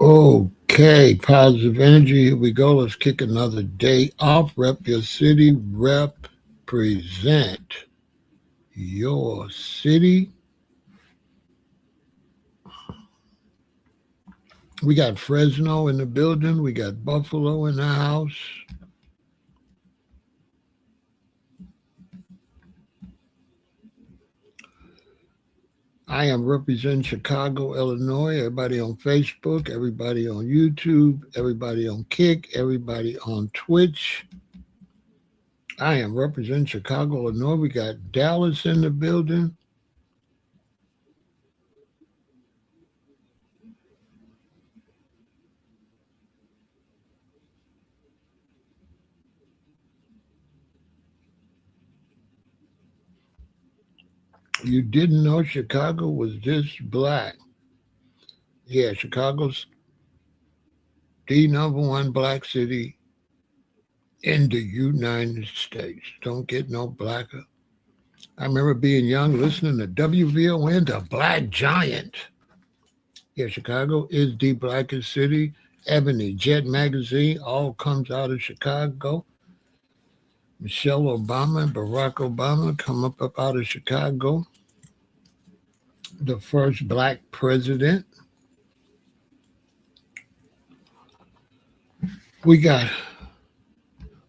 Okay, positive energy. Here we go. Let's kick another day off. Rep your city. Represent your city. We got Fresno in the building. We got Buffalo in the house. I am representing Chicago, Illinois. Everybody on Facebook, everybody on YouTube, everybody on Kick, everybody on Twitch. I am representing Chicago, Illinois. We got Dallas in the building. You didn't know Chicago was this black. Yeah, Chicago's the number one black city in the United States. Don't get no blacker. I remember being young, listening to WVON, the Black Giant. Yeah, Chicago is the blackest city. Ebony Jet magazine all comes out of Chicago. Michelle Obama and Barack Obama come up out of Chicago. The first black president. We got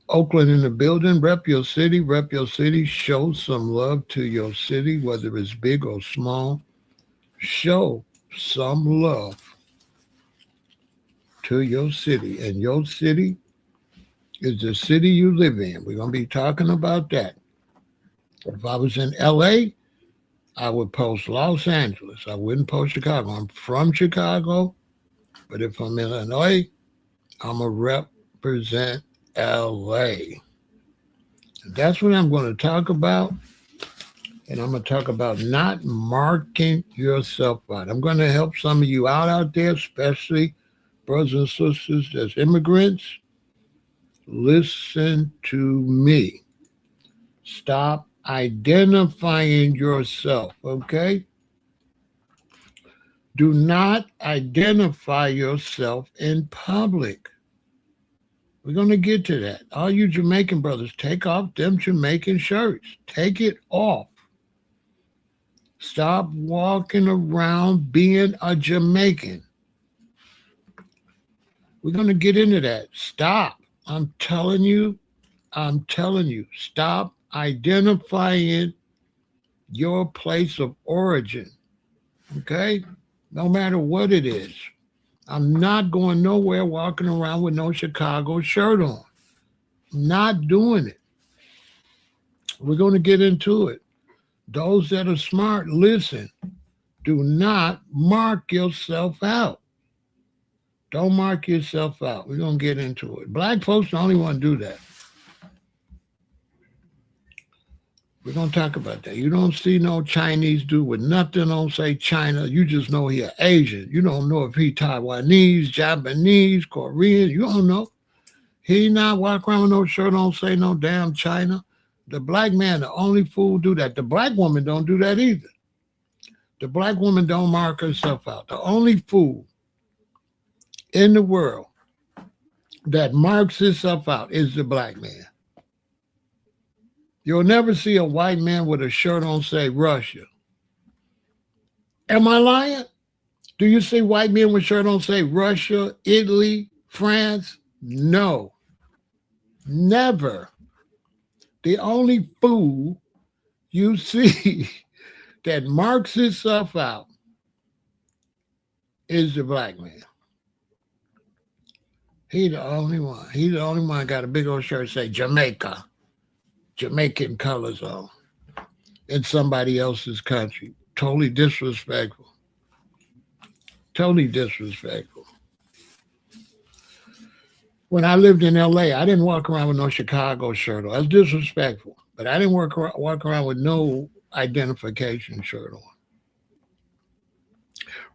Oakland in the building. Rep your city. Rep your city. Show some love to your city, whether it's big or small. Show some love to your city. And your city is the city you live in. We're going to be talking about that. If I was in LA, I would post Los Angeles. I wouldn't post Chicago. I'm from Chicago, but if I'm in Illinois, I'm going to represent LA. That's what I'm going to talk about. And I'm going to talk about not marking yourself out. I'm going to help some of you out there, especially brothers and sisters as immigrants. Listen to me. Stop identifying yourself, okay? Do not identify yourself in public. We're going to get to that. All you Jamaican brothers, take off them Jamaican shirts. Take it off. Stop walking around being a Jamaican. We're going to get into that. Stop. I'm telling you, stop identifying your place of origin. Okay? No matter what it is. I'm not going nowhere walking around with no Chicago shirt on. I'm not doing it. We're going to get into it. Those that are smart, listen. Do not mark yourself out. Don't mark yourself out. We're going to get into it. Black folks the only one to do that. We're going to talk about that. You don't see no Chinese dude with nothing on say China. You just know he Asian. You don't know if he Taiwanese, Japanese, Korean. You don't know. He not walking around with no shirt on say no damn China. The black man, the only fool do that. The black woman don't do that either. The black woman don't mark herself out. The only fool in the world that marks himself out is the black man. You'll never see a white man with a shirt on say Russia. Am I lying? Do you see white men with shirt on say Russia, Italy, France? No. Never. The only fool you see that marks himself out is the black man. He the only one. He the only one got a big old shirt say Jamaica. Jamaican colors on in somebody else's country. Totally disrespectful. Totally disrespectful. When I lived in LA, I didn't walk around with no Chicago shirt on. That's disrespectful. But I didn't walk around with no identification shirt on.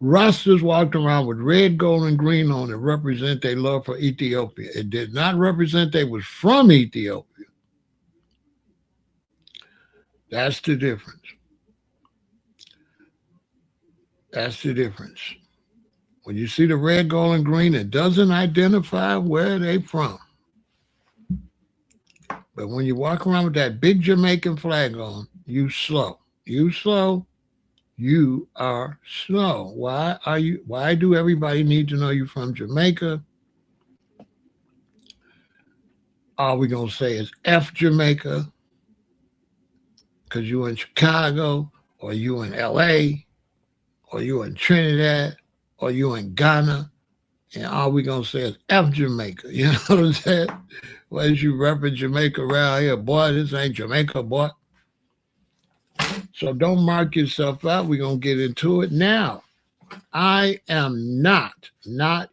Rastas walked around with red, gold, and green on it represent their love for Ethiopia. It did not represent they was from Ethiopia. That's the difference. That's the difference. When you see the red, gold, and green, it doesn't identify where they from. But when you walk around with that big Jamaican flag on, you slow. You slow. You are slow. Why do everybody need to know you from Jamaica? All we gonna say is F Jamaica, because you in Chicago, or you in LA, or you in Trinidad, or you in Ghana, and all we gonna say is F Jamaica. You know what I'm saying? Well, as you repping Jamaica around here, boy, this ain't Jamaica, boy. So don't mark yourself out. We're gonna get into it now. I am not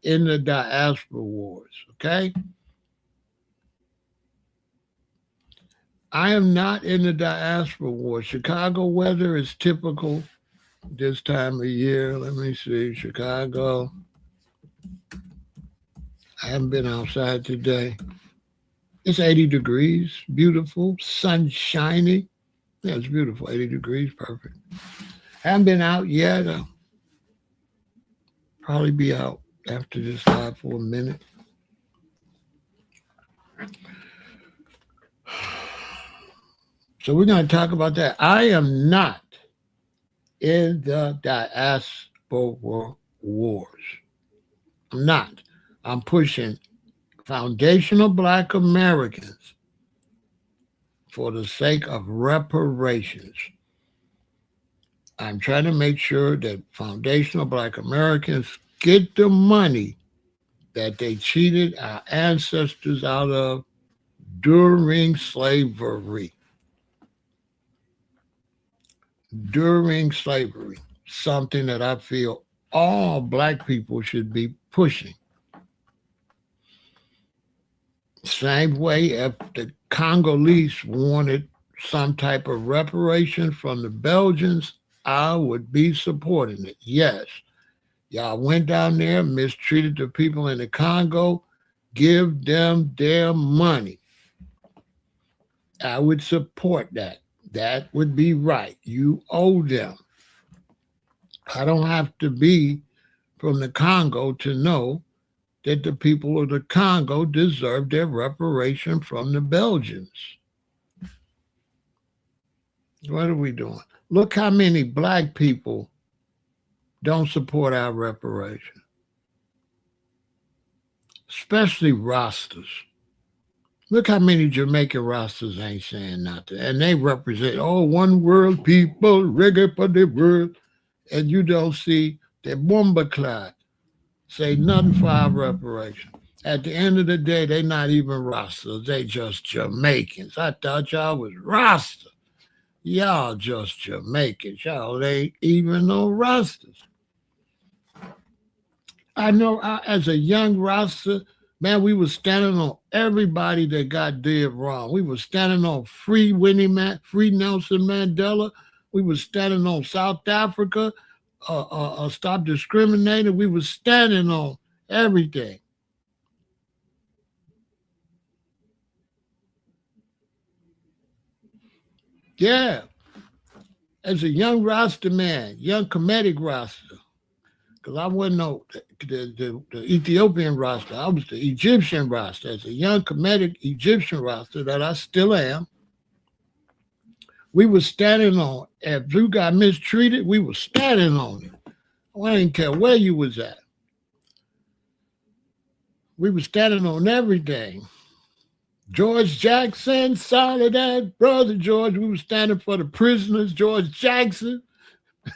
in the diaspora wars, okay? I am not in the diaspora wars. Chicago weather is typical this time of year. Let me see, Chicago. I haven't been outside today. It's 80 degrees, beautiful, sunshiny. Yeah, it's beautiful, 80 degrees, perfect. Haven't been out yet. Probably be out after this live for a minute. So we're going to talk about that. I am not in the diaspora wars. I'm not. I'm pushing foundational Black Americans for the sake of reparations. I'm trying to make sure that foundational Black Americans get the money that they cheated our ancestors out of during slavery. During slavery, something that I feel all Black people should be pushing. Same way if the Congolese wanted some type of reparation from the Belgians, I would be supporting it. Yes, y'all went down there, mistreated the people in the Congo, give them their money. I would support that. That would be right. You owe them. I don't have to be from the Congo to know that the people of the Congo deserve their reparation from the Belgians. What are we doing? Look how many Black people don't support our reparation, especially Rastas. Look how many Jamaican Rastas ain't saying nothing. And they represent, one world people, reggae for the world. And you don't see the bomber clot say nothing for our reparation. At the end of the day, they not even Rastas. They just Jamaicans. I thought y'all was Rasta. Y'all just Jamaicans. Y'all ain't even no Rastas. I know as a young Rasta, man, we was standing on everybody that got did wrong. We was standing on free Nelson Mandela. We was standing on South Africa, stop discriminating. We was standing on everything. Yeah. As a young Rasta man, young Kemetic Rasta, because I wasn't the Ethiopian Rasta. I was the Egyptian Rasta. As a young Kemetic Egyptian Rasta that I still am, we were standing on. If you got mistreated, we were standing on it. I didn't care where you was at. We were standing on everything. George Jackson, Soledad, Brother George. We were standing for the prisoners, George Jackson.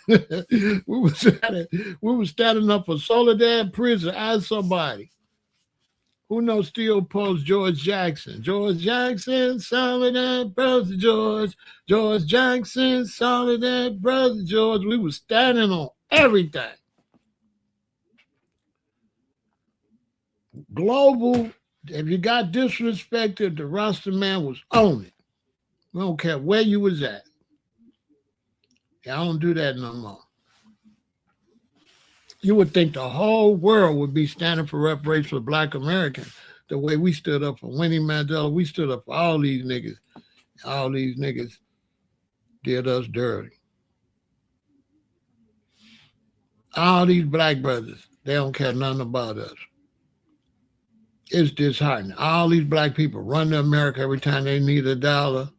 we were standing up for Soledad prison. Ask somebody who knows still post George Jackson. George Jackson, Soledad, Brother George. George Jackson, Soledad, Brother George. We were standing on everything. Global. If you got disrespected, the Rasta man was on it. We don't care where you was at. I don't do that no more. You would think the whole world would be standing for reparations for Black Americans the way we stood up for Winnie Mandela. We stood up for all these niggas. All these niggas did us dirty. All these Black brothers They don't care nothing about us. It's disheartening. All these black people run to America every time they need $1,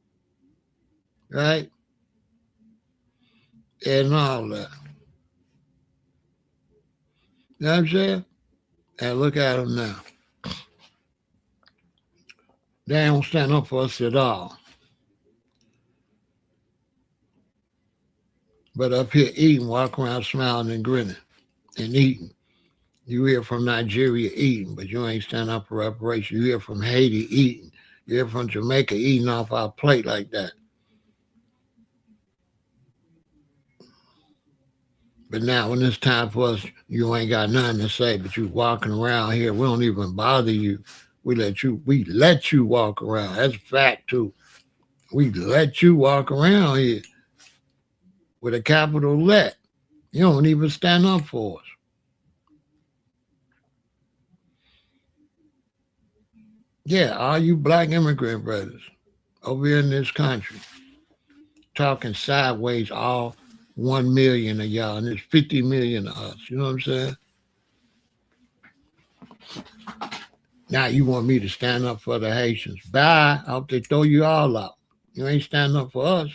right? And all that. You know what I'm saying? And look at them now. They don't stand up for us at all. But up here eating, walk around smiling and grinning and eating. You hear from Nigeria eating, but you ain't stand up for reparations. You hear from Haiti eating. You hear from Jamaica eating off our plate like that. But now when it's time for us, you ain't got nothing to say, but you walking around here. We don't even bother you. We let you walk around. That's a fact too. We let you walk around here with a capital let. You don't even stand up for us. Yeah, all you black immigrant brothers over here in this country talking sideways, all 1 million of y'all, and there's 50 million of us. You know what I'm saying? Now you want me to stand up for the Haitians. Bye. I hope they throw you all out. You ain't standing up for us.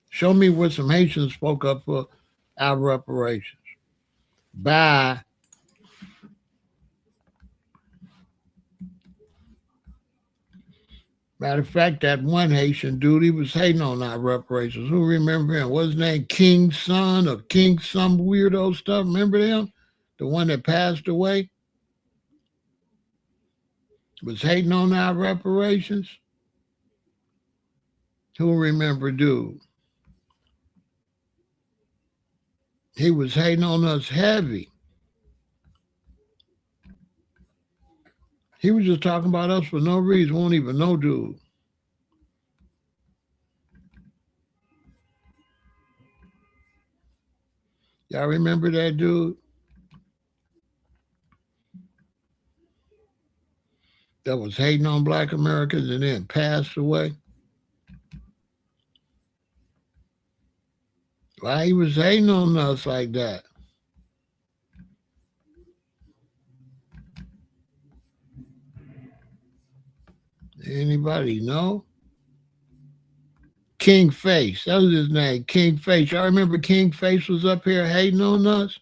Show me where some Haitians spoke up for our reparations. Bye. Matter of fact, that one Haitian dude, he was hating on our reparations. Who remember him? What's his name? King Son or King some weirdo stuff. Remember him? The one that passed away? Was hating on our reparations? Who remember dude? He was hating on us heavy. He was just talking about us for no reason. Won't even know dude. Y'all remember that dude? That was hating on black Americans and then passed away? Why he was hating on us like that? Anybody know? King Face. That was his name, King Face. Y'all remember King Face was up here hating on us?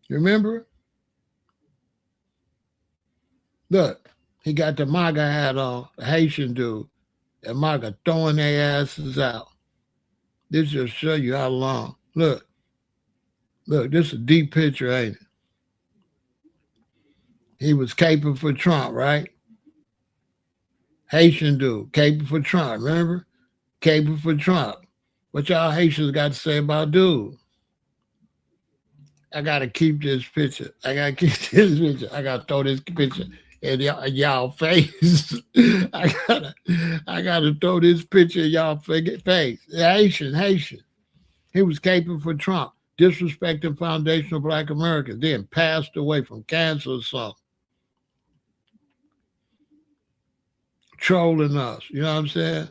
You remember? Look, he got the MAGA hat on, the Haitian dude, and MAGA throwing their asses out. This just show you how long. Look, this is a deep picture, ain't it? He was caping for Trump, right? Haitian dude, caping for Trump, remember? Caping for Trump. What y'all Haitians got to say about dude? I got to keep this picture. I got to throw this picture in y'all face. I gotta throw this picture in y'all face. Haitian. He was caping for Trump, disrespecting foundational black Americans, then passed away from cancer or something. Trolling us. You know what I'm saying?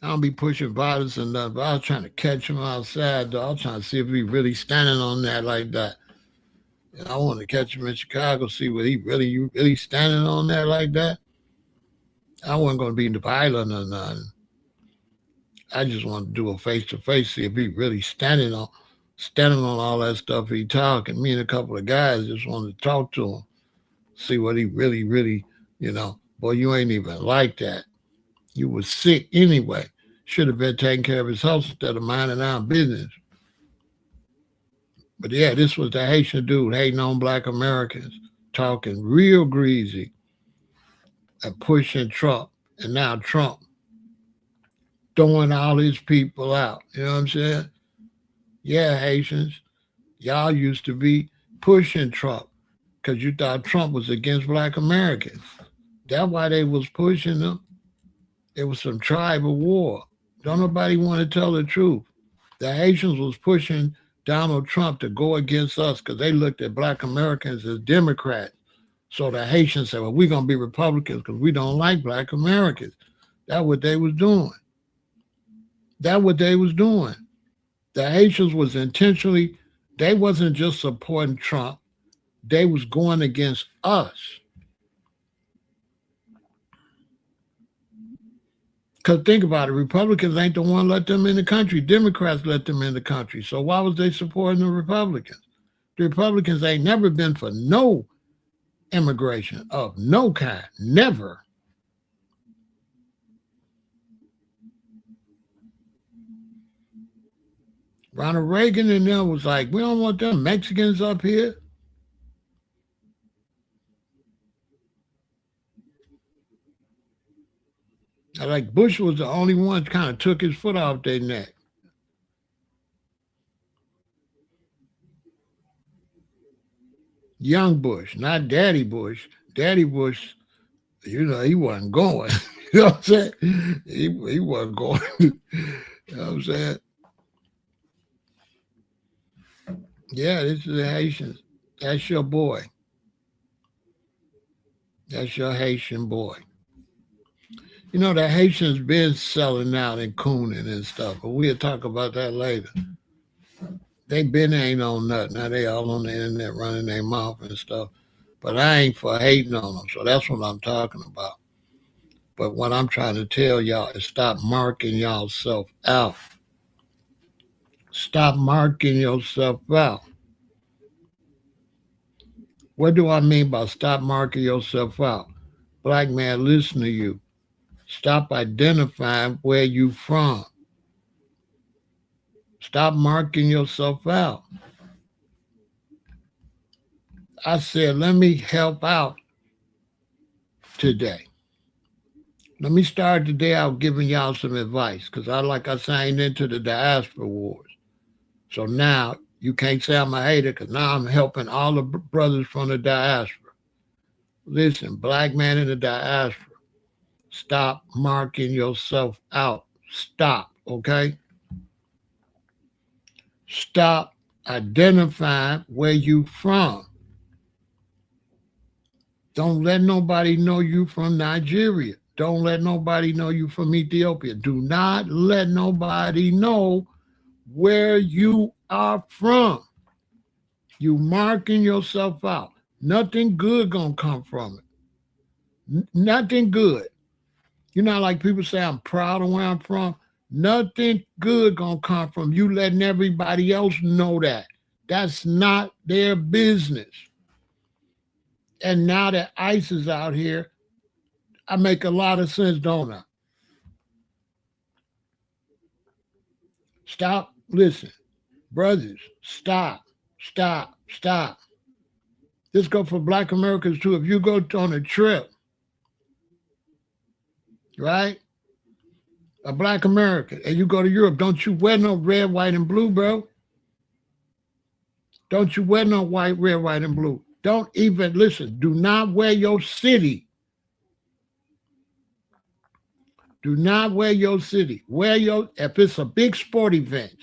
I don't be pushing violence and nothing, but I was trying to catch him outside, though. I was trying to see if he really standing on that like that. And I want to catch him in Chicago, see what he really standing on that like that. I wasn't going to be violent or nothing. I just want to do a face-to-face, see if he really standing on all that stuff he talking. Me and a couple of guys just wanted to talk to him, see what he really, boy, you ain't even like that. You was sick anyway. Should have been taking care of his health instead of minding our business. But yeah, this was the Haitian dude hating on black Americans, talking real greasy and pushing Trump. And now Trump throwing all his people out. You know what I'm saying? Yeah, Haitians, y'all used to be pushing Trump because you thought Trump was against black Americans. That's why they was pushing him. It was some tribal war. Don't nobody want to tell the truth. The Haitians was pushing Donald Trump to go against us because they looked at black Americans as Democrats. So the Haitians said, well, we're going to be Republicans because we don't like black Americans. That's what they was doing. The Haitians was intentionally, they wasn't just supporting Trump, they was going against us. Because think about it, Republicans ain't the one let them in the country. Democrats let them in the country. So why was they supporting the Republicans? The Republicans ain't never been for no immigration of no kind. Never. Ronald Reagan and them was like, we don't want them Mexicans up here. Like Bush was the only one kind of took his foot off their neck. Young Bush, not Daddy Bush. Daddy Bush, he wasn't going. You know what I'm saying? He wasn't going. You know what I'm saying? Yeah, this is the Haitians. That's your boy. That's your Haitian boy. You know, the Haitians been selling out and cooning and stuff, but we'll talk about that later. They been ain't on nothing. Now they all on the internet running their mouth and stuff. But I ain't for hating on them, so that's what I'm talking about. But what I'm trying to tell y'all is stop marking yourself out. Stop marking yourself out. What do I mean by stop marking yourself out? Black man, listen to you. Stop identifying where you from. Stop marking yourself out. I said, let me help out today. Let me start today out giving y'all some advice because I signed into the diaspora wars. So now you can't say I'm a hater because now I'm helping all the brothers from the diaspora. Listen, black man in the diaspora, stop marking yourself out. Stop, okay? Stop identifying where you from. Don't let nobody know you from Nigeria. Don't let nobody know you from Ethiopia. Do not let nobody know where you are from. You marking yourself out. Nothing good gonna come from it. Nothing good. You know, like people say, I'm proud of where I'm from. Nothing good gonna come from you letting everybody else know that. That's not their business. And now that ICE is out here, I make a lot of sense, don't I? Stop, listen, brothers, stop. This go for black Americans too. If you go on a trip, right? A black American, and you go to Europe, don't you wear no red, white, and blue, bro. Don't you wear no white, red, white, and blue. Don't even, listen, do not wear your city. Do not wear your city. If it's a big sport event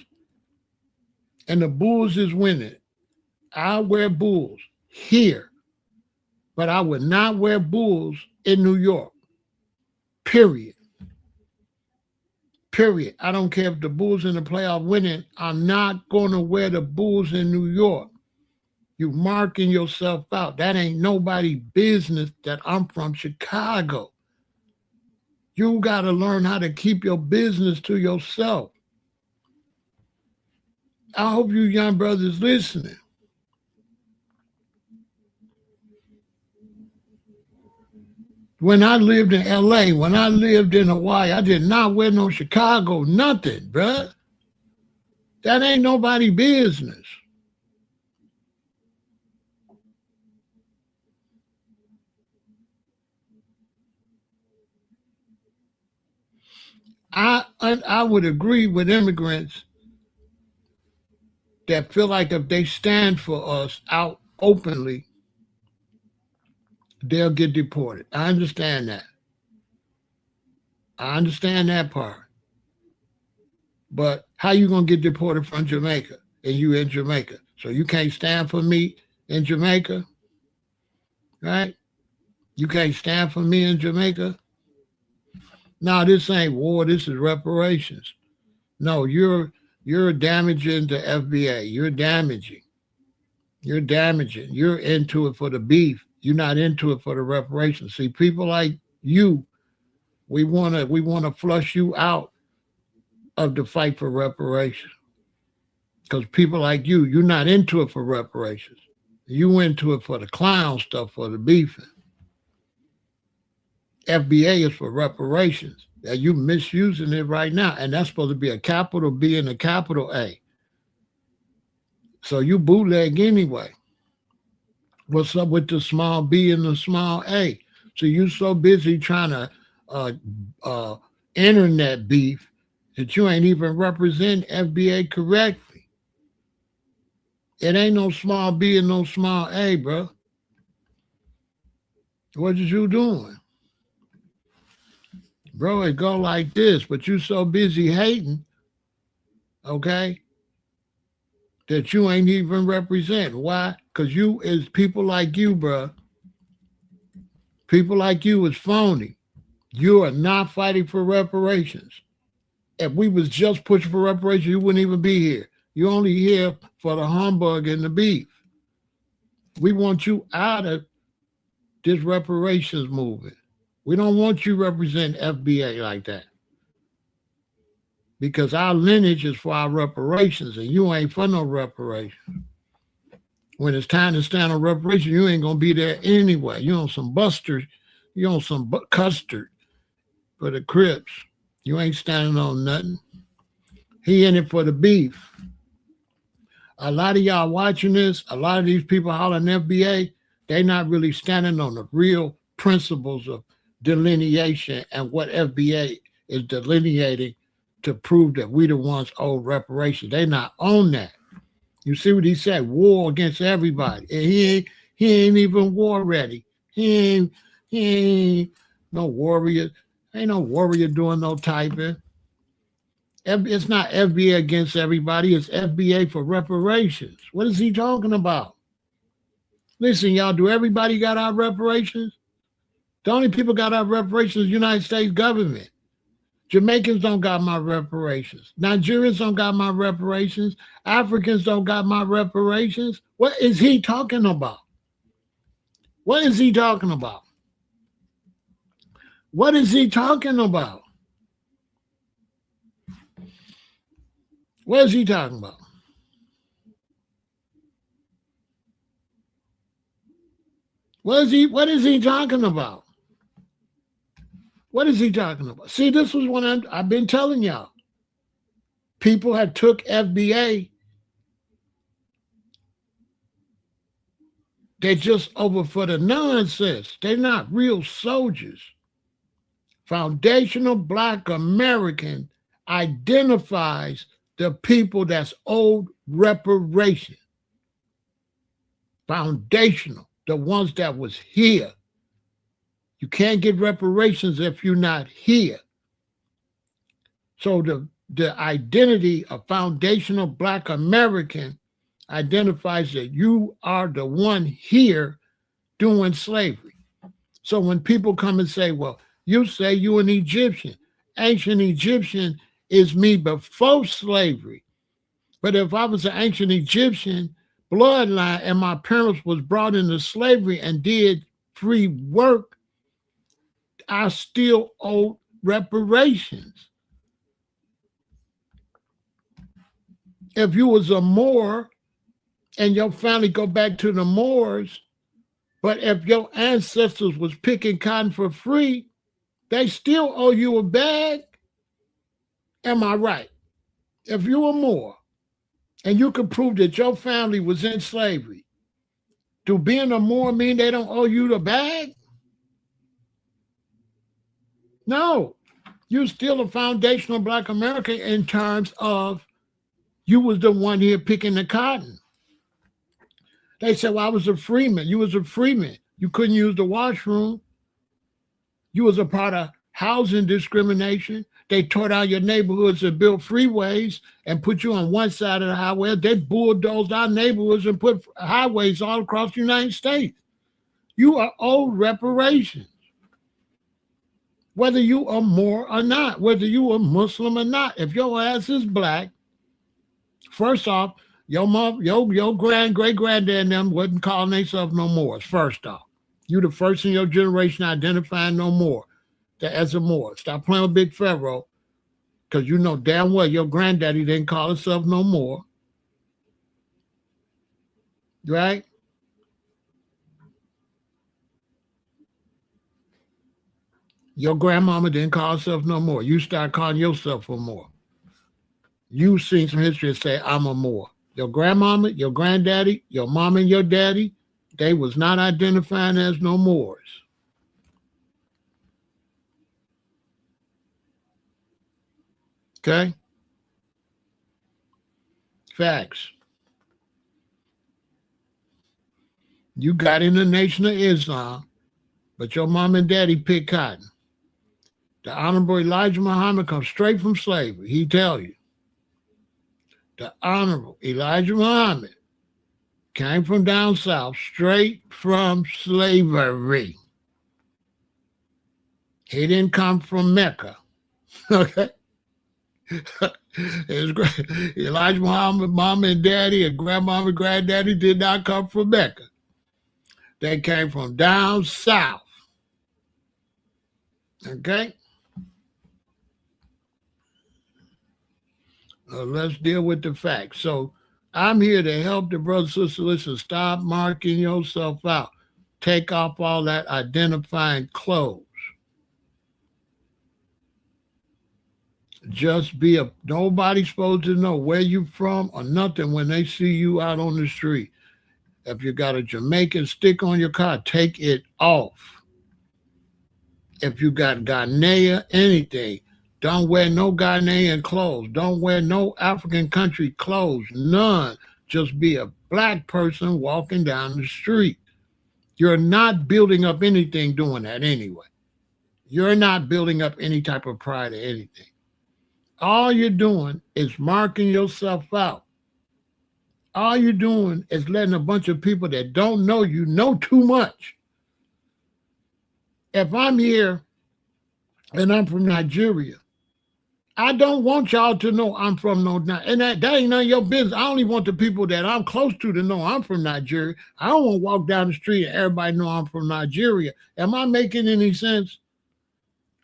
and the Bulls is winning, I'll wear Bulls here, but I would not wear Bulls in New York. Period. I don't care if the Bulls in the playoff winning. I'm not going to wear the Bulls in New York. You marking yourself out. That ain't nobody business that I'm from Chicago. You got to learn how to keep your business to yourself. I hope you young brothers listening. When I lived in LA, when I lived in Hawaii, I did not wear no Chicago, nothing, bruh. That ain't nobody business. I would agree with immigrants that feel like if they stand for us out openly, they'll get deported. I understand that. I understand that part. But how you gonna get deported from Jamaica and you in Jamaica? So you can't stand for me in Jamaica, right? You can't stand for me in Jamaica. No, this ain't war. This is reparations. No, you're You're damaging the FBA. You're damaging. You're damaging. You're into it for the beef. You're not into it for the reparations. See, people like you, we wanna flush you out of the fight for reparations. Because people like you, you're not into it for reparations. You into it for the clown stuff, for the beefing. FBA is for reparations. That you misusing it right now, and that's supposed to be a capital B and a capital A. So you bootleg anyway. What's up with the small B and the small A? So you so busy trying to uh, uh, internet beef that you ain't even represent FBA correctly. It ain't no small B and no small A, bro. What is you doing? Bro, it go like this, but you so busy hating, okay, that you ain't even represent. Why? Because you is people like you, bro. People like you is phony. You are not fighting for reparations. If we was just pushing for reparations, you wouldn't even be here. You only here for the humbug and the beef. We want you out of this reparations movement. We don't want you representing FBA like that. Because our lineage is for our reparations, and you ain't for no reparations. When it's time to stand on reparations, you ain't gonna be there anyway. You on some busters, you on some custard for the Crips. You ain't standing on nothing. He in it for the beef. A lot of y'all watching this, a lot of these people hollering FBA, they not really standing on the real principles of delineation and what FBA is delineating to prove that we the ones owe reparations. They not on that. You see what he said? War against everybody. And he ain't even war ready. He ain't no warrior. Ain't no warrior doing no typing. It's not FBA against everybody. It's FBA for reparations. What is he talking about? Listen, y'all, do everybody got our reparations? The only people got our reparations is the United States government. Jamaicans don't got my reparations. Nigerians don't got my reparations. Africans don't got my reparations. What is he talking about? What is he talking about? What is he talking about? What is he talking about? What is he talking about? What is he talking about? See, this was when I've been telling y'all. People had took FBA. They're just over for the nonsense. They're not real soldiers. Foundational Black American identifies the people that's owed reparation. Foundational, the ones that was here. You can't get reparations if you're not here. So the identity of foundational Black American identifies that you are the one here doing slavery. So when people come and say, well, you say you an Egyptian. Ancient Egyptian is me before slavery. But if I was an ancient Egyptian bloodline and my parents was brought into slavery and did free work, I still owe reparations. If you was a Moor and your family go back to the Moors, but if your ancestors was picking cotton for free, they still owe you a bag. Am I right? If you were Moor and you could prove that your family was in slavery, do being a Moor mean they don't owe you the bag? No, you're still a foundational Black American in terms of you was the one here picking the cotton. They said, well, I was a freeman. You was a freeman. You couldn't use the washroom. You was a part of housing discrimination. They tore down your neighborhoods and built freeways and put you on one side of the highway. They bulldozed our neighborhoods and put highways all across the United States. You are owed reparations. Whether you are Moor or not, whether you are Muslim or not. If your ass is Black First off, your mom, your great granddad and them wasn't calling themselves no Moors. First off, you the first in your generation identifying no more as a Moor. Stop playing with Big Pharaoh, because you know damn well your granddaddy didn't call himself no more. Right? Your grandmama didn't call herself no more. You start calling yourself a Moor. You seen some history and say, I'm a Moor. Your grandmama, your granddaddy, your mom and your daddy, they was not identifying as no Moors. Okay? Facts. You got in the Nation of Islam, but your mom and daddy picked cotton. The Honorable Elijah Muhammad comes straight from slavery. He tell you. The Honorable Elijah Muhammad came from down south, straight from slavery. He didn't come from Mecca. Okay? Elijah Muhammad, mom and daddy, and grandmama and granddaddy did not come from Mecca. They came from down south. Okay? Let's deal with the facts. So I'm here to help the brothers and sisters. Listen, stop marking yourself out. Take off all that identifying clothes. Just be nobody's supposed to know where you from or nothing when they see you out on the street. If you got a Jamaican stick on your car, take it off. If you got Ghanaian anything, don't wear no Ghanaian clothes. Don't wear no African country clothes. None. Just be a black person walking down the street. You're not building up anything doing that anyway. You're not building up any type of pride or anything. All you're doing is marking yourself out. All you're doing is letting a bunch of people that don't know you know too much. If I'm here and I'm from Nigeria, I don't want y'all to know I'm from no, and that ain't none of your business. I only want the people that I'm close to know I'm from Nigeria. I don't want to walk down the street and everybody know I'm from Nigeria. Am I making any sense?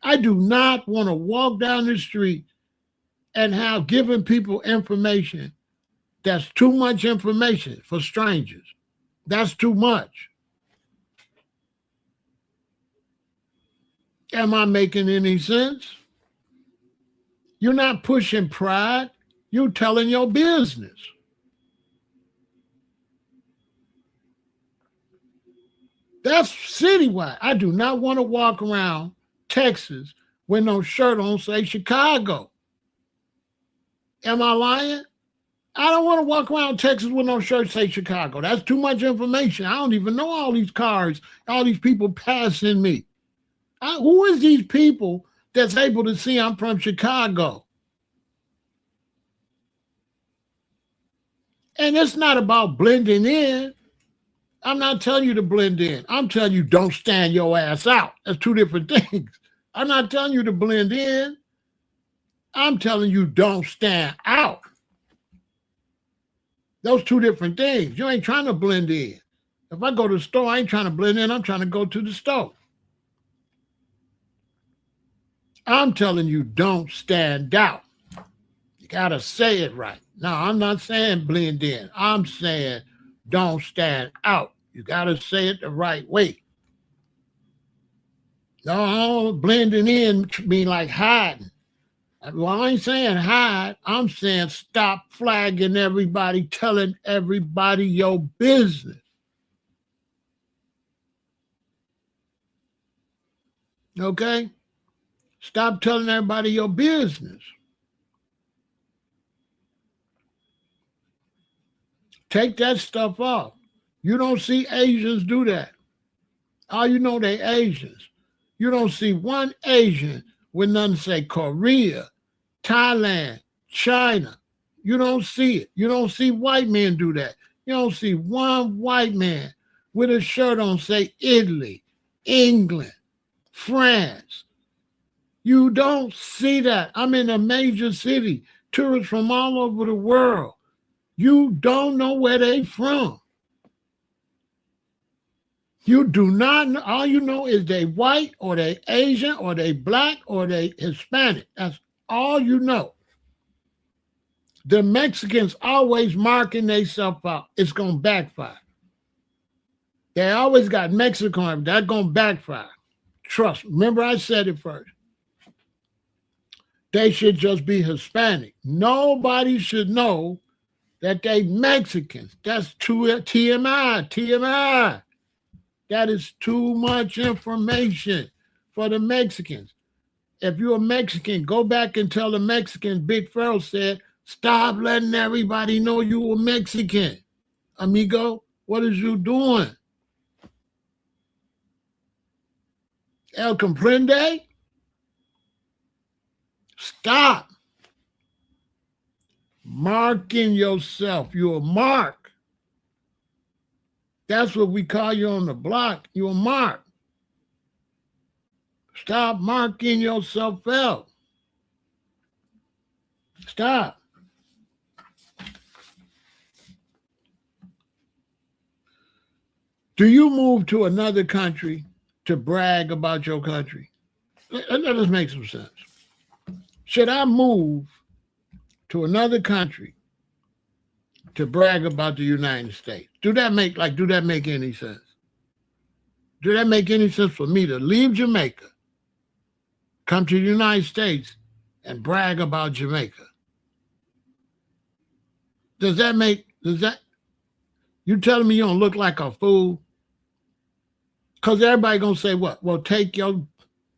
I do not want to walk down the street and have given people information that's too much information for strangers. That's too much. Am I making any sense? You're not pushing pride. You're telling your business. That's citywide. I do not want to walk around Texas with no shirt on, say Chicago. Am I lying? I don't want to walk around Texas with no shirt, say Chicago. That's too much information. I don't even know all these cars, all these people passing me. Who is these people that's able to see I'm from Chicago? And it's not about blending in. I'm not telling you to blend in. I'm telling you don't stand your ass out. That's two different things. I'm not telling you to blend in. I'm telling you don't stand out. Those two different things. You ain't trying to blend in. If I go to the store, I ain't trying to blend in. I'm trying to go to the store. I'm telling you don't stand out. You got to say it right. No, I'm not saying blend in. I'm saying don't stand out. You got to say it the right way. No, blending in mean like hiding. Well, I ain't saying hide. I'm saying stop flagging everybody, telling everybody your business. Okay? Stop telling everybody your business. Take that stuff off. You don't see Asians do that. All you know they Asians. You don't see one Asian with nothing to say Korea, Thailand, China. You don't see it. You don't see white men do that. You don't see one white man with a shirt on, say Italy, England, France. You don't see that. I'm in a major city. Tourists from all over the world. You don't know where they from. You do not know. All you know is they white or they Asian or they black or they Hispanic. That's all you know. The Mexicans always marking themselves out. It's going to backfire. They always got Mexico. That's going to backfire. Trust. Remember I said it first. They should just be Hispanic. Nobody should know that they Mexicans. That's too TMI. That is too much information for the Mexicans. If you're a Mexican, go back and tell the Mexicans Big Pharaoh said, stop letting everybody know you were Mexican. Amigo, what is you doing? El comprende? Stop marking yourself. You're a mark. That's what we call you on the block. You're a mark. Stop marking yourself out. Stop. Do you move to another country to brag about your country? Let us make some sense. Should I move to another country to brag about the United States? Do that make any sense? Do that make any sense for me to leave Jamaica, come to the United States, and brag about Jamaica? You telling me you don't look like a fool? Because everybody going to say what? Well, take your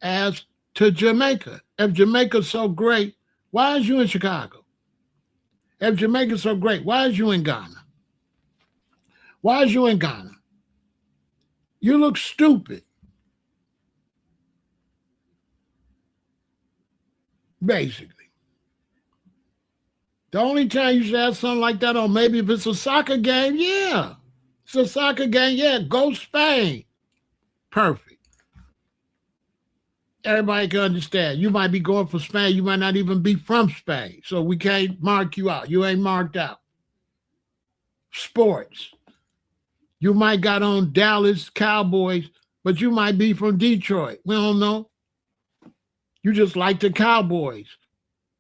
ass to Jamaica. If Jamaica's so great, why is you in Chicago? If Jamaica's so great, why is you in Ghana? Why is you in Ghana? You look stupid. Basically. The only time you should have something like that on, maybe if it's a soccer game, yeah. It's a soccer game, yeah. Go Spain. Perfect. Everybody can understand. You might be going for Spain. You might not even be from Spain. So we can't mark you out. You ain't marked out. Sports. You might got on Dallas Cowboys, but you might be from Detroit. We don't know. You just like the Cowboys.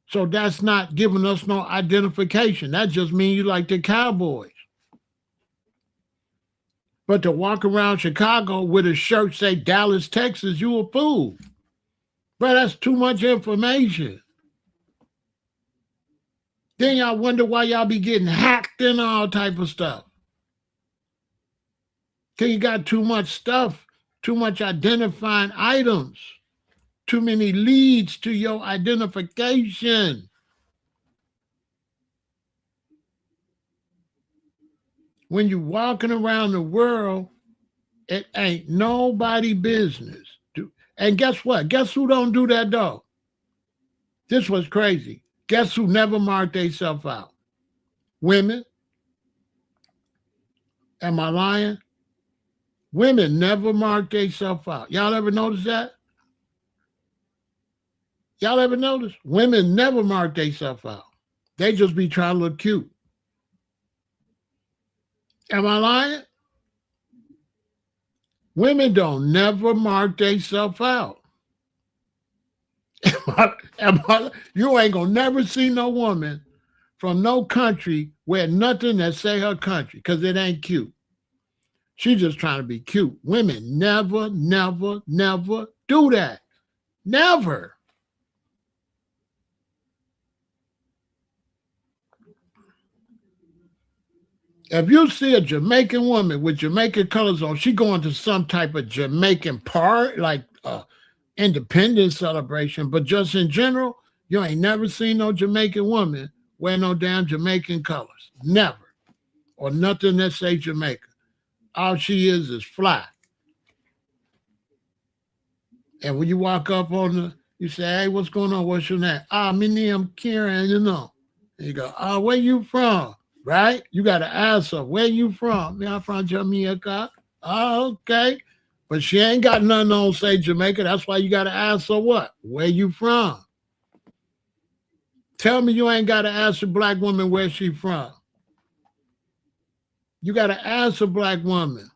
So that's not giving us no identification. That just means you like the Cowboys. But to walk around Chicago with a shirt say Dallas, Texas, you a fool. But that's too much information. Then y'all wonder why y'all be getting hacked and all type of stuff. Because you got too much stuff, too much identifying items, too many leads to your identification. When you're walking around the world, it ain't nobody business. And guess what? Guess who don't do that though? This was crazy. Guess who never marked themselves out? Women. Am I lying? Women never mark themselves out. Y'all ever notice that? Y'all ever notice? Women never mark themselves out. They just be trying to look cute. Am I lying? Women don't never mark themselves out. You ain't gonna never see no woman from no country wear nothing that say her country because it ain't cute. She's just trying to be cute. Women never do that. Never. If you see a Jamaican woman with Jamaican colors on, she going to some type of Jamaican part, like independence celebration, but just in general, you ain't never seen no Jamaican woman wear no damn Jamaican colors. Never. Or nothing that say Jamaica. All she is fly. And when you walk up on her, you say, hey, what's going on? What's your name? My name Karen, you know. And you go, where you from? Right? You got to ask her, where you from? Me, I'm from Jamaica. Okay. But she ain't got nothing on say Jamaica. That's why you got to ask her what? Where you from? Tell me you ain't got to ask a black woman where she from. You got to ask a black woman.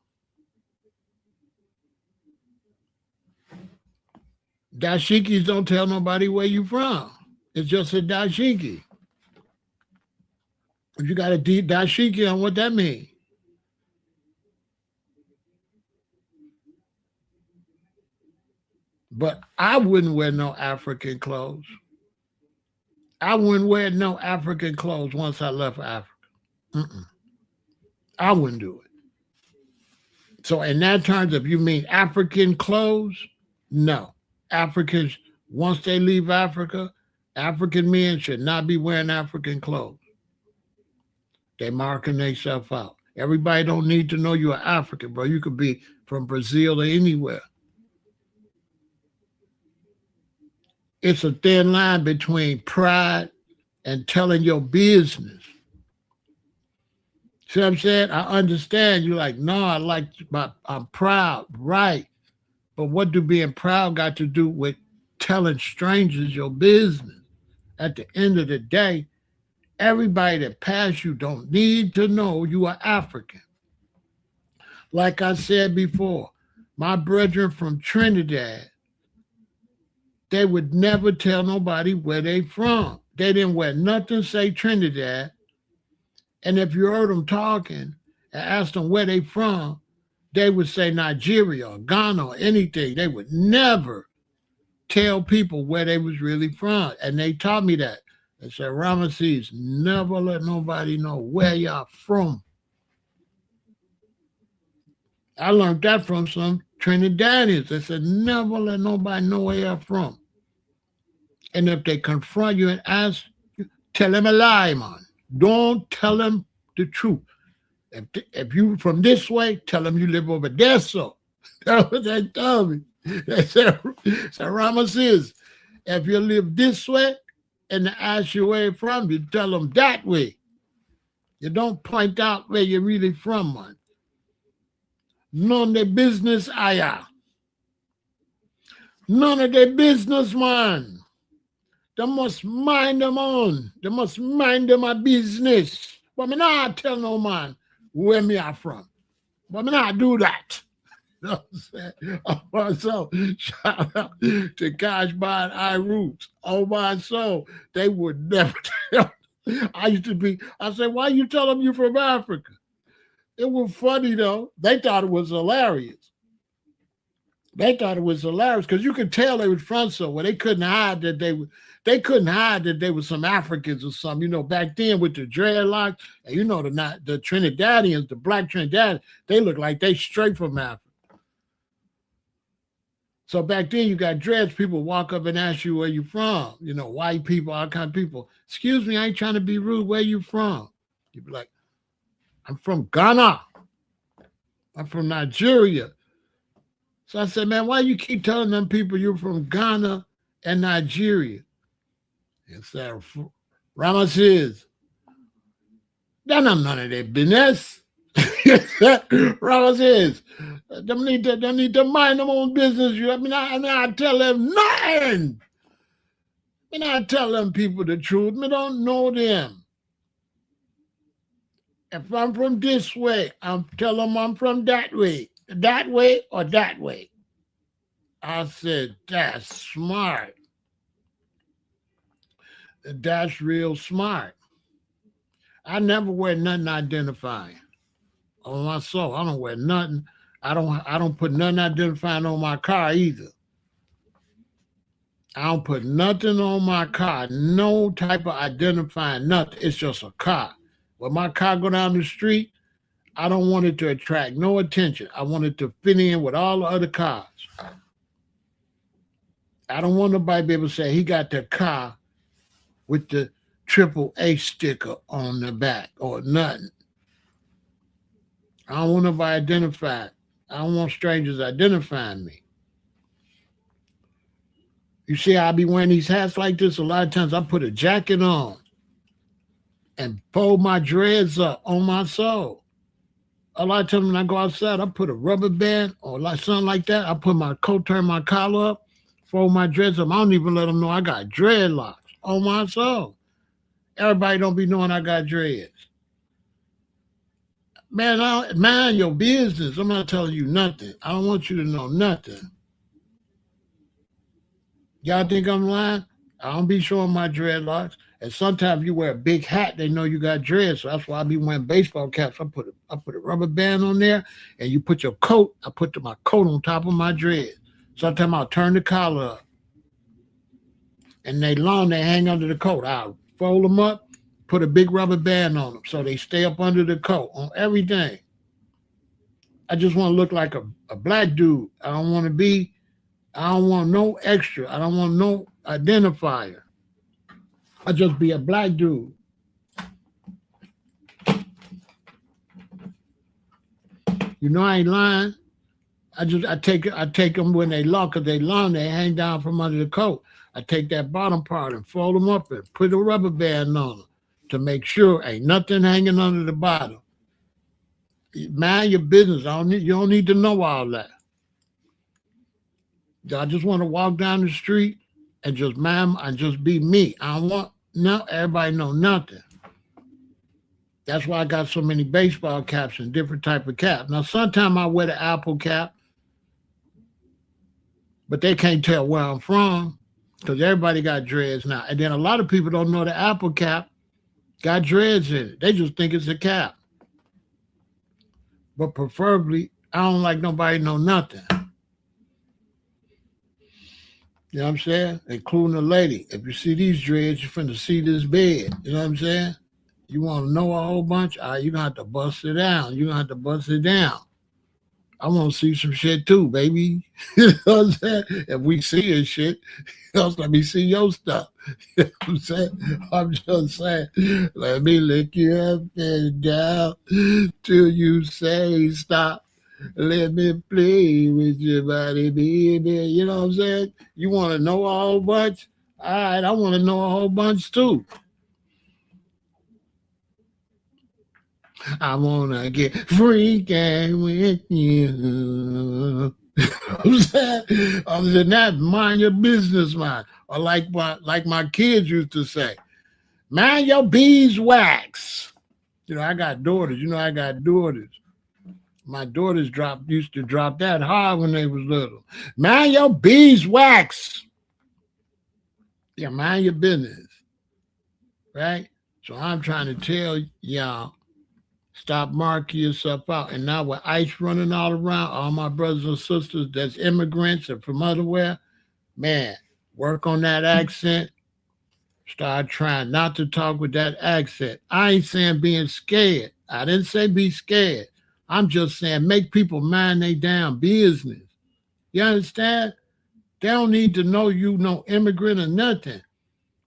Dashikis don't tell nobody where you from. It's just a dashiki. If you got a deep dashiki on what that means. But I wouldn't wear no African clothes. I wouldn't wear no African clothes once I left Africa. Mm-mm. I wouldn't do it. So in that terms, if you mean African clothes, no. Africans, once they leave Africa, African men should not be wearing African clothes. They marking themselves out. Everybody don't need to know you're African, bro. You could be from Brazil or anywhere. It's a thin line between pride and telling your business. See what I'm saying? I understand you like, no, I'm proud, right? But what do being proud got to do with telling strangers your business? At the end of the day, everybody that passed you don't need to know you are African. Like I said before, my brethren from Trinidad, they would never tell nobody where they from. They didn't wear nothing say Trinidad. And if you heard them talking and asked them where they from, they would say Nigeria or Ghana or anything. They would never tell people where they was really from. And they taught me that. They said, Ramesses, never let nobody know where y'all from. I learned that from some Trinidadians. They said, never let nobody know where you're from. And if they confront you and ask you, tell them a lie, man. Don't tell them the truth. If you from this way, tell them you live over there. So that's what they told me. They said, Ramesses, if you live this way and they ask you where you're from, you tell them that way. You don't point out where you're really from, man. None of their business, aya. None of their business, man. They must mind them on. They must mind them a business. But me not tell no man where me are from. But me not do that. You know what I'm saying? So, shout out to Cash by I Roots. Oh my soul. They would never tell. I said, why you tell them you from Africa? It was funny though. They thought it was hilarious. They thought it was hilarious because you could tell they was from somewhere. They couldn't hide that they couldn't hide that they were some Africans or something. You know, back then with the dreadlocks, and you know the Trinidadians, the black Trinidadians, they look like they straight from Africa. So back then you got dreads, people walk up and ask you where you from. You know, white people, all kind of people. Excuse me, I ain't trying to be rude. Where you from? You be like, I'm from Ghana. I'm from Nigeria. So I said, man, why you keep telling them people you're from Ghana and Nigeria? And said, Ramesses, that not none of their business. Ramesses, them need to mind their own business. I mean, I tell them nothing. I mean, I tell them people the truth. I don't know them. If I'm from this way, I'm tell them I'm from that way or that way. I said, that's smart. That's real smart. I never wear nothing identifying on my soul. I don't wear nothing. I don't put nothing identifying on my car either. I don't put nothing on my car. No type of identifying nothing. It's just a car. When my car go down the street, I don't want it to attract no attention. I want it to fit in with all the other cars. I don't want nobody to be able to say he got the car with the AAA sticker on the back or nothing. I don't want nobody identified. I don't want strangers identifying me. You see, I be wearing these hats like this. A lot of times I put a jacket on and fold my dreads up on my soul. A lot of times when I go outside, I put a rubber band or like something like that. I put my coat, turn my collar up, fold my dreads up. I don't even let them know I got dreadlocks on my soul. Everybody don't be knowing I got dreads. Man, mind your business. I'm not telling you nothing. I don't want you to know nothing. Y'all think I'm lying? I don't be showing my dreadlocks. And sometimes you wear a big hat, they know you got dreads. So that's why I be wearing baseball caps. I put a rubber band on there, and you put your coat. I put my coat on top of my dreads. Sometimes I'll turn the collar up, and they long. They hang under the coat. I'll fold them up, put a big rubber band on them, so they stay up under the coat on everything. I just want to look like a black dude. I don't want to be. I don't want no extra. I don't want no identifier. I just be a black dude. You know I ain't lying. I take them when they long, because they long, they hang down from under the coat. I take that bottom part and fold them up and put a rubber band on them to make sure ain't nothing hanging under the bottom. Mind your business. You don't need to know all that. I just want to walk down the street and just mind and just be me. I don't want everybody know nothing. That's why I got so many baseball caps and different type of caps. Now sometimes I wear the apple cap, but they can't tell where I'm from because everybody got dreads now. And then a lot of people don't know the apple cap got dreads in it. They just think it's a cap. But preferably, I don't like nobody know nothing. You know what I'm saying? Including the lady. If you see these dreads, you're finna see this bed. You know what I'm saying? You want to know a whole bunch? You're going to have to bust it down. You're going to have to bust it down. I want to see some shit too, baby. You know what I'm saying? If we see his shit, let me see your stuff. You know what I'm saying? I'm just saying, let me lick you up and down till you say stop. Let me play with your body, baby. You know what I'm saying? You want to know a whole bunch? All right, I want to know a whole bunch too. I want to get freaking with you. I'm saying that, mind your business, man. Or like my kids used to say, mind your beeswax. You know, I got daughters. My daughters used to drop that hard when they was little. Mind your beeswax. Yeah, mind your business. Right? So I'm trying to tell y'all, stop marking yourself out. And now with ICE running all around, all my brothers and sisters that's immigrants and from otherwhere, man, work on that accent. Start trying not to talk with that accent. I ain't saying being scared. I didn't say be scared. I'm just saying make people mind their damn business. You understand? They don't need to know you no immigrant or nothing.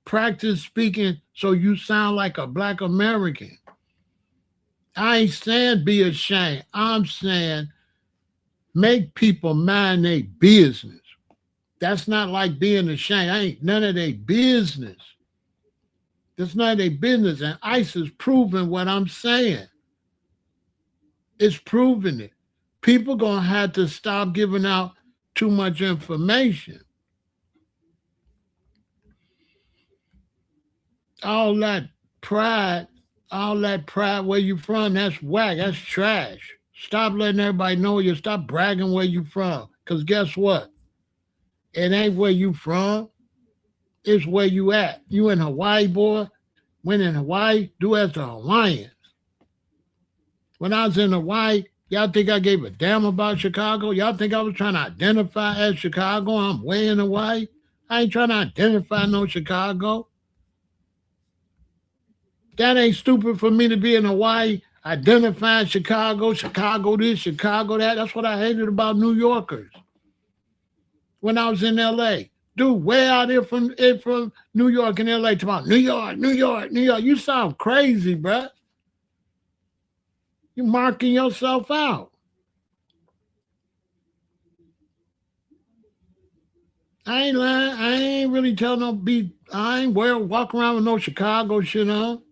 Practice speaking so you sound like a black American. I ain't saying be ashamed. I'm saying make people mind their business. That's not like being ashamed. I ain't none of their business. That's not their business. And ICE is proving what I'm saying. It's proving it. People gonna have to stop giving out too much information. All that pride where you from, that's whack, that's trash. Stop letting everybody know you. Stop bragging where you from. Because guess what? It ain't where you from. It's where you at. You in Hawaii, boy. When in Hawaii, do as the Hawaiians. When I was in Hawaii, y'all think I gave a damn about Chicago? Y'all think I was trying to identify as Chicago? I'm way in Hawaii. I ain't trying to identify no Chicago. That ain't stupid for me to be in Hawaii, identifying Chicago this, Chicago that. That's what I hated about New Yorkers. When I was in LA, dude, way out here from New York and LA, talking about New York. You sound crazy, bruh. You're marking yourself out. I ain't lying. I ain't really telling I ain't walk around with no Chicago shit on.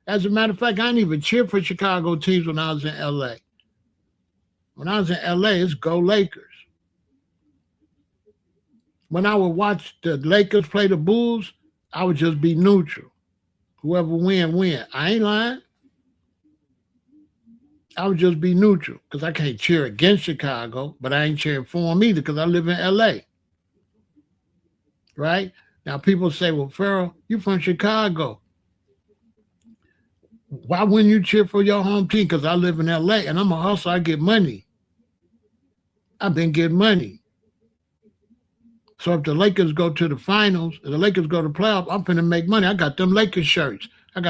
As a matter of fact, I didn't even cheer for Chicago teams when I was in LA. When I was in LA, it's go Lakers. When I would watch the Lakers play the Bulls, I would just be neutral. Whoever win. I ain't lying. I would just be neutral because I can't cheer against Chicago, but I ain't cheering for them either because I live in LA, right? Now people say, well, Farrell, you from Chicago. Why wouldn't you cheer for your home team? Because I live in LA and I'm a hustler. I get money. I've been getting money. So if the Lakers go to the finals, if the Lakers go to the playoff, I'm finna make money. I got them Lakers shirts. Shout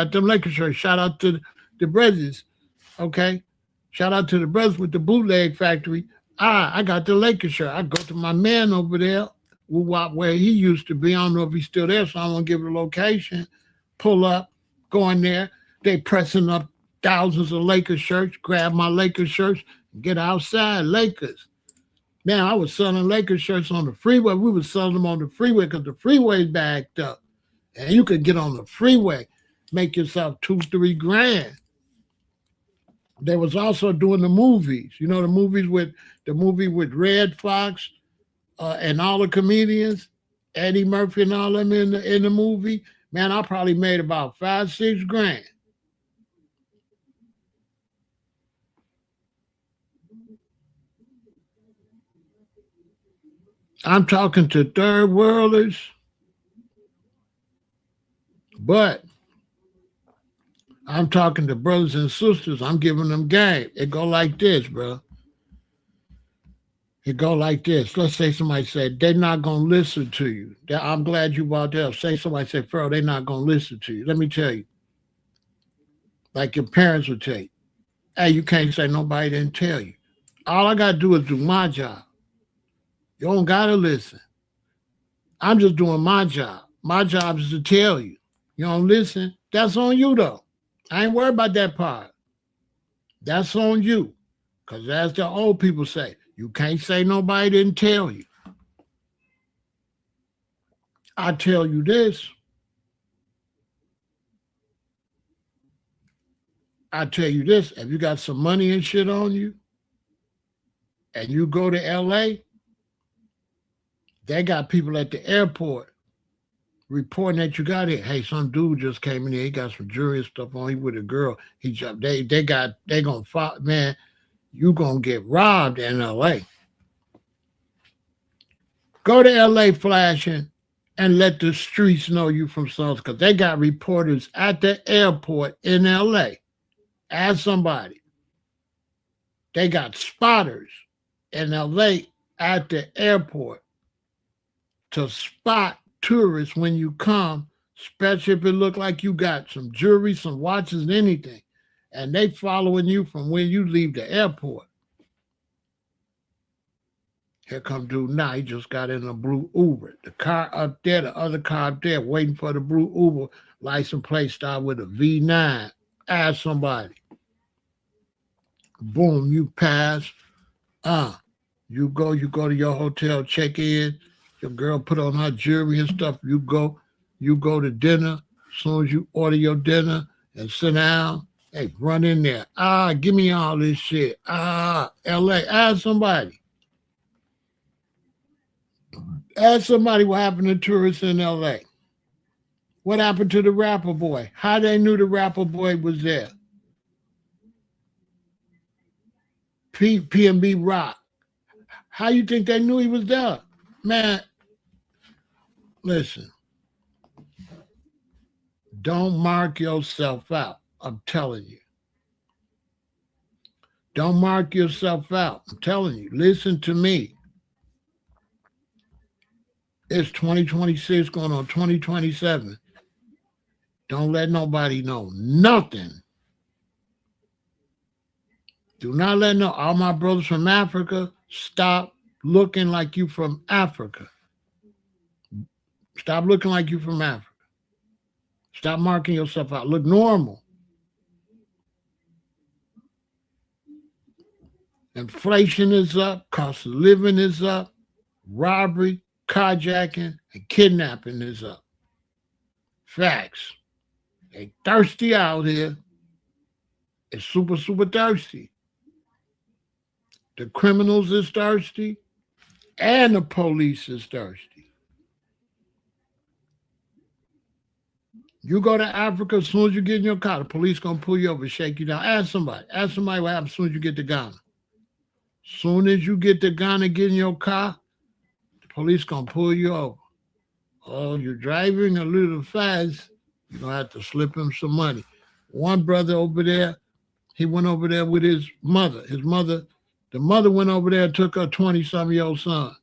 out to the brothers, okay? Shout out to the brothers with the bootleg factory. I got the Lakers shirt. I go to my man over there, where he used to be. I don't know if he's still there, so I won't give the location. Pull up, go in there. They pressing up thousands of Lakers shirts, grab my Lakers shirts, get outside, Lakers. Man, I was selling Lakers shirts on the freeway. We were selling them on the freeway because the freeway's backed up. And you could get on the freeway, make yourself 2-3 grand. They was also doing the movies. You know, the movie with Red Fox and all the comedians, Eddie Murphy and all them in the movie. Man, I probably made about 5-6 grand. I'm talking to third worlders, but I'm talking to brothers and sisters. I'm giving them game. It go like this, bro. It go like this. Let's say somebody said they're not gonna listen to you. I'm glad you brought that up. Say somebody said, Pharaoh, they're not gonna listen to you. Let me tell you, like your parents would tell you, hey, you can't say nobody didn't tell you. All I gotta do is do my job. You don't gotta listen. I'm just doing my job. My job is to tell you. You don't listen, that's on you though. I ain't worried about that part. That's on you. Because as the old people say, you can't say nobody didn't tell you. I tell you this. If you got some money and shit on you, and you go to LA, they got people at the airport reporting that you got it. Hey, some dude just came in here. He got some jewelry and stuff on. He with a girl. He jumped. They gonna fight, man. You gonna get robbed in LA. Go to LA flashing and let the streets know you from something because they got reporters at the airport in LA. Ask somebody. They got spotters in LA at the airport to spot tourists when you come, especially if it look like you got some jewelry, some watches, anything. And they following you from when you leave the airport. Here come dude now. He just got in a blue Uber. The car up there, the other car up there, waiting for the blue Uber. License plate start with a V9. Ask somebody. Boom, you pass. You go to your hotel, check in. Your girl put on her jewelry and stuff. You go to dinner. As soon as you order your dinner and sit down, hey, run in there. Give me all this shit. LA. Ask somebody. Ask somebody what happened to tourists in LA. What happened to the rapper boy? How they knew the rapper boy was there? PNB Rock. How you think they knew he was there? Man, listen. Don't mark yourself out. I'm telling you. Don't mark yourself out. I'm telling you. Listen to me. It's 2026 going on 2027. Don't let nobody know nothing. Do not let no. All my brothers from Africa, stop looking like you from Africa. Stop looking like you from Africa. Stop marking yourself out. Look normal. Inflation is up. Cost of living is up. Robbery, carjacking, and kidnapping is up. Facts. They thirsty out here. It's super, super thirsty. The criminals is thirsty, and the police is thirsty. You go to Africa, as soon as you get in your car, the police gonna pull you over, shake you down. Ask somebody. Ask somebody what happens as soon as you get to Ghana. Soon as you get to Ghana, get in your car, the police gonna pull you over. Oh, you're driving a little fast. You're gonna have to slip him some money. One brother over there, he went over there with his mother. The mother went over there and took her 20-some-year-old son.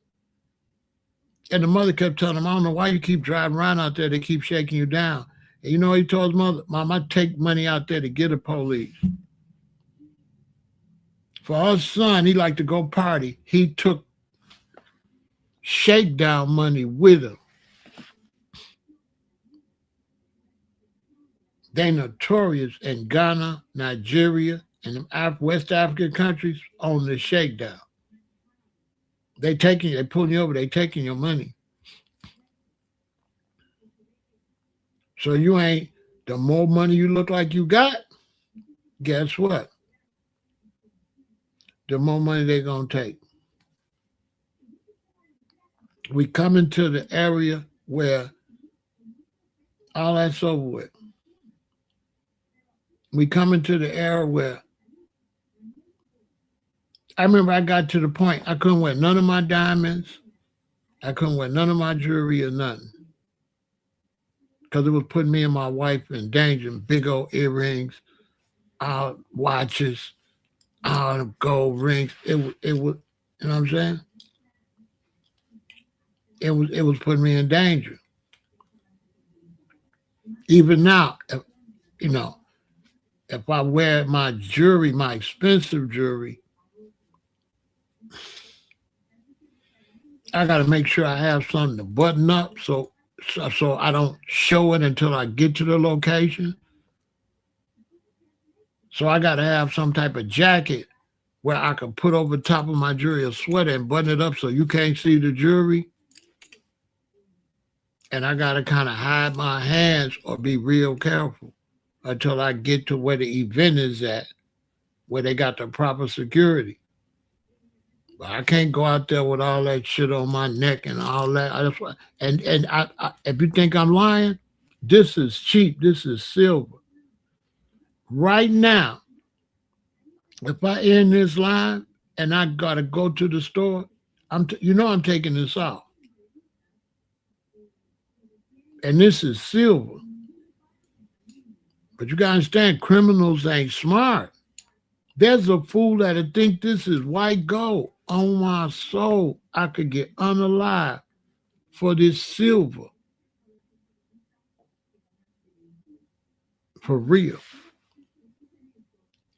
And the mother kept telling him, I don't know why you keep driving around out there. They keep shaking you down. And you know, he told his mother, Mom, I take money out there to get the police. For our son, he liked to go party. He took shakedown money with him. They notorious in Ghana, Nigeria, and them West African countries on the shakedown. They pulling you over, they taking your money. So you ain't, the more money you look like you got, guess what? The more money they're going to take. We come into the area where all that's over with. We come into the era where I remember I got to the point I couldn't wear none of my diamonds. I couldn't wear none of my jewelry or nothing. Because it was putting me and my wife in danger. Big old earrings, watches, gold rings. It was, you know what I'm saying? It was putting me in danger. Even now, if I wear my jewelry, my expensive jewelry, I got to make sure I have something to button up so I don't show it until I get to the location. So I got to have some type of jacket where I can put over top of my jewelry a sweater and button it up so you can't see the jewelry. And I got to kind of hide my hands or be real careful until I get to where the event is at, where they got the proper security. But I can't go out there with all that shit on my neck and all that. I if you think I'm lying, this is cheap. This is silver. Right now, if I end this line and I gotta go to the store, I'm taking this off. And this is silver. But you gotta understand, criminals ain't smart. There's a fool that'll think this is white gold. On my soul, I could get unalive for this silver. For real.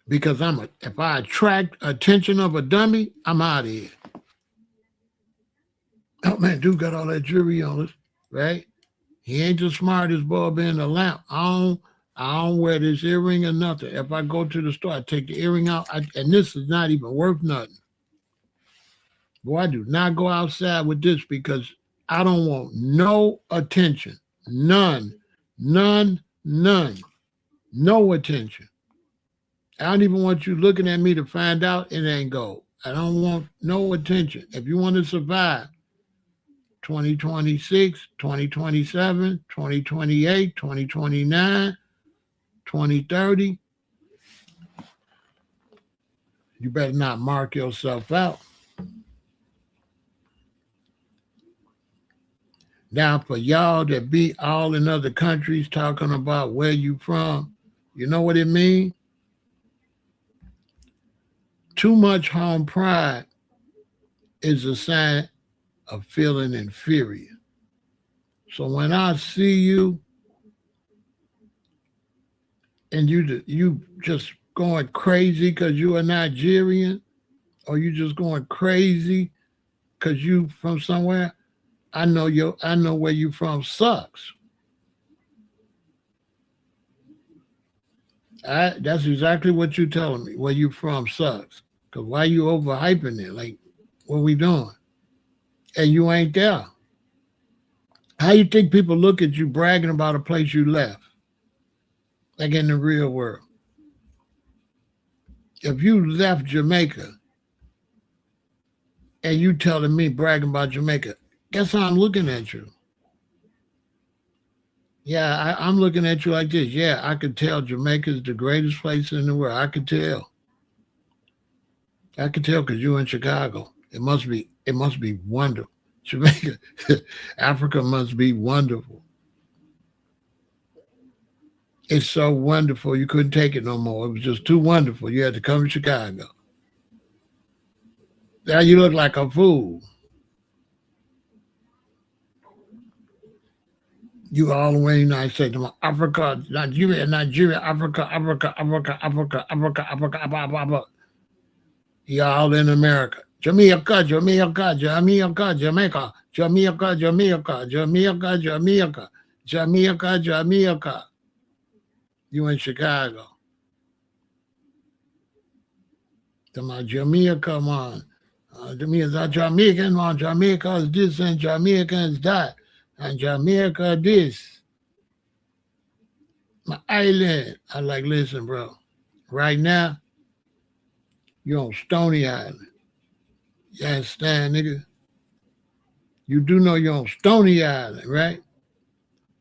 Because if I attract attention of a dummy, I'm out of here. Oh man, dude got all that jewelry on us, right? He ain't the smartest bulb in the lamp. I don't wear this earring or nothing. If I go to the store, I take the earring out, and this is not even worth nothing. Boy, I do not go outside with this because I don't want no attention. None. No attention. I don't even want you looking at me to find out it ain't gold. I don't want no attention. If you want to survive 2026, 2027, 2028, 2029, 2030, you better not mark yourself out. Now, for y'all that be all in other countries talking about where you from, you know what it means? Too much home pride is a sign of feeling inferior. So when I see you and you just going crazy because you are Nigerian, or you just going crazy because you from somewhere, I know where you from sucks. That's exactly what you're telling me. Where you from sucks. Because why you overhyping it? Like, what we doing? And you ain't there. How you think people look at you bragging about a place you left? Like in the real world. If you left Jamaica and you telling me bragging about Jamaica, guess how I'm looking at you? Yeah, I'm looking at you like this. Yeah, I could tell Jamaica is the greatest place in the world. I could tell. I could tell because you're in Chicago. It must be wonderful. Jamaica, Africa must be wonderful. It's so wonderful you couldn't take it no more. It was just too wonderful. You had to come to Chicago. Now you look like a fool. You all the way in the United States, Africa, Nigeria, Nigeria, Africa, Africa, Africa, Africa, Africa, Africa, Africa. You all in America. Jamaica, Jamaica, Jamaica, Jamaica, Jamaica, Jamaica, Jamaica, Jamaica, Jamaica, Jamaica. You in Chicago. Jamaica, man. Jamaican, man. Jamaica is this and Jamaica is that. And Jamaica this. My island. I like, listen, bro. Right now, you're on Stony Island. You understand, nigga? You do know you're on Stony Island, right?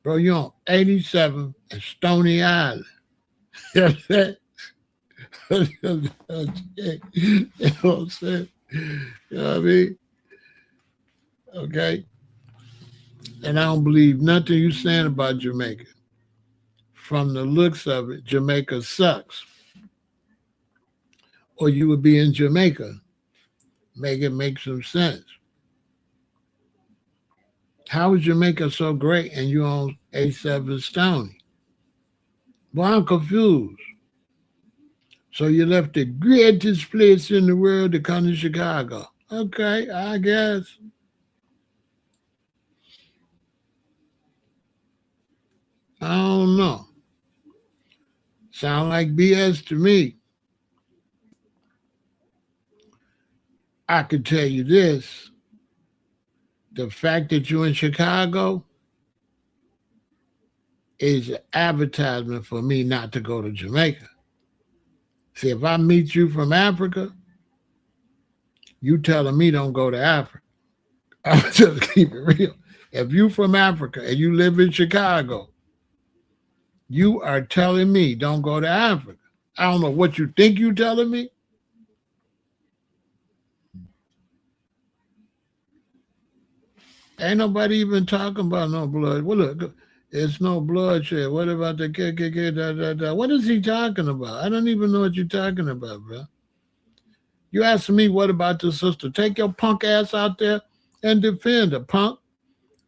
Bro, you're on 87 and Stony Island. You know what I'm saying? You know what I'm saying? You know what I mean? Okay. And I don't believe nothing you saying about Jamaica. From the looks of it, Jamaica sucks. Or you would be in Jamaica. Make it make some sense. How is Jamaica so great and you on 87 Stony? Well, I'm confused. So you left the greatest place in the world to come to Chicago. Okay, I guess. I don't know. Sound like BS to me. I could tell you this. The fact that you're in Chicago is an advertisement for me not to go to Jamaica. See, if I meet you from Africa, you telling me don't go to Africa. I'm just keep it real. If you from Africa and you live in Chicago, you are telling me don't go to Africa. I don't know what you think you telling me. Ain't nobody even talking about no blood. Well, look, it's no bloodshed. What about the kid? What is he talking about? I don't even know what you're talking about, bro. You asking me what about the sister? Take your punk ass out there and defend her, punk.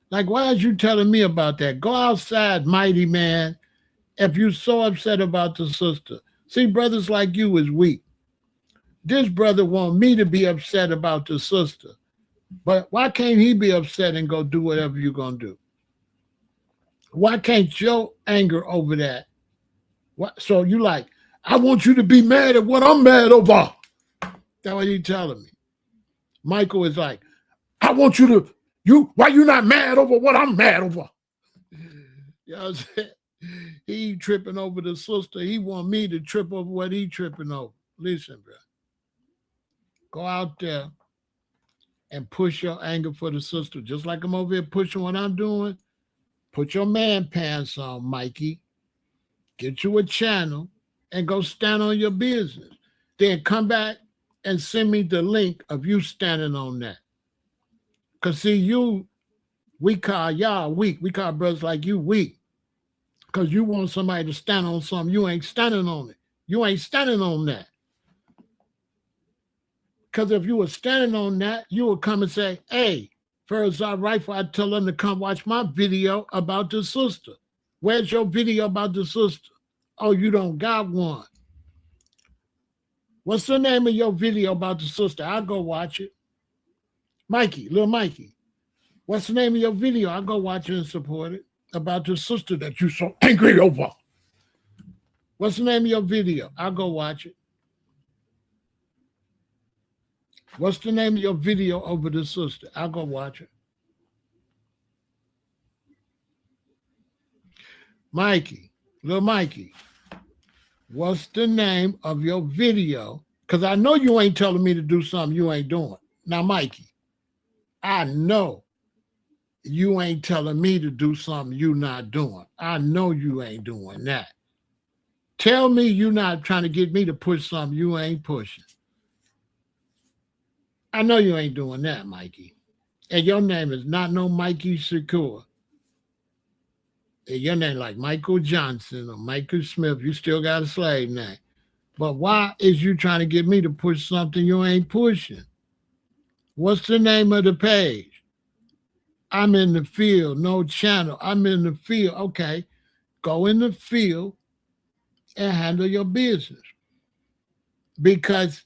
Like, why is you telling me about that? Go outside, mighty man, if you're so upset about the sister. See, brothers like you is weak. This brother want me to be upset about the sister. But why can't he be upset and go do whatever you're going to do? Why can't your anger over that? What? So you like, I want you to be mad at what I'm mad over. That's what he telling me. Michael is like, I want you to, why you not mad over what I'm mad over? You know what I'm saying? He tripping over the sister. He want me to trip over what he tripping over. Listen, bro. Go out there and push your anger for the sister. Just like I'm over here pushing what I'm doing. Put your man pants on, Mikey. Get you a channel and go stand on your business. Then come back and send me the link of you standing on that. Because see, we call y'all weak. We call brothers like you weak. Because you want somebody to stand on something. You ain't standing on it. You ain't standing on that. Because if you were standing on that, you would come and say, hey, Farzad Rifle, I tell them to come watch my video about the sister. Where's your video about the sister? Oh, you don't got one. What's the name of your video about the sister? I'll go watch it. Mikey, little Mikey. What's the name of your video? I'll go watch it and support it. About the sister that you so angry over. What's the name of your video? I'll go watch it. What's the name of your video over the sister? I'll go watch it. Mikey, little Mikey, what's the name of your video? Because I know you ain't telling me to do something you ain't doing. Now, Mikey, I know You ain't telling me to do something you not doing. I know you ain't doing that. Tell me you not trying to get me to push something you ain't pushing. I know you ain't doing that, Mikey. And your name is not no Mikey Shakur. And your name like Michael Johnson or Michael Smith. You still got a slave name. But why is you trying to get me to push something you ain't pushing? What's the name of the page? I'm in the field, no channel. I'm in the field. Okay, go in the field and handle your business. Because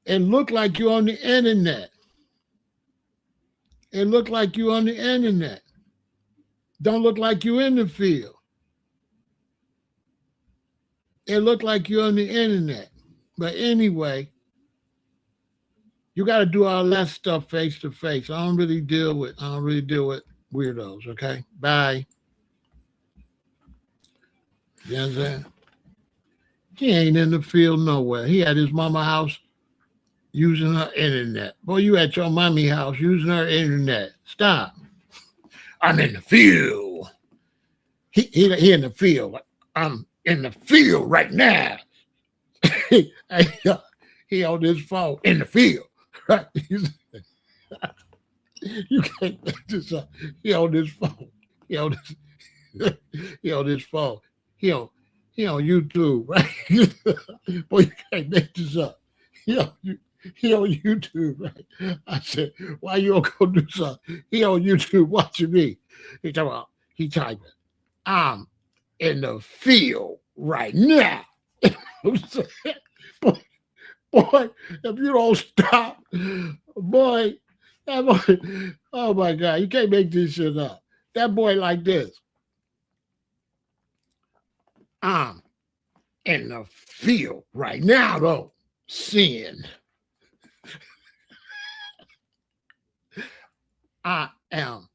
it looked like you're on the internet. It looked like you on the internet. Don't look like you in the field. It looked like you're on the internet. But anyway, you got to do all that stuff face to face. I don't really deal with weirdos, okay? Bye. You know what I'm saying? He ain't in the field nowhere. He at his mama house using her internet. Boy, you at your mommy house using her internet. Stop. I'm in the field. He in the field. I'm in the field right now. he on his phone in the field. Right? You can't make this up. He on his phone. He on his phone. He on YouTube, right? Boy, you can't make this up. He on YouTube, right? I said, why you don't go do something? He on YouTube watching me. He typing, I'm in the field right now. boy, if you don't stop, boy, oh my God, you can't make this shit up. That boy like this. I'm in the field right now, though, seeing. I am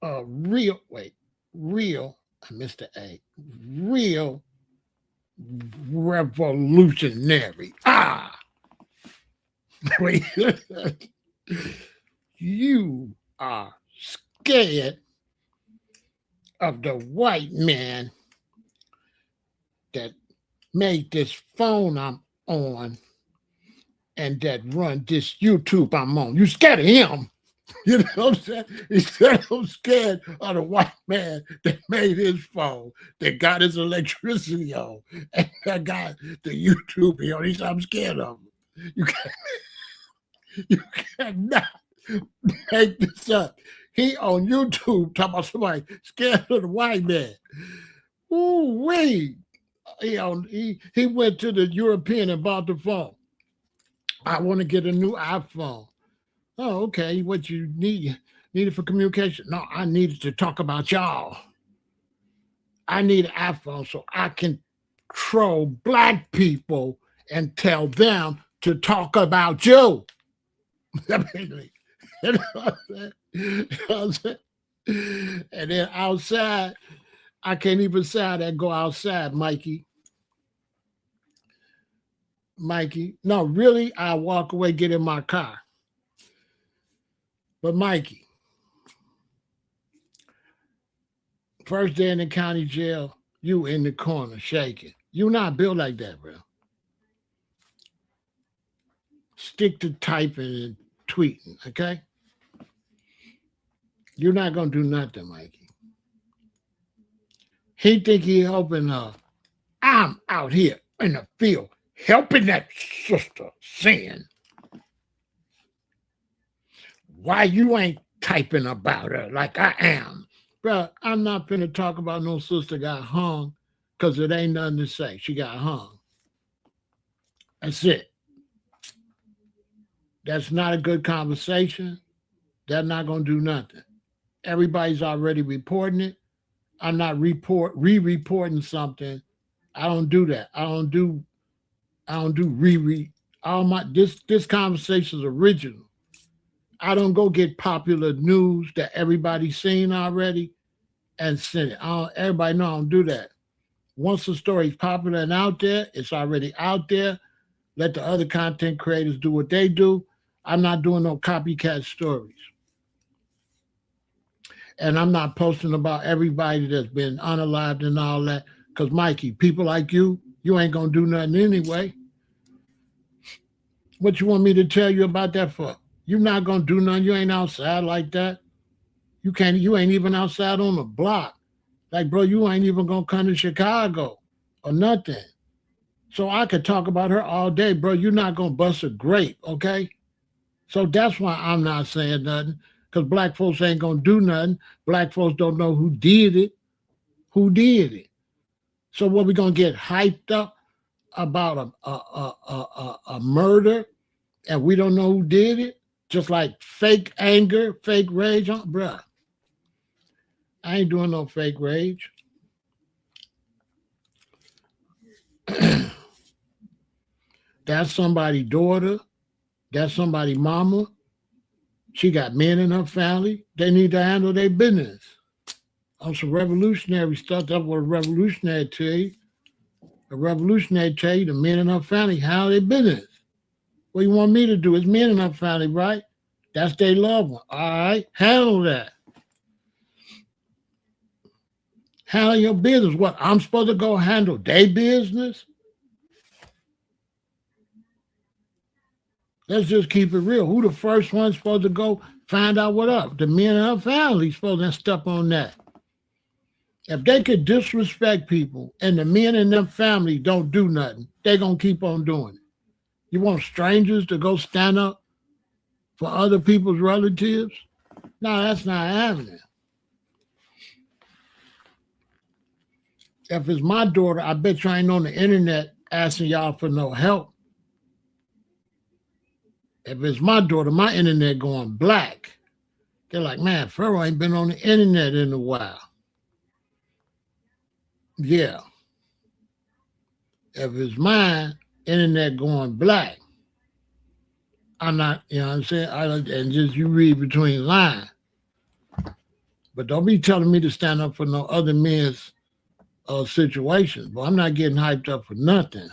a real, I missed the A, real revolutionary. Wait, you are scared of the white man that made this phone I'm on and that run this YouTube I'm on. You scared of him. You know what I'm saying? He said, I'm scared of the white man that made his phone, that got his electricity on, and that got the YouTube on. He said, I'm scared of him. You cannot make this up. He on YouTube talking about somebody scared of the white man. Ooh, wait. He went to the European and bought the phone. I want to get a new iPhone. Oh, okay. What you need it for communication? No, I needed to talk about y'all. I need an iPhone so I can troll black people and tell them to talk about you. And then outside, I can't even say that go outside, Mikey. No, really, I walk away, get in my car. But Mikey, first day in the county jail, you in the corner shaking. You not built like that, bro. Stick to typing and tweeting, okay? You're not gonna do nothing, Mikey. He think he helping her. I'm out here in the field helping that sister sin. Why you ain't typing about her like I am? Bro, I'm not finna talk about no sister got hung because it ain't nothing to say. She got hung. That's it. That's not a good conversation. That's not going to do nothing. Everybody's already reporting it. I'm not re-reporting something. I don't do that. I don't do re. All my this conversation is original. I don't go get popular news that everybody's seen already and send it. Everybody know I don't do that. Once the story's popular and out there, it's already out there. Let the other content creators do what they do. I'm not doing no copycat stories. And I'm not posting about everybody that's been unalived and all that. Because, Mikey, people like you ain't going to do nothing anyway. What you want me to tell you about that for? You not going to do nothing. You ain't outside like that. You ain't even outside on the block. Like, bro, you ain't even going to come to Chicago or nothing. So I could talk about her all day, bro. You're not going to bust a grape, okay? So that's why I'm not saying nothing. Because black folks ain't going to do nothing. Black folks don't know who did it. Who did it? So what we gonna get hyped up about a murder and we don't know who did it? Just like fake anger, fake rage, bruh. I ain't doing no fake rage. That's somebody's daughter. That's somebody's mama. She got men in her family. They need to handle their business. On some revolutionary stuff, that's what a revolutionary tell you. A revolutionary tell you the men in her family handle their business. What you want me to do? It's men in her family, right? That's their loved one. All right, handle that. Handle your business. What, I'm supposed to go handle their business? Let's just keep it real. Who the first one supposed to go find out what up? The men in her family supposed to step on that. If they could disrespect people and the men in their family don't do nothing, they're going to keep on doing it. You want strangers to go stand up for other people's relatives? No, that's not happening. If it's my daughter, I bet you ain't on the internet asking y'all for no help. If it's my daughter, my internet going black. They're like, man, Pharaoh ain't been on the internet in a while. Yeah. If it's mine, internet going black. I'm not, you know what I'm saying? And just you read between lines. But don't be telling me to stand up for no other men's situations. But I'm not getting hyped up for nothing.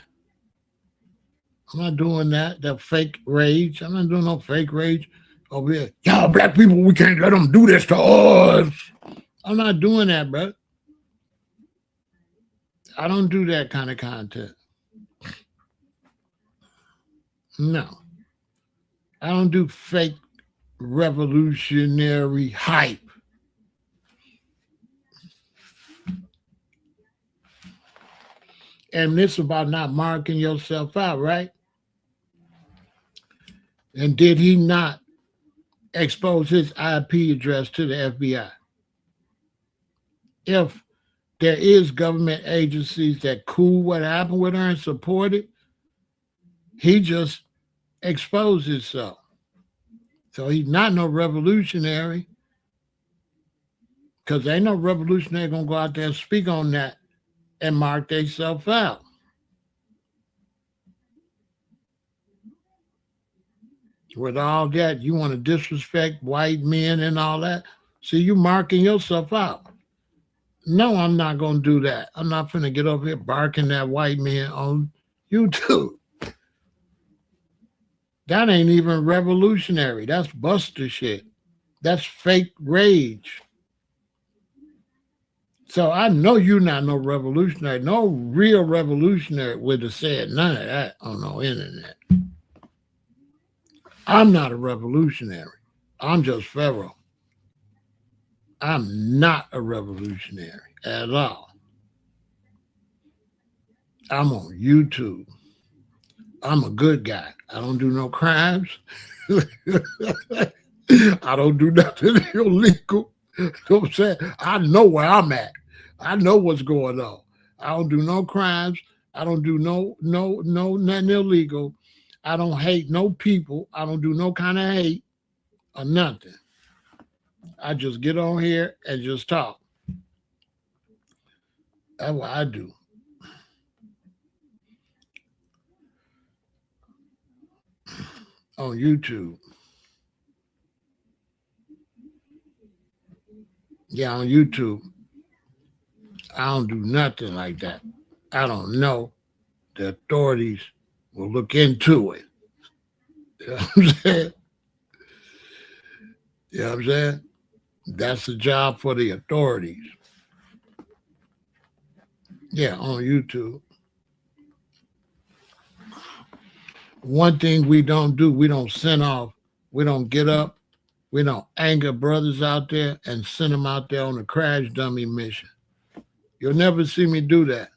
I'm not doing that. That fake rage. I'm not doing no fake rage over here. Y'all black people, we can't let them do this to us. I'm not doing that, bro. I don't do that kind of content. No. I don't do fake revolutionary hype. And this is about not marking yourself out, right? And did he not expose his IP address to the FBI? If there is government agencies that cool what happened with her and support it, he just exposed himself. So he's not no revolutionary, because ain't no revolutionary gonna go out there and speak on that and mark themselves out. With all that, you want to disrespect white men and all that. See, you marking yourself out. No, I'm not going to do that. I'm not going to get over here barking at white men on YouTube. That ain't even revolutionary. That's Buster shit. That's fake rage. So I know you're not no revolutionary. No real revolutionary would have said none of that on no internet. I'm not a revolutionary. I'm just Pharaoh. I'm not a revolutionary at all. I'm on YouTube. I'm a good guy. I don't do no crimes. I don't do nothing illegal. You know what I'm saying? I know where I'm at. I know what's going on. I don't do no crimes. I don't do no nothing illegal. I don't hate no people. I don't do no kind of hate or nothing. I just get on here and just talk. That's what I do. On YouTube. Yeah, on YouTube. I don't do nothing like that. I don't know. The authorities will look into it. You know what I'm saying? You know what I'm saying? That's the job for the authorities. Yeah, on YouTube. One thing we don't do, we don't send off, we don't get up, we don't anger brothers out there and send them out there on a crash dummy mission. You'll never see me do that.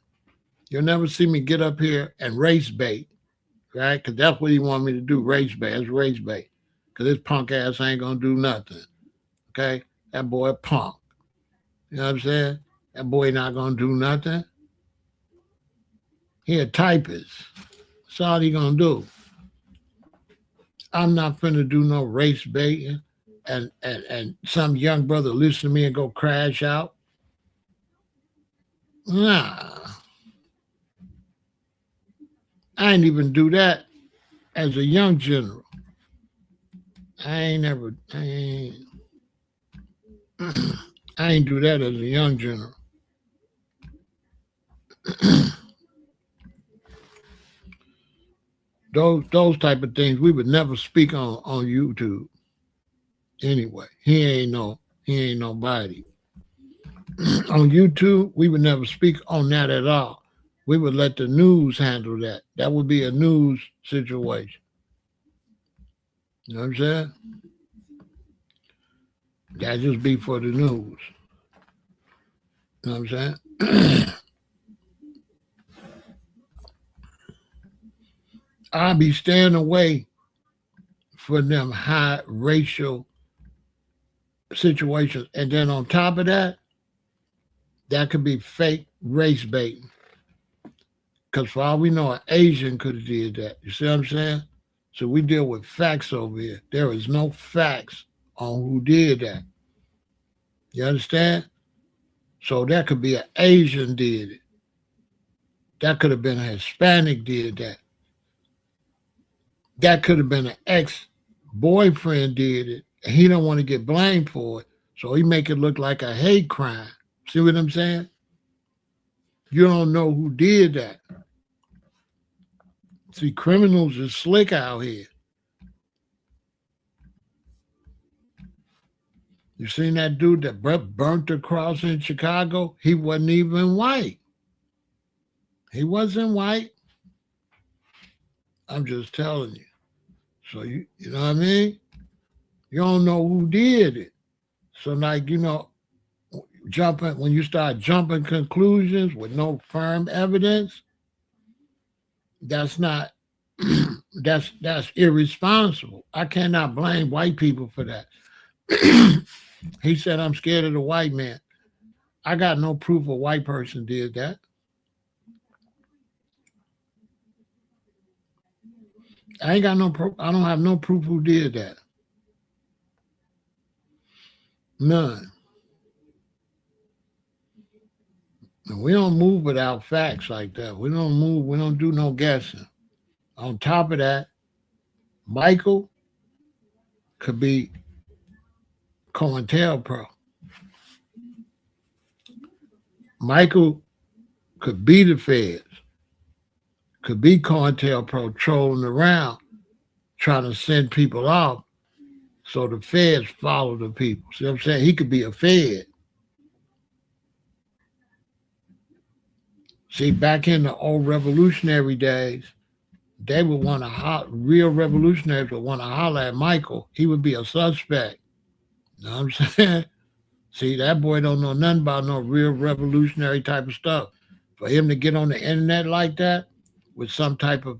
You'll never see me get up here and race bait, right? Because that's what he want me to do, race bait. That's race bait. Because this punk ass ain't going to do nothing, okay? That boy a punk. You know what I'm saying? That boy not going to do nothing. He a typist. That's all he going to do. I'm not finna do no race baiting and some young brother listen to me and go crash out. Nah. I ain't even do that as a young general. I ain't I ain't do that as a young general. Those type of things we would never speak on YouTube. Anyway, he ain't nobody. On YouTube, we would never speak on that at all. We would let the news handle that. That would be a news situation. You know what I'm saying? That just be for the news. You know what I'm saying? I'll be staying away from them high racial situations. And then on top of that, that could be fake race baiting. Because for all we know, an Asian could have did that. You see what I'm saying? So we deal with facts over here. There is no facts on who did that. You understand? So that could be an Asian did it. That could have been a Hispanic did that. That could have been an ex-boyfriend did it. And he don't want to get blamed for it. So he make it look like a hate crime. See what I'm saying? You don't know who did that. See, criminals is slick out here. You seen that dude that burnt the cross in Chicago? He wasn't even white. He wasn't white. I'm just telling you. So you know what I mean? You don't know who did it. So like, when you start jumping conclusions with no firm evidence, that's not that's irresponsible. I cannot blame white people for that. He said, I'm scared of the white man. I got no proof a white person did that. I ain't got no proof. I don't have no proof who did that. None. And we don't move without facts like that. We don't move. We don't do no guessing. On top of that, Michael could be COINTELPRO. Michael could be the feds, could be COINTELPRO trolling around, trying to send people off so the feds follow the people. See what I'm saying? He could be a fed. See, back in the old revolutionary days, they would want to real revolutionaries would want to holler at Michael. He would be a suspect. You know what I'm saying? See, that boy don't know nothing about no real revolutionary type of stuff. For him to get on the internet like that with some type of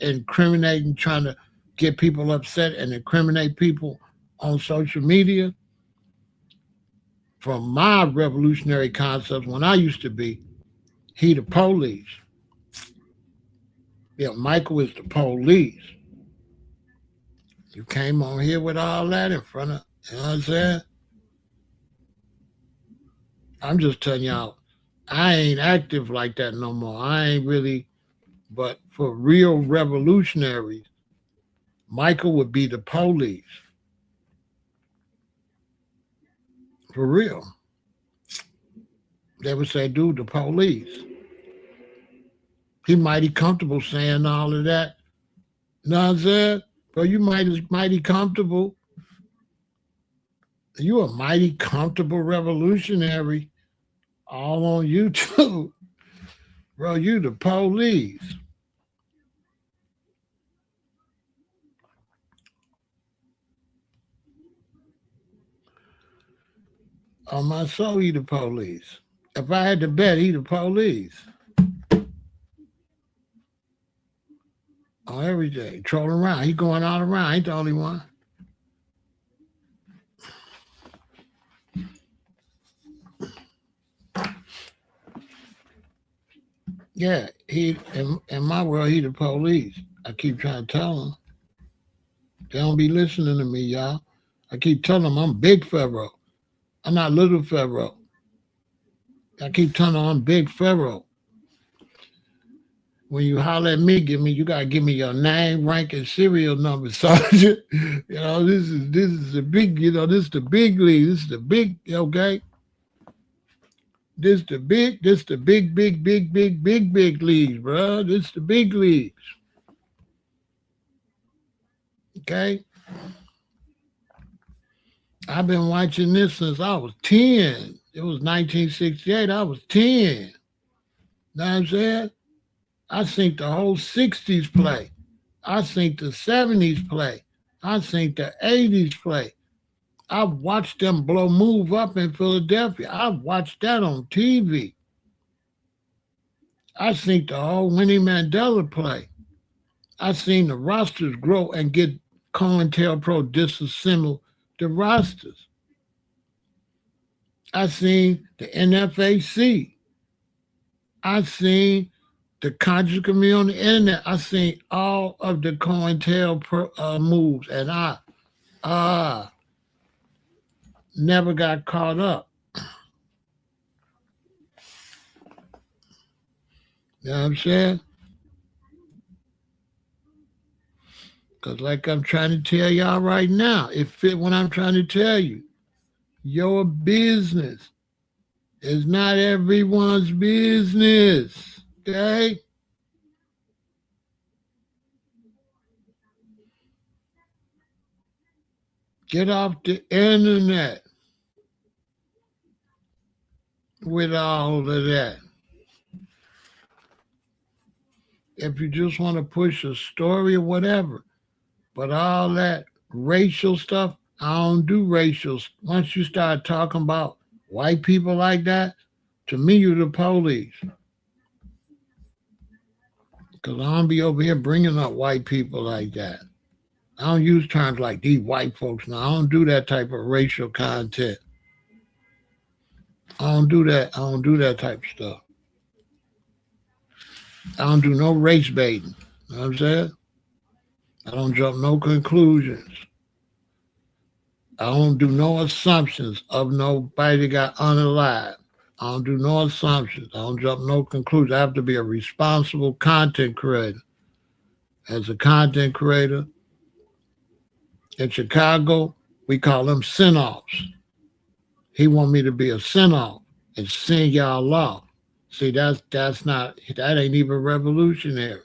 incriminating, trying to get people upset and incriminate people on social media, from my revolutionary concepts when I used to be, he the police. Yeah, Michael is the police. You came on here with all that in front of, you know what I'm saying? I'm just telling y'all, I ain't active like that no more. I ain't really, but for real revolutionaries, Michael would be the police. For real. They would say, dude, the police. He mighty comfortable saying all of that. You know what I'm saying? But you mighty comfortable. You a mighty comfortable revolutionary all on YouTube. Bro, you the police. On my soul, he the police. If I had to bet, he the police. On everything. Trolling around. He going all around. I ain't the only one. Yeah, he in my world, he the police. I keep trying to tell them. They don't be listening to me, y'all. I keep telling them I'm Big Pharaoh. I'm not Little Pharaoh. I keep telling them I'm Big Pharaoh. When you holler at me, you gotta give me your name, rank, and serial number, sergeant. This is the big, this is the big league. This is the big, okay. This the big leagues, bro. This the big leagues. Okay. I've been watching this since I was 10. It was 1968. I was 10. Know what I'm saying? I seen the whole 60s play. I seen the 70s play. I seen the 80s play. I watched them blow move up in Philadelphia. I watched that on TV. I seen the whole Winnie Mandela play. I seen the rosters grow and get COINTELPRO disassemble the rosters. I seen the NFAC. I seen the conscious community on the internet. I seen all of the COINTELPRO moves, and I never got caught up. You know what I'm saying? Because like I'm trying to tell y'all right now, it fit what I'm trying to tell you. Your business is not everyone's business. Okay? Get off the internet with all of that. If you just want to push a story or whatever, but all that racial stuff, I don't do racial. Once you start talking about white people like that, to me, you're the police. Because I don't be over here bringing up white people like that. I don't use terms like these white folks now. I don't do that type of racial content. I don't do that. I don't do that type of stuff. I don't do no race baiting. You know what I'm saying? I don't jump no conclusions. I don't do no assumptions of nobody that got unalive. I don't do no assumptions. I don't jump no conclusions. I have to be a responsible content creator. As a content creator in Chicago, we call them send-offs. He want me to be a send-off and send y'all off. See, that ain't even revolutionary.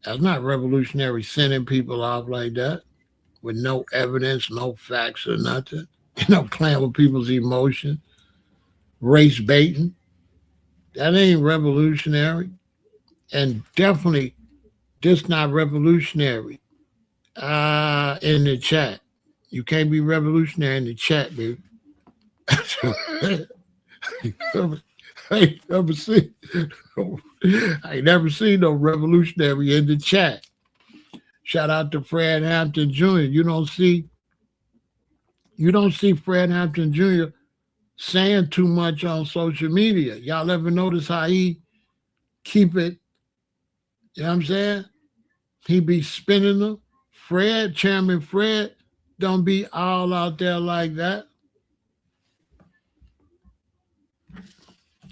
That's not revolutionary sending people off like that with no evidence, no facts or nothing. Playing with people's emotions, race baiting. That ain't revolutionary. And definitely this not revolutionary. In the chat. You can't be revolutionary in the chat, baby. I ain't never seen no revolutionary in the chat. Shout out to Fred Hampton Jr. You don't see Fred Hampton Jr. saying too much on social media. Y'all ever notice how he keep it? You know what I'm saying? He be spinning them. Chairman Fred, don't be all out there like that.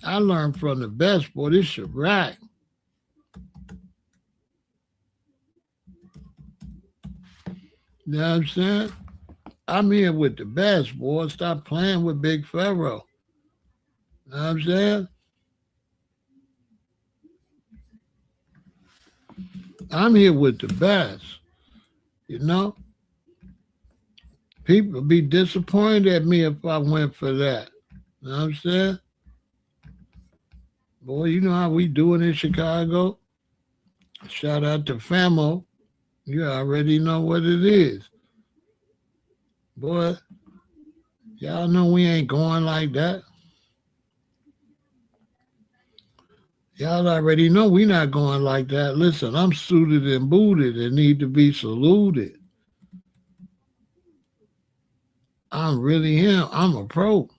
I learned from the best, boy. This shit right. You know what I'm saying? I'm here with the best, boy. Stop playing with Big Pharaoh. You know what I'm saying? I'm here with the best. You know? People be disappointed at me if I went for that. You know what I'm saying? Boy, you know how we doing in Chicago? Shout out to Famo. You already know what it is. Boy, y'all know we ain't going like that. Y'all already know we not going like that. Listen, I'm suited and booted and need to be saluted. I'm really him. I'm a pro.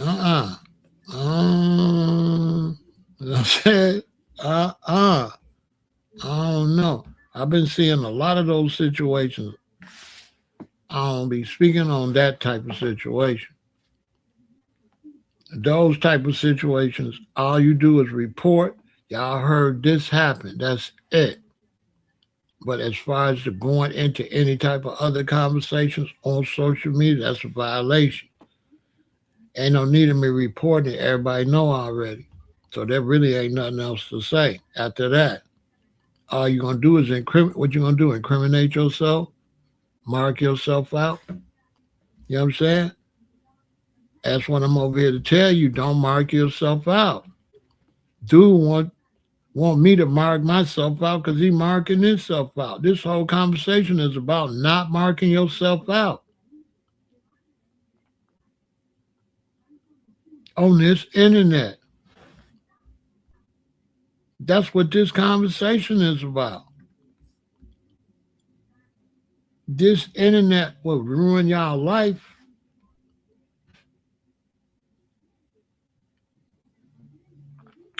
Uh-uh. I said, uh-uh. I don't know. I've been seeing a lot of those situations. I don't be speaking on that type of situation. Those type of situations, all you do is report. Y'all heard this happen. That's it. But as far as the going into any type of other conversations on social media, that's a violation. Ain't no need of me reporting it. Everybody know already. So there really ain't nothing else to say after that. All you're gonna do is incriminate. What you gonna do? Incriminate yourself? Mark yourself out? You know what I'm saying? That's what I'm over here to tell you. Don't mark yourself out. Dude want me to mark myself out because he marking himself out. This whole conversation is about not marking yourself out on this internet. That's what this conversation is about. This internet will ruin y'all life.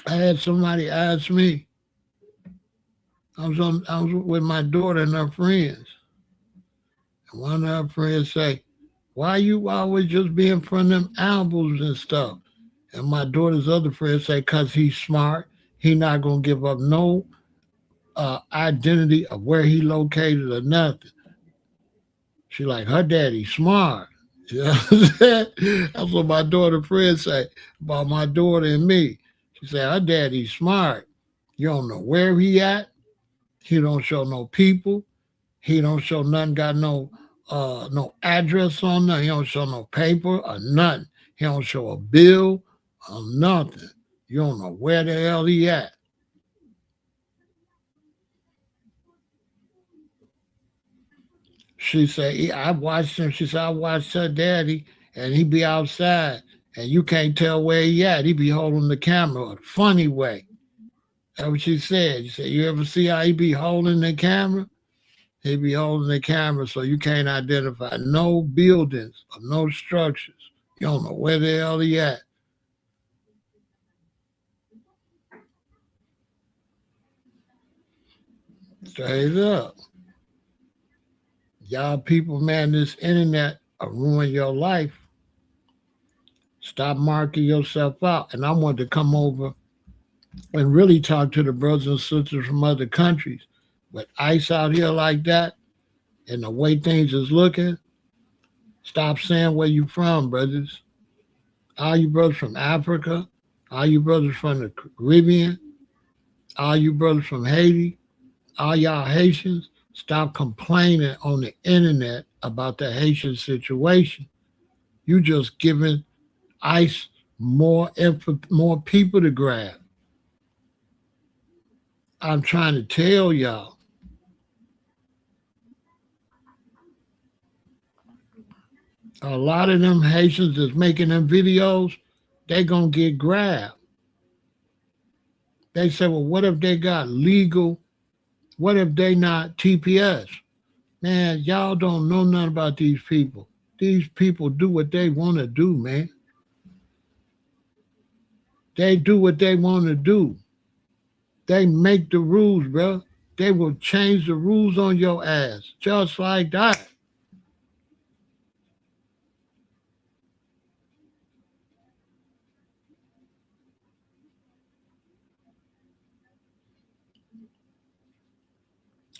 I had somebody ask me. I was with my daughter and her friends, and one of her friends say, "Why you always just be in front of them albums and stuff?" And my daughter's other friend say, "Cause he's smart. He not gonna give up no identity of where he located or nothing." She like, her daddy smart. You know what I'm saying? That's what my daughter friend say about my daughter and me. She said, her daddy's smart. You don't know where he at. He don't show no people. He don't show nothing, got no address on nothing. He don't show no paper or nothing. He don't show a bill or nothing. You don't know where the hell he at. She said, I watched him. She said, I watched her daddy and he be outside and you can't tell where he at. He be holding the camera a funny way. That's what she said. She said, you ever see how he be holding the camera? He be holding the camera so you can't identify no buildings or no structures. You don't know where the hell he at. Straight up. Y'all people, man, this internet will ruin your life. Stop marking yourself out. And I want to come over and really talk to the brothers and sisters from other countries. With ICE out here like that and the way things is looking, stop saying where you from, brothers. All you brothers from Africa, all you brothers from the Caribbean, all you brothers from Haiti, all y'all Haitians, stop complaining on the internet about the Haitian situation. You just giving ICE more people to grab. I'm trying to tell y'all. A lot of them Haitians that's making them videos, they gonna get grabbed. They say, well, what if they got legal? What if they not TPS? Man, y'all don't know nothing about these people. These people do what they want to do, man. They do what they want to do. They make the rules, bro. They will change the rules on your ass just like that.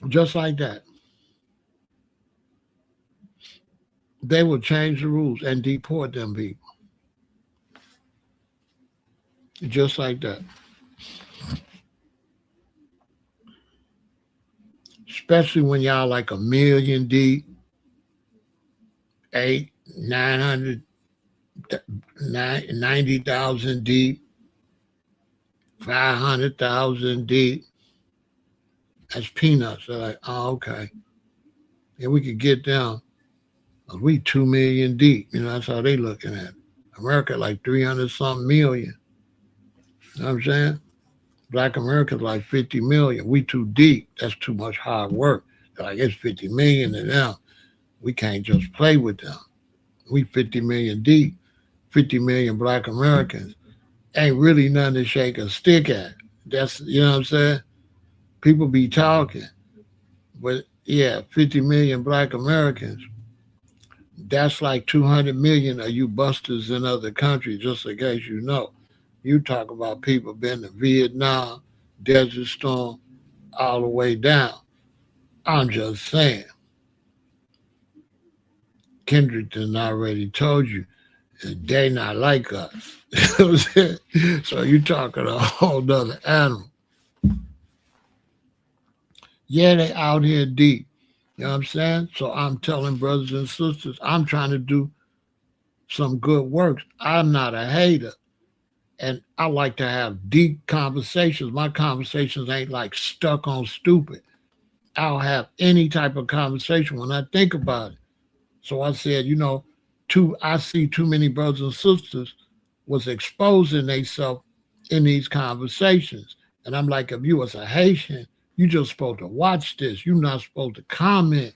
Just like that. They will change the rules and deport them people. Just like that. especially when y'all like 1,000,000 deep, 8, 900, 90,000 deep, 500,000 deep. That's peanuts. They're like, oh, okay. And we could get down. We 2,000,000 deep. You know, that's how they looking at it. America like 300 something million. You know what I'm saying? Black America's like 50 million. We too deep. That's too much hard work. They're like, it's 50 million to them. We can't just play with them. We 50 million deep. 50 million Black Americans. Ain't really nothing to shake a stick at. That's, you know what I'm saying? People be talking. But yeah, 50 million Black Americans. That's like 200 million of you busters in other countries, just in case you know. You talk about people been to Vietnam, Desert Storm, all the way down. I'm just saying. Kendrickton already told you they not like us. So you talking a whole nother animal. Yeah, they out here deep. You know what I'm saying? So I'm telling brothers and sisters, I'm trying to do some good work. I'm not a hater. And I like to have deep conversations. My conversations ain't like stuck on stupid. I'll have any type of conversation when I think about it. So I said, you know, I see too many brothers and sisters was exposing themselves in these conversations. And I'm like, if you was a Haitian, you just supposed to watch this. You're not supposed to comment.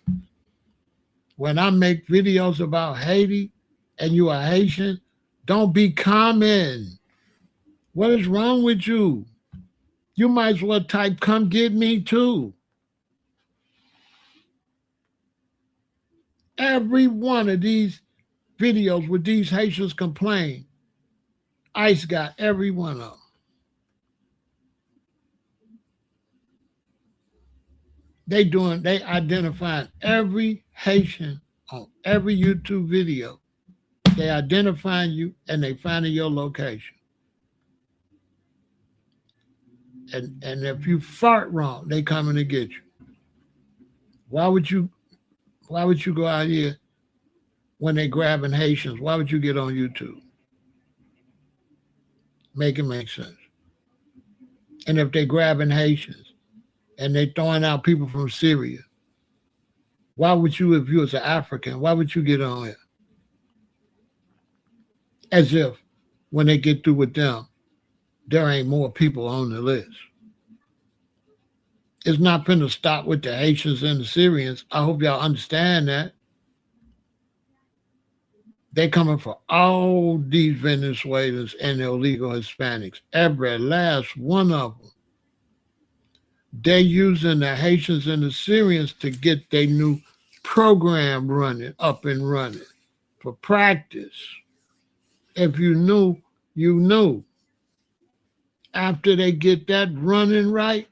When I make videos about Haiti and you are Haitian, don't be commenting. What is wrong with you? You might as well type, come get me too. Every one of these videos with these Haitians complain, ICE got every one of them. They identifying every Haitian on every YouTube video. They identifying you and they finding your location. And if you fart wrong, they coming to get you. Why would you go out here when they grabbing Haitians? Why would you get on YouTube? Make it make sense. And if they grabbing Haitians and they throwing out people from Syria, why would you, if you was an African, why would you get on it? As if when they get through with them, there ain't more people on the list. It's not going to stop with the Haitians and the Syrians. I hope y'all understand that. They coming for all these Venezuelans and illegal Hispanics. Every last one of them. They using the Haitians and the Syrians to get their new program up and running for practice. If you knew, you knew. After they get that running right,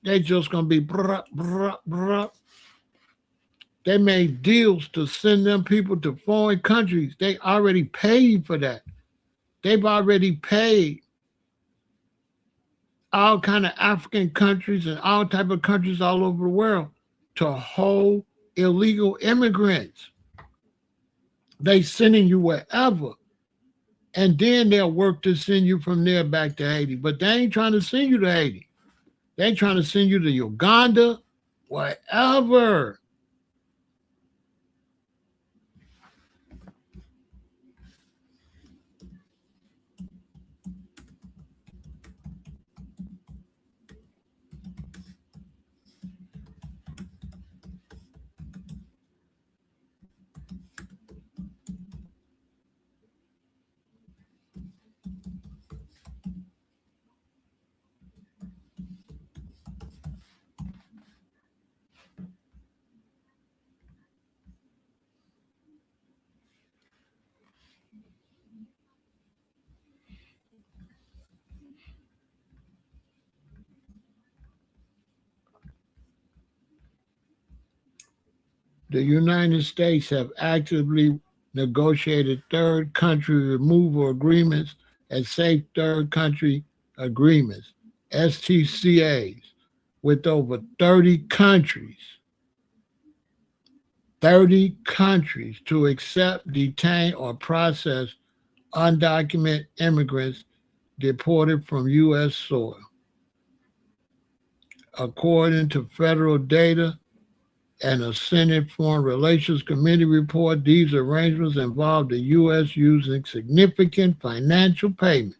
they just gonna be bruh, bruh, bruh. They made deals to send them people to foreign countries. They already paid for that. They've already paid all kind of African countries and all type of countries all over the world to hold illegal immigrants. They sending you wherever. And then they'll work to send you from there back to Haiti. But they ain't trying to send you to Haiti. They ain't trying to send you to Uganda, wherever. The United States have actively negotiated third country removal agreements and safe third country agreements, STCAs, with over 30 countries 30 countries to accept, detain, or process undocumented immigrants deported from U.S. soil. According to federal data and a Senate Foreign Relations Committee report, these arrangements involve the U.S. using significant financial payments,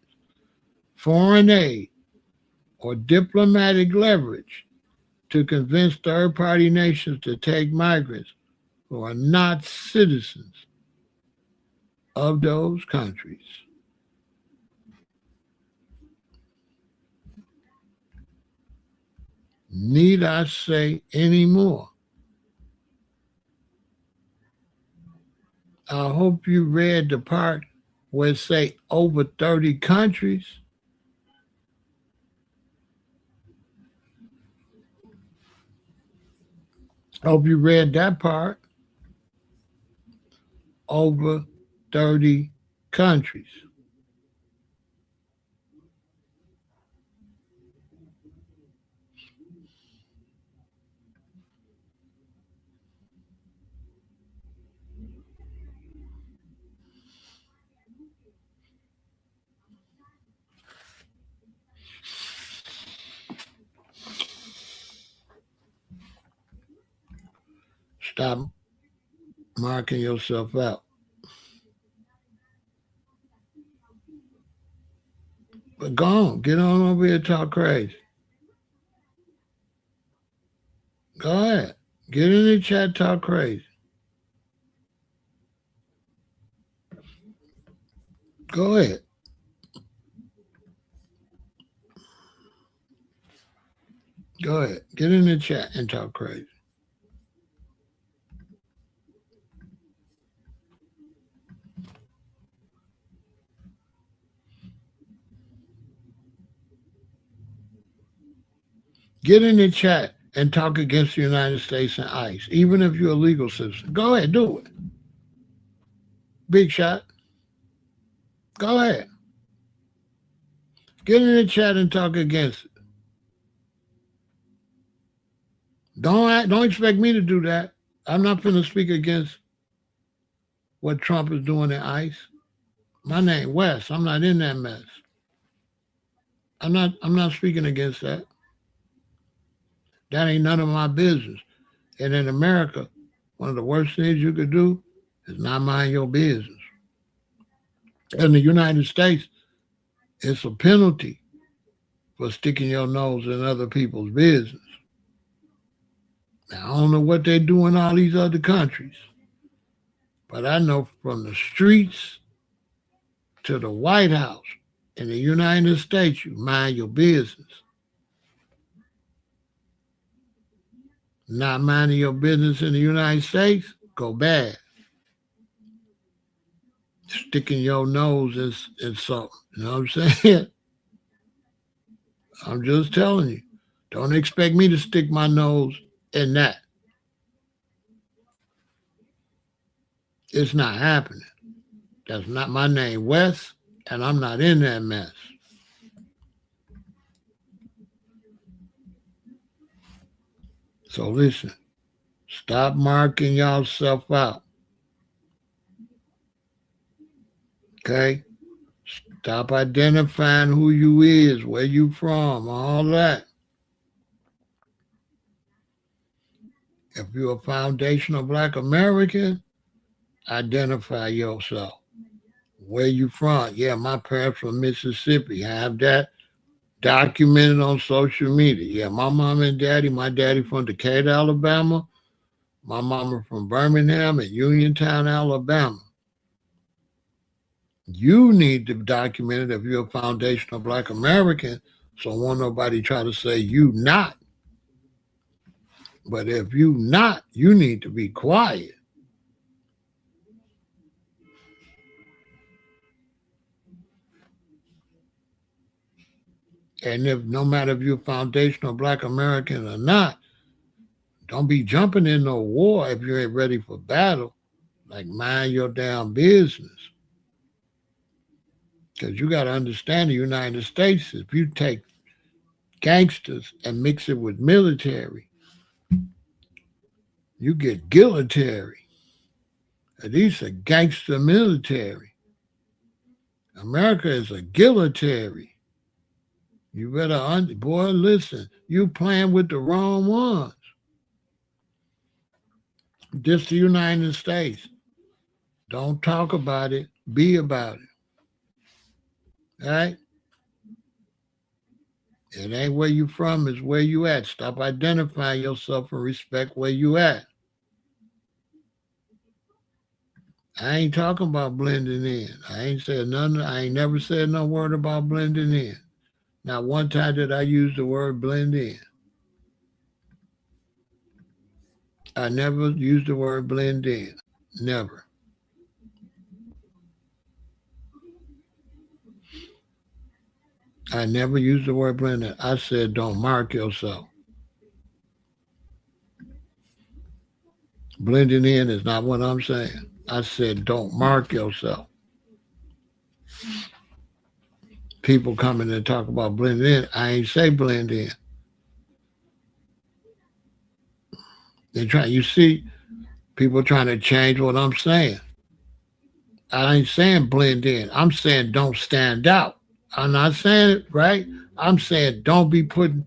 foreign aid, or diplomatic leverage to convince third-party nations to take migrants who are not citizens of those countries. Need I say any more? I hope you read the part where it say over 30 countries. I hope you read that part. Over 30 countries. Stop marking yourself out. But go on, get on over here and talk crazy. Go ahead. Get in the chat, talk crazy. Go ahead. Go ahead. Get in the chat and talk crazy. Get in the chat and talk against the United States and ICE, even if you're a legal citizen. Go ahead, do it. Big shot. Go ahead. Get in the chat and talk against it. Don't expect me to do that. I'm not going to speak against what Trump is doing in ICE. My name Wes. I'm not in that mess. I'm not speaking against that. That ain't none of my business. And in America, one of the worst things you could do is not mind your business. In the United States, it's a penalty for sticking your nose in other people's business. Now, I don't know what they do in all these other countries, but I know from the streets to the White House in the United States, you mind your business. Not minding your business in the United States, go bad. Sticking your nose in something. You know what I'm saying? I'm just telling you. Don't expect me to stick my nose in that. It's not happening. That's not my name, Wes, and I'm not in that mess. So listen, stop marking yourself out. Okay? Stop identifying who you is, where you from, all that. If you're a foundational Black American, identify yourself. Where you from? Yeah, my parents from Mississippi. I have that documented on social media. Yeah, my mom and daddy, my daddy from Decatur, Alabama. My mama from Birmingham and Uniontown, Alabama. You need to document it if you're a foundational Black American, so won't nobody try to say you not. But if you not, you need to be quiet. And if no matter if you're foundational Black American or not, don't be jumping in no war if you ain't ready for battle. Like, mind your damn business. Because you got to understand the United States, if you take gangsters and mix it with military, you get military. These are gangster military. America is a military. You better, boy, listen. You playing with the wrong ones. This the United States. Don't talk about it. Be about it. All right? It ain't where you from, it's where you at. Stop identifying yourself and respect where you at. I ain't talking about blending in. I ain't said nothing. I ain't never said no word about blending in. Not one time did I use the word blend in. I never used the word blend in. Never. I never used the word blend in. I said don't mark yourself. Blending in is not what I'm saying. I said don't mark yourself. People coming and talk about blending in. I ain't say blend in. They try. You see, people trying to change what I'm saying. I ain't saying blend in. I'm saying don't stand out. I'm not saying it right. I'm saying don't be putting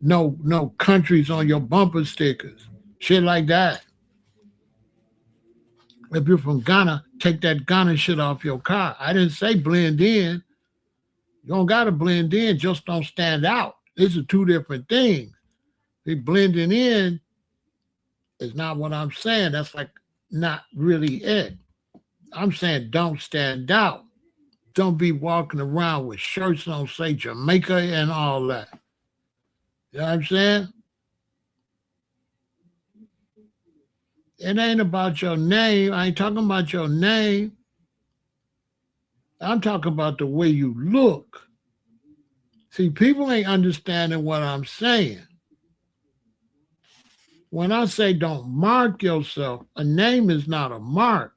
no countries on your bumper stickers. Shit like that. If you're from Ghana, take that Ghana shit off your car. I didn't say blend in. You don't got to blend in, just don't stand out. These are two different things. The blending in is not what I'm saying. That's like not really it. I'm saying don't stand out. Don't be walking around with shirts on, say Jamaica and all that. You know what I'm saying? It ain't about your name. I ain't talking about your name. I'm talking about the way you look. See, people ain't understanding what I'm saying. When I say don't mark yourself, a name is not a mark.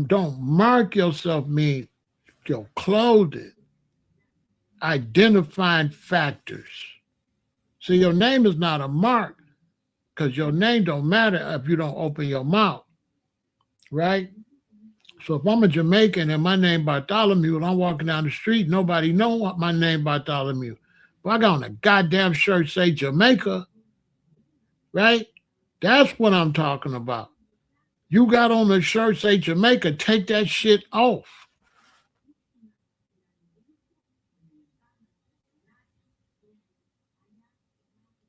Don't mark yourself means your clothing, identifying factors. See, your name is not a mark because your name don't matter if you don't open your mouth, right? So if I'm a Jamaican and my name Bartholomew and I'm walking down the street, nobody know what my name Bartholomew. But I got on a goddamn shirt say Jamaica, right? That's what I'm talking about. You got on the shirt say Jamaica, take that shit off.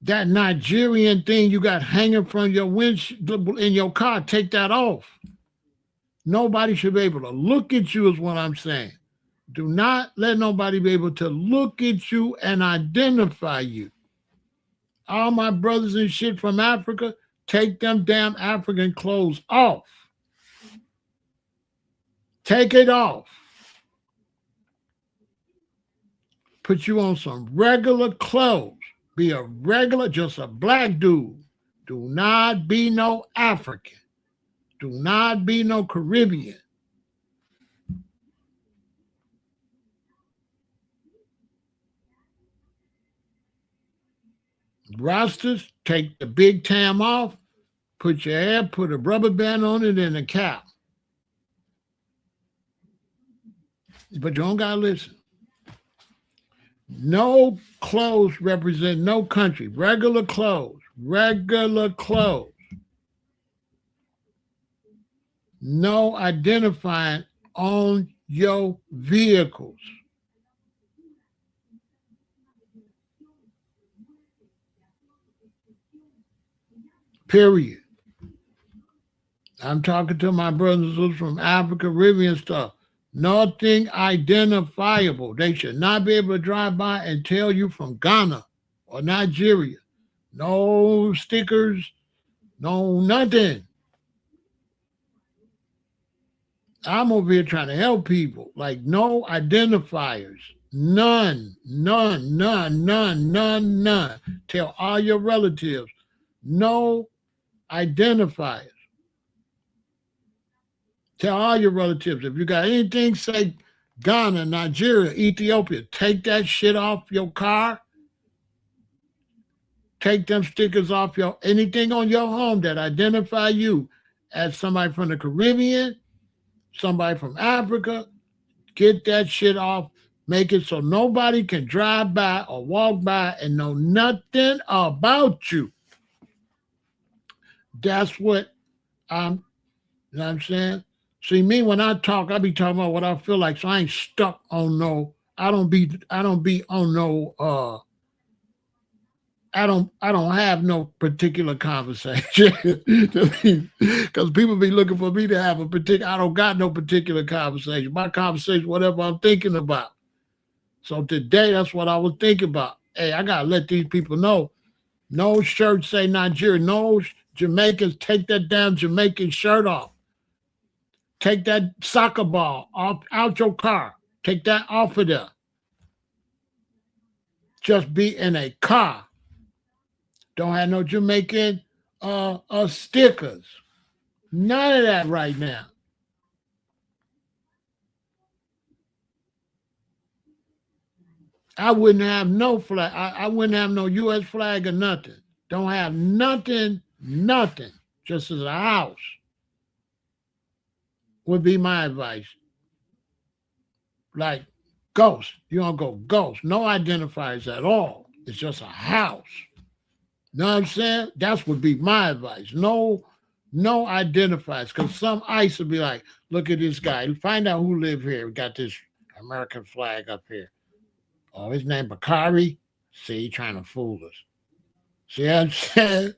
That Nigerian thing you got hanging from your windshield in your car, take that off. Nobody should be able to look at you is what I'm saying. Do not let nobody be able to look at you and identify you. All my brothers and shit from Africa, take them damn African clothes off. Take it off. Put you on some regular clothes. Be a regular, just a black dude. Do not be no African. Do not be no Caribbean. Rastas, take the big tam off, put your hair, put a rubber band on it and a cap. But you don't gotta listen. No clothes represent no country. Regular clothes. Regular clothes. No identifying on your vehicles. Period. I'm talking to my brothers and sisters from Africa, Caribbean stuff. Nothing identifiable. They should not be able to drive by and tell you from Ghana or Nigeria. No stickers, no nothing. I'm over here trying to help people. Like no identifiers. None. Tell all your relatives. No identifiers. Tell all your relatives. If you got anything, say Ghana, Nigeria, Ethiopia, take that shit off your car. Take them stickers off your anything on your home that identify you as somebody from the Caribbean, somebody from Africa. Get that shit off. Make it so nobody can drive by or walk by and know nothing about you. That's what I'm, you know what I'm saying? See, me when I talk, I be talking about what I feel like. So I ain't stuck on no, I don't be on no I don't have no particular conversation because people be looking for me to have a particular. I don't got no particular conversation. My conversation, whatever I'm thinking about. So today, that's what I was thinking about. Hey, I gotta let these people know. No shirt say Nigeria. No Jamaicans take that damn Jamaican shirt off. Take that soccer ball off out your car. Take that off of there. Just be in a car. Don't have no Jamaican stickers. None of that right now. I wouldn't have no flag. I wouldn't have no U.S. flag or nothing. Don't have nothing, nothing. Just as a house would be my advice. Like ghost. You don't go ghost. No identifiers at all. It's just a house. Know what I'm saying? That's would be my advice. No identifiers. Because some ICE would be like, look at this guy. Find out who live here. We got this American flag up here. Oh, his name Bakari. See, he trying to fool us. See what I'm saying?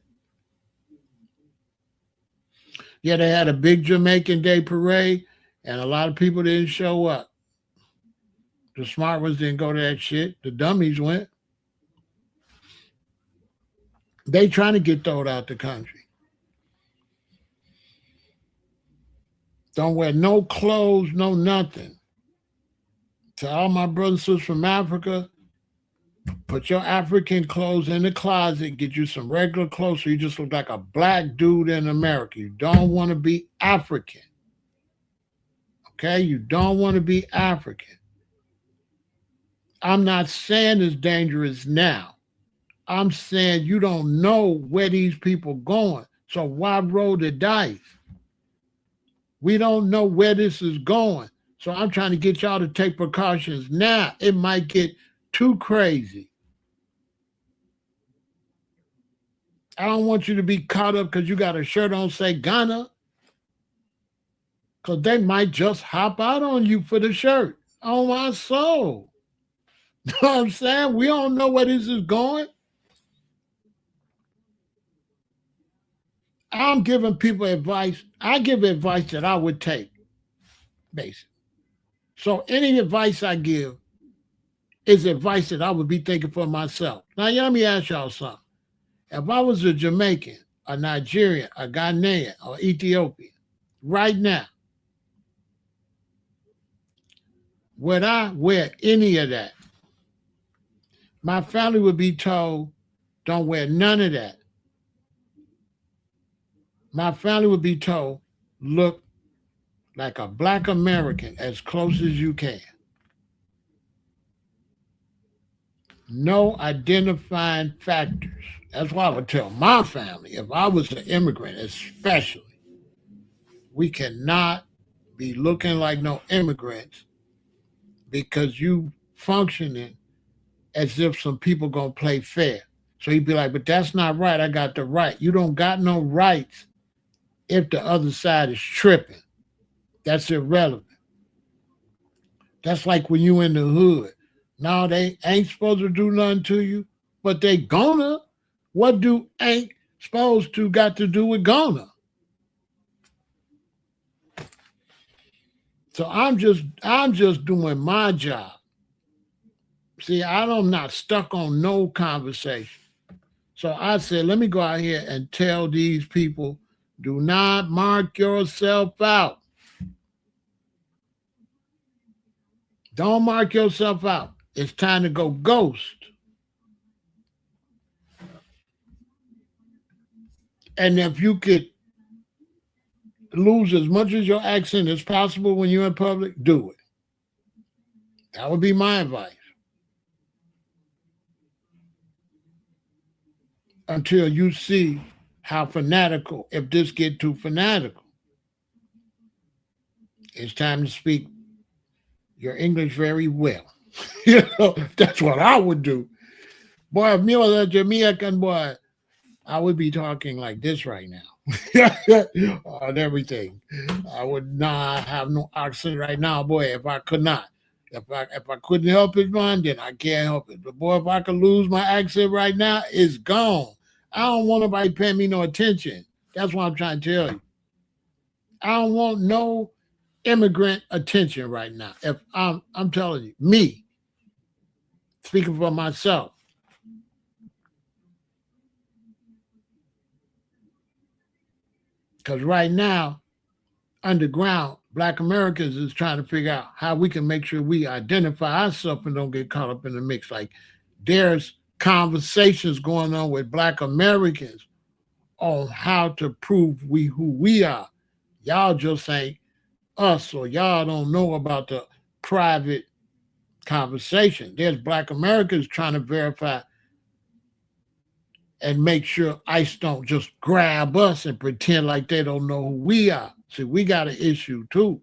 Yeah, they had a big Jamaican Day parade, and a lot of people didn't show up. The smart ones didn't go to that shit. The dummies went. They trying to get thrown out the country. Don't wear no clothes, no nothing. To all my brothers and sisters from Africa, put your African clothes in the closet, get you some regular clothes so you just look like a black dude in America. You don't want to be African. Okay? You don't want to be African. I'm not saying it's dangerous now. I'm saying you don't know where these people going. So why roll the dice? We don't know where this is going. So I'm trying to get y'all to take precautions now. It might get too crazy. I don't want you to be caught up because you got a shirt on say Ghana. Because they might just hop out on you for the shirt. Oh, my soul. You know what I'm saying? We don't know where this is going. I'm giving people advice. I give advice that I would take, basically. So any advice I give is advice that I would be thinking for myself. Now, let me ask y'all something. If I was a Jamaican, a Nigerian, a Ghanaian, or Ethiopian, right now, would I wear any of that? My family would be told, don't wear none of that. My family would be told, look like a black American as close as you can. No identifying factors. That's why I would tell my family, if I was an immigrant, especially, we cannot be looking like no immigrants because you functioning as if some people gonna play fair. So he'd be like, but that's not right. I got the right. You don't got no rights if the other side is tripping. That's irrelevant. That's like when you in the hood. No, they ain't supposed to do nothing to you, but they gonna. What do ain't supposed to got to do with gonna? So I'm just doing my job. See, I'm not stuck on no conversation. So I said, let me go out here and tell these people, do not mark yourself out. Don't mark yourself out. It's time to go ghost. And if you could lose as much of your accent as possible when you're in public, do it. That would be my advice. Until you see how fanatical, if this get too fanatical, it's time to speak your English very well. That's what I would do. Boy, if me was a Jamaican boy, I would be talking like this right now on everything. I would not have no accent right now, boy, if I could not. If I couldn't help it, man, then I can't help it. But boy, if I could lose my accent right now, it's gone. I don't want nobody paying me no attention. That's what I'm trying to tell you. I don't want no immigrant attention right now. If I'm telling you, me, speaking for myself. Because right now, underground, Black Americans is trying to figure out how we can make sure we identify ourselves and don't get caught up in the mix. Like there's conversations going on with Black Americans on how to prove we who we are. Y'all just ain't us, or y'all don't know about the private conversation. There's Black Americans trying to verify and make sure ICE don't just grab us and pretend like they don't know who we are. See, we got an issue too.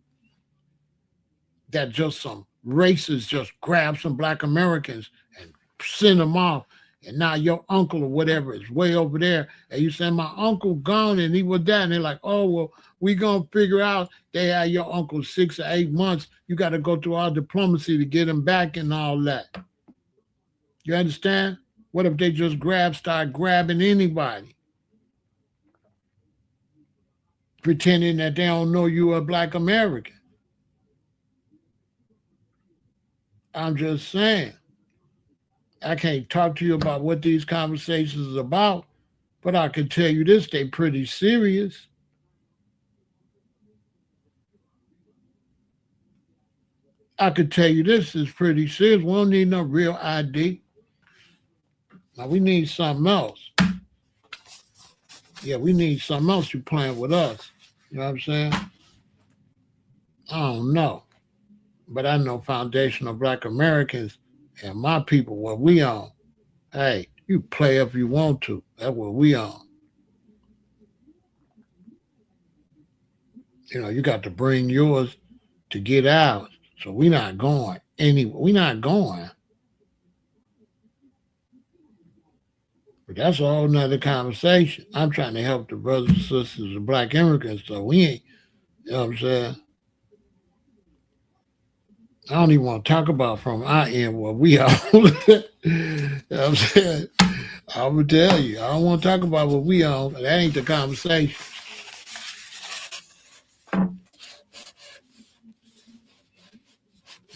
That just some racists just grab some Black Americans and send them off. And now your uncle or whatever is way over there. And you say, my uncle gone and he was that. And they're like, oh, well, we going to figure out they had your uncle 6 or 8 months. You got to go through our diplomacy to get him back and all that. You understand? What if they just start grabbing anybody? Pretending that they don't know you are Black American. I'm just saying. I can't talk to you about what these conversations is about, but I can tell you this, they pretty serious. I could tell you this is pretty serious. We don't need no real ID. Now we need something else. Yeah, we need something else. You playing with us. You know what I'm saying? I don't know. But I know foundational Black Americans and my people, what we on. Hey, you play if you want to. That's what we on. You know, you got to bring yours to get ours. So we not going anywhere. We not going. But that's a whole nother conversation. I'm trying to help the brothers and sisters of Black immigrants, so we ain't, you know what I'm saying? I don't even want to talk about from our end what we are. You know what I'm saying? I'm going to tell you, I don't want to talk about what we on. That ain't the conversation.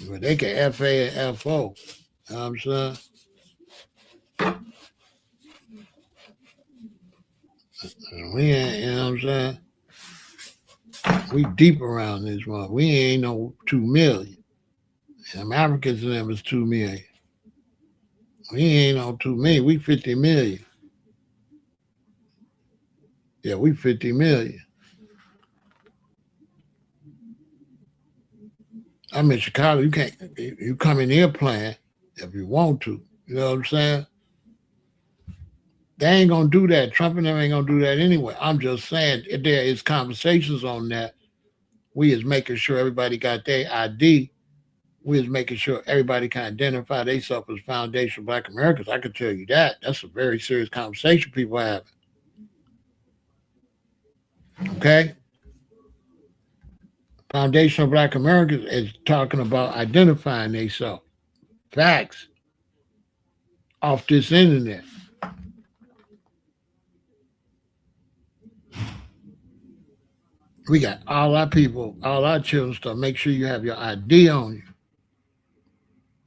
But they can FA and FO. You know what I'm saying? We ain't, you know what I'm saying? We deep around this one. We ain't no 2 million. Them Africans in them is 2 million. We ain't no 2 million. We 50 million. Yeah, we 50 million. I'm in Chicago. You can't. You come in here playing if you want to. You know what I'm saying? They ain't gonna do that. Trump and them ain't gonna do that anyway. I'm just saying if there is conversations on that. We is making sure everybody got their ID. We is making sure everybody can identify themselves as foundational Black Americans. I can tell you that. That's a very serious conversation people are having. Okay? Foundational Black Americans is talking about identifying themselves. Facts. Off this internet. We got all our people, all our children stuff. Make sure you have your ID on you.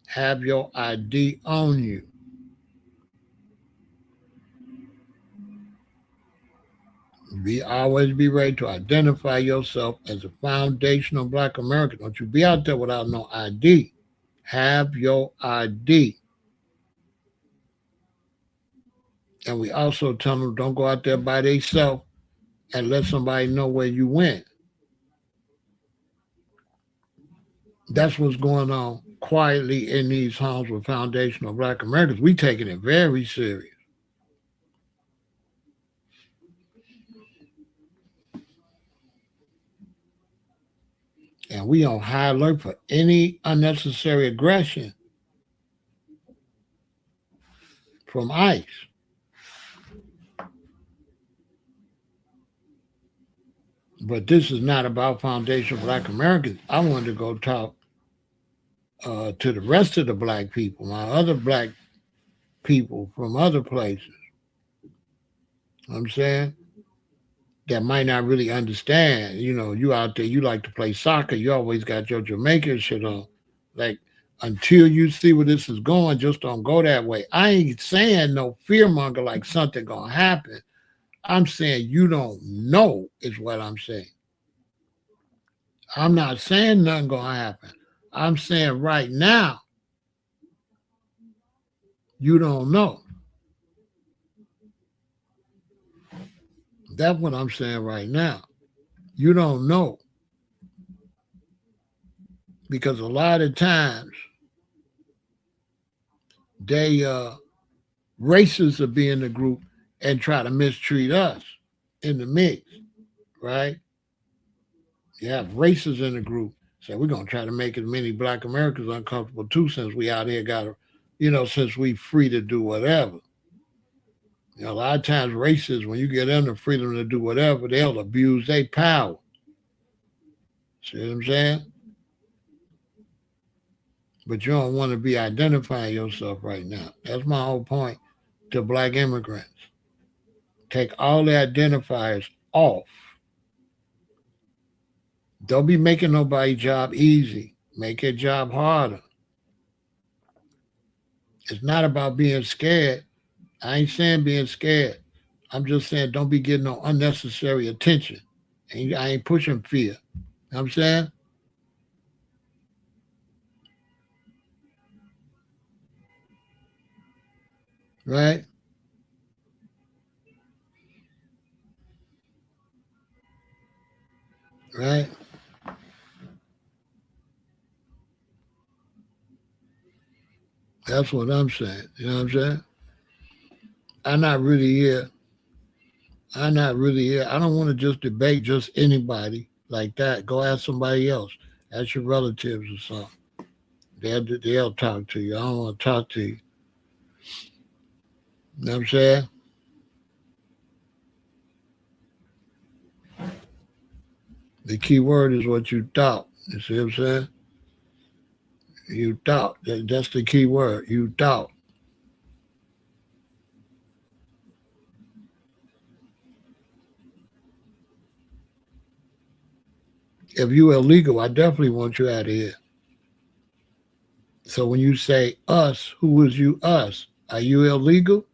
Have your ID on you. Always be ready to identify yourself as a foundational Black American. Don't you be out there without no ID. Have your ID. And we also tell them don't go out there by themselves and let somebody know where you went. That's what's going on quietly in these homes with foundational Black Americans, we taking it very serious. And we on high alert for any unnecessary aggression from ICE. But this is not about foundational Black Americans. I wanted to go talk to the rest of the Black people, my other Black people from other places. I'm saying that might not really understand. You know, you out there, you like to play soccer, you always got your Jamaican shit on. Like, until you see where this is going, just don't go that way. I ain't saying no fearmonger like something gonna happen. I'm saying you don't know is what I'm saying. I'm not saying nothing gonna happen. I'm saying right now, you don't know. That's what I'm saying right now. You don't know. Because a lot of times they racists will be in the group and try to mistreat us in the mix, right? You have racists in the group say we're gonna try to make as many Black Americans uncomfortable too, since we out here got to, since we free to do whatever. A lot of times racists, when you get under freedom to do whatever, they'll abuse their power. See what I'm saying? But you don't want to be identifying yourself right now. That's my whole point to Black immigrants. Take all the identifiers off. Don't be making nobody's job easy. Make your job harder. It's not about being scared. I ain't saying being scared. I'm just saying don't be getting no unnecessary attention. And I ain't pushing fear. You know what I'm saying? Right? Right? That's what I'm saying. You know what I'm saying? I'm not really here. I'm not really here. I don't want to just debate just anybody like that. Go ask somebody else. Ask your relatives or something. They'll talk to you. I don't want to talk to you. You know what I'm saying? The key word is what you thought. You see what I'm saying? You thought. That's the key word. You thought. If you illegal, I definitely want you out of here. So when you say us, who is you us? Are you illegal?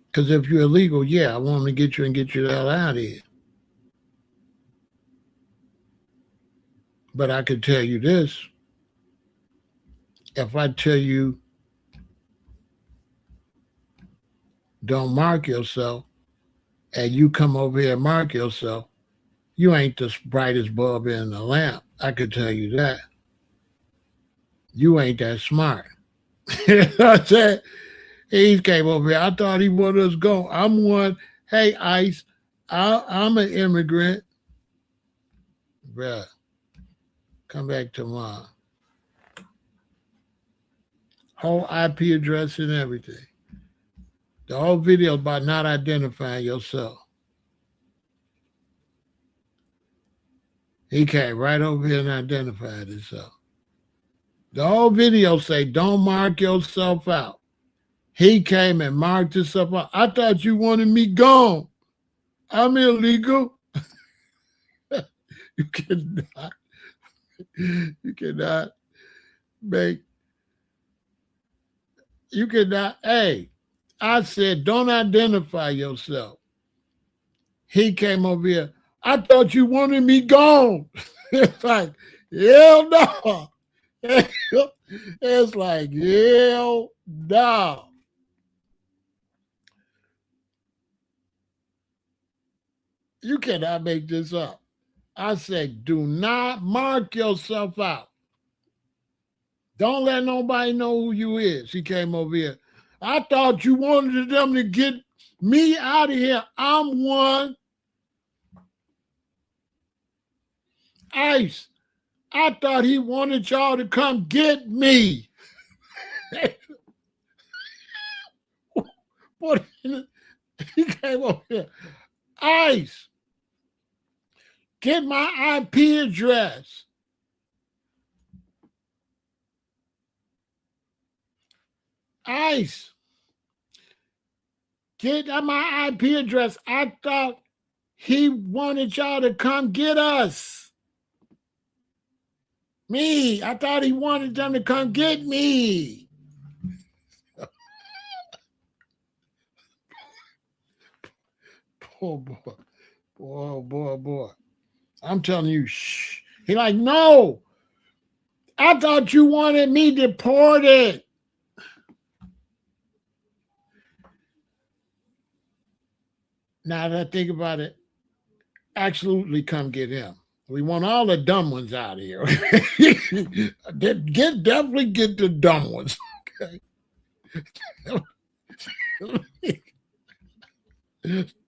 Because if you're illegal, yeah, I want to get you and get you the hell out of here. But I could tell you this. If I tell you don't mark yourself and you come over here and mark yourself, you ain't the brightest bulb in the lamp. I could tell you that. You ain't that smart. You know what I'm saying? He came over here. I thought he wanted us to go. I'm one. Hey, ICE, I'm an immigrant. Bruh, come back tomorrow. Whole IP address and everything. The whole video about not identifying yourself. He came right over here and identified himself. The whole video say, don't mark yourself out. He came and marked himself out. I thought you wanted me gone. I'm illegal. You cannot make, hey, I said, don't identify yourself. He came over here. I thought you wanted me gone. It's like, hell no. It's like, hell no. You cannot make this up. I said, do not mark yourself out. Don't let nobody know who you is. He came over here. I thought you wanted them to get me out of here. I'm one. Ice. I thought he wanted y'all to come get me. What? He came over here. Ice. Get my IP address. Ice. Get my IP address. I thought he wanted y'all to come get us. Me. I thought he wanted them to come get me. Poor boy. Boy. I'm telling you, shh. He like, no. I thought you wanted me deported. Now that I think about it, absolutely come get him. We want all the dumb ones out of here. Definitely get the dumb ones. Okay.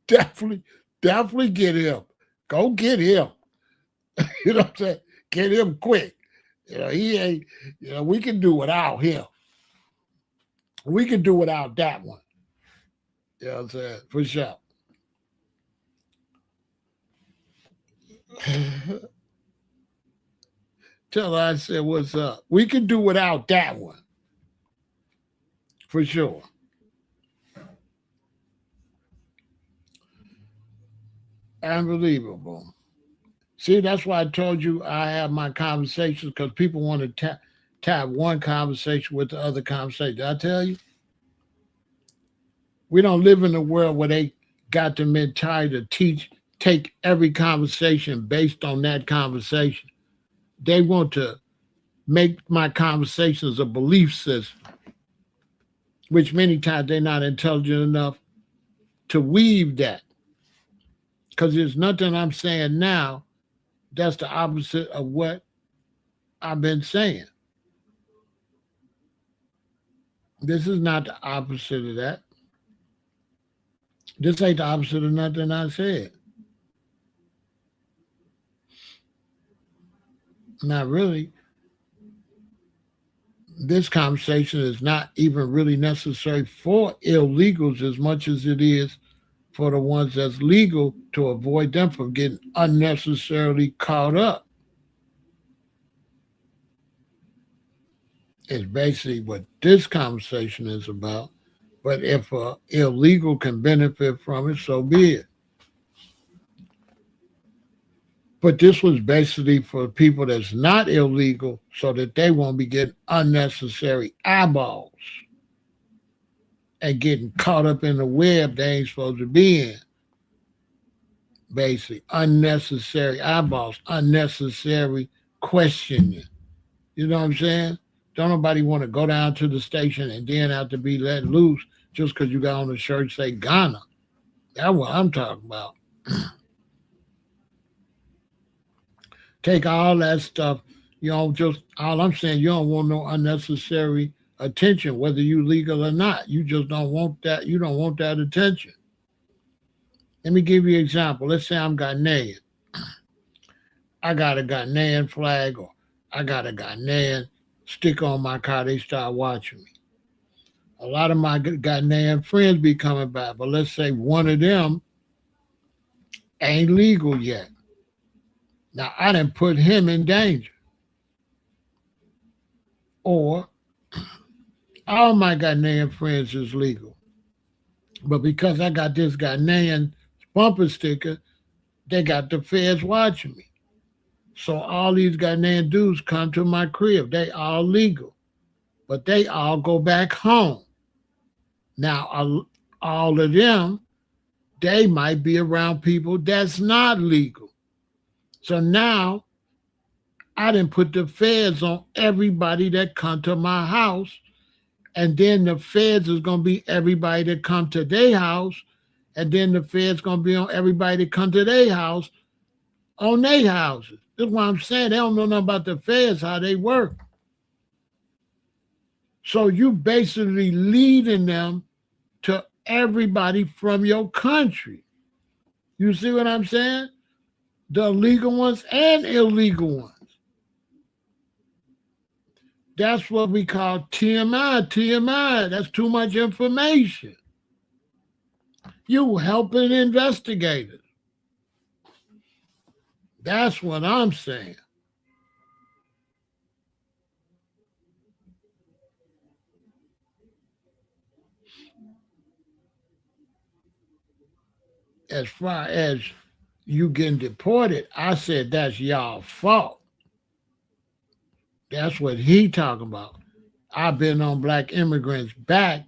Definitely get him. Go get him. You know what I'm saying? Get him quick. He ain't, we can do without him. We can do without that one. You know what I'm saying? For sure. Tell her I said, what's up? We can do without that one. For sure. Unbelievable. See, that's why I told you I have my conversations, because people want to tap one conversation with the other conversation. Did I tell you? We don't live in a world where they got the mentality to take every conversation based on that conversation. They want to make my conversations a belief system, which many times they're not intelligent enough to weave that. Because there's nothing I'm saying now that's the opposite of what I've been saying. This is not the opposite of that. This ain't the opposite of nothing I said. Not really. This conversation is not even really necessary for illegals as much as it is for the ones that's legal, to avoid them from getting unnecessarily caught up. It's basically what this conversation is about. But if an illegal can benefit from it, so be it. But this was basically for people that's not illegal, so that they won't be getting unnecessary eyeballs and getting caught up in the web they ain't supposed to be in. Basically, unnecessary eyeballs, unnecessary questioning. You know what I'm saying? Don't nobody want to go down to the station and then have to be let loose just because you got on the shirt say Ghana. That's what I'm talking about. Take all that stuff. Just all I'm saying, you don't want no unnecessary attention, whether you legal or not. You just don't want that. You don't want that attention. Let me give you an example. Let's say I'm Ghanaian. I got a Ghanaian flag, or I got a Ghanaian sticker on my car. They start watching me. A lot of my Ghanaian friends be coming back, but let's say one of them ain't legal yet. Now, I didn't put him in danger. Or all my Ghanaian friends is legal. But because I got this Ghanaian bumper sticker, they got the feds watching me. So all these Ghanaian dudes come to my crib. They all legal. But they all go back home. Now, all of them, they might be around people that's not legal. So now, I didn't put the feds on everybody that come to my house, and then the feds is going to be everybody that come to their house, and then the feds going to be on everybody that come to their house on their houses. That's why I'm saying they don't know nothing about the feds, how they work. So you basically leading them to everybody from your country. You see what I'm saying? The legal ones and illegal ones. That's what we call TMI. TMI, that's too much information. You helping investigators. That's what I'm saying. As far as you getting deported, I said that's y'all fault. That's what he talking about. I've been on black immigrants' back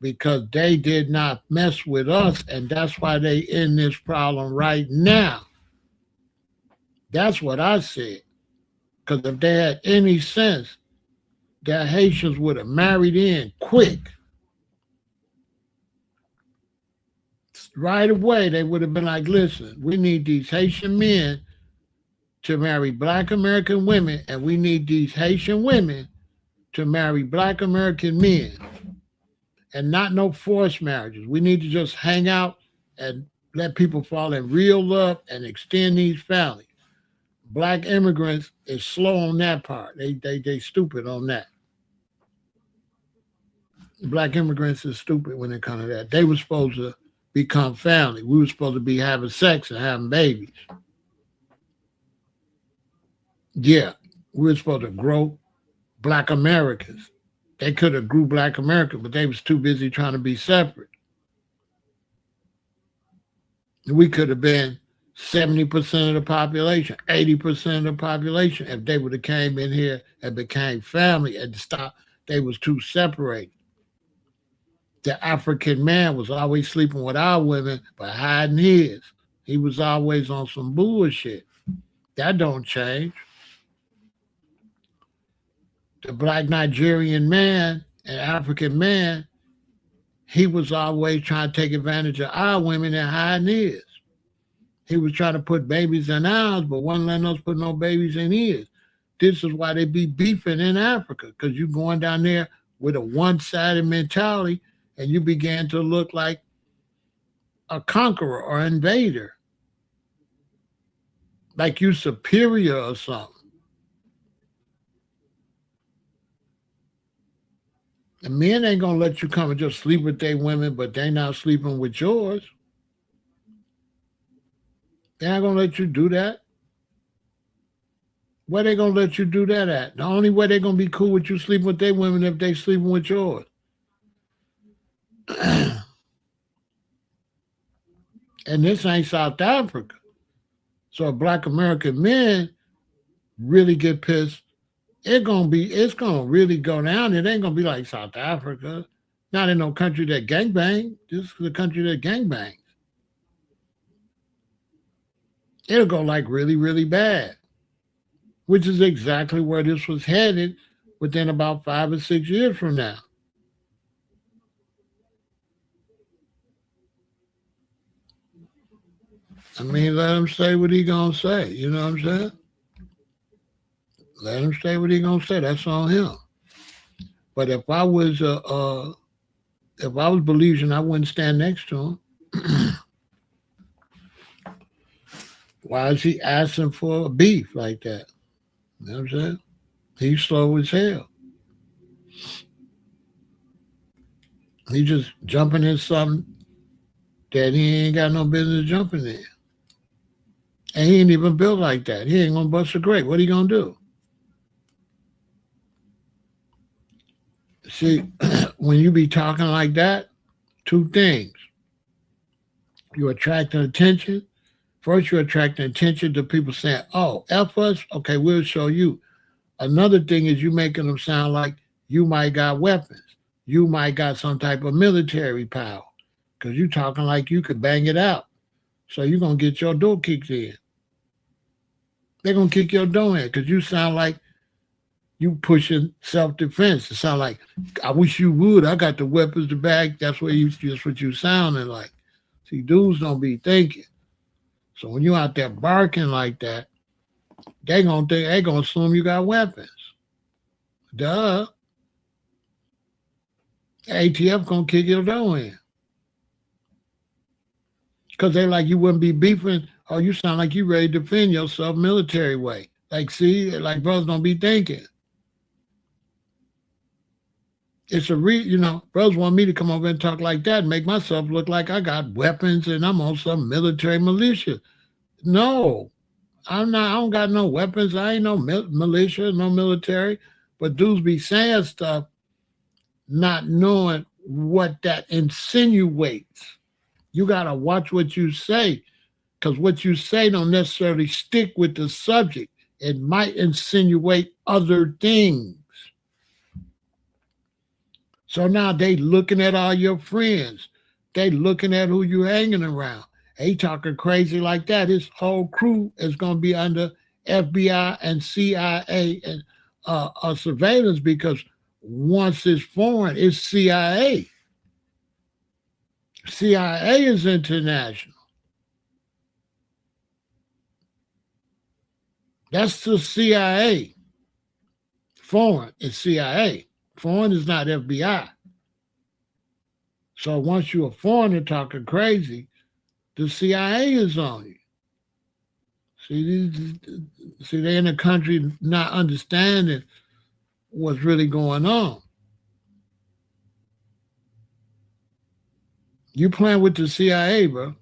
because they did not mess with us, and that's why they in this problem right now. That's what I said. Because if they had any sense, the Haitians would have married in quick. Right away, they would have been like, listen, we need these Haitian men to marry black American women, and we need these Haitian women to marry black American men. And not no forced marriages. We need to just hang out and let people fall in real love and extend these families. Black immigrants is slow on that part. They stupid on that. Black immigrants is stupid when it comes to that. They were supposed to become family. We were supposed to be having sex and having babies. Yeah, we were supposed to grow black Americans. They could have grew black America, but they was too busy trying to be separate. We could have been 70% of the population, 80% of the population if they would have came in here and became family and stopped. They was too separated. The African man was always sleeping with our women but hiding his. He was always on some bullshit. That don't change. The black Nigerian man and African man, he was always trying to take advantage of our women and hiding his. He was trying to put babies in ours, but wasn't letting us put no babies in his. This is why they be beefing in Africa, because you going down there with a one-sided mentality and you began to look like a conqueror or invader, like you superior or something. The men ain't gonna let you come and just sleep with their women, but they not sleeping with yours. They ain't gonna let you do that. Where they gonna let you do that at? The only way they gonna be cool with you sleeping with their women if they sleeping with yours. And this ain't South Africa. So black American men really get pissed. It's gonna really go down. It ain't gonna be like South Africa. Not in no country that gangbang. This is the country that gangbangs. It'll go like really, really bad. Which is exactly where this was headed within about 5 or 6 years from now. I mean, let him say what he gonna say. You know what I'm saying? Let him say what he gonna say. That's on him. But if I was Belizean, I wouldn't stand next to him. Why is he asking for a beef like that? You know what I'm saying? He's slow as hell. He just jumping in something that he ain't got no business jumping in. And he ain't even built like that. He ain't gonna bust a grape. What are you gonna do? See, when you be talking like that, two things. You're attracting attention. First, you're attracting attention to people saying, oh, F us? Okay, we'll show you. Another thing is you making them sound like you might got weapons. You might got some type of military power because you talking like you could bang it out. So you're going to get your door kicked in. They're going to kick your door in because you sound like you pushing self-defense. It sound like, I wish you would. I got the weapons to back. That's what you sounding like. See, dudes don't be thinking. So when you out there barking like that, they gonna assume you got weapons. Duh. ATF gonna kick your door in. Because they like you wouldn't be beefing. Oh, you sound like you ready to defend yourself military way. Like, see, like brothers don't be thinking. It's brothers want me to come over and talk like that and make myself look like I got weapons and I'm on some military militia. No, I'm not. I don't got no weapons. I ain't no militia, no military. But dudes be saying stuff, not knowing what that insinuates. You gotta watch what you say, because what you say don't necessarily stick with the subject. It might insinuate other things. So now they looking at all your friends. They looking at who you hanging around. He talking crazy like that. His whole crew is going to be under FBI and CIA and surveillance, because once it's foreign, it's CIA. CIA is international. That's the CIA. Foreign is CIA. Foreign is not FBI. So once you're a foreigner talking crazy, the CIA is on you. See, they're in a country not understanding what's really going on. You playing with the CIA, bro.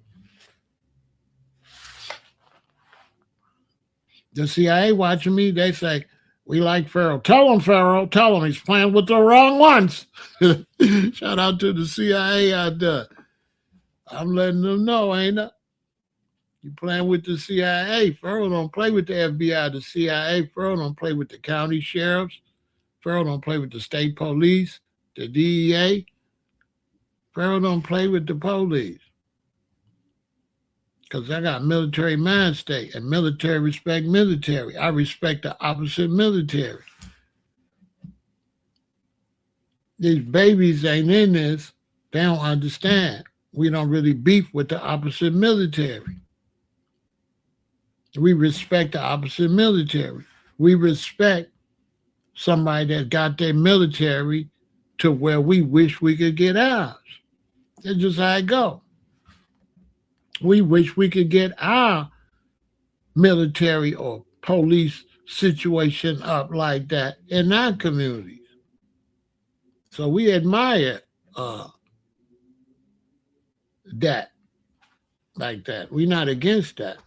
The CIA watching me, they say, we like Pharaoh. Tell him he's playing with the wrong ones. Shout out to the CIA out there. I'm letting them know, ain't I? You playing with the CIA. Pharaoh don't play with the FBI, the CIA. Pharaoh don't play with the county sheriffs. Pharaoh don't play with the state police, the DEA. Pharaoh don't play with the police. Because I got military mind state, and military respect military. I respect the opposite military. These babies ain't in this. They don't understand. We don't really beef with the opposite military. We respect the opposite military. We respect somebody that got their military to where we wish we could get ours. That's just how it go. We wish we could get our military or police situation up like that in our communities. So we admire that, like that. We're not against that.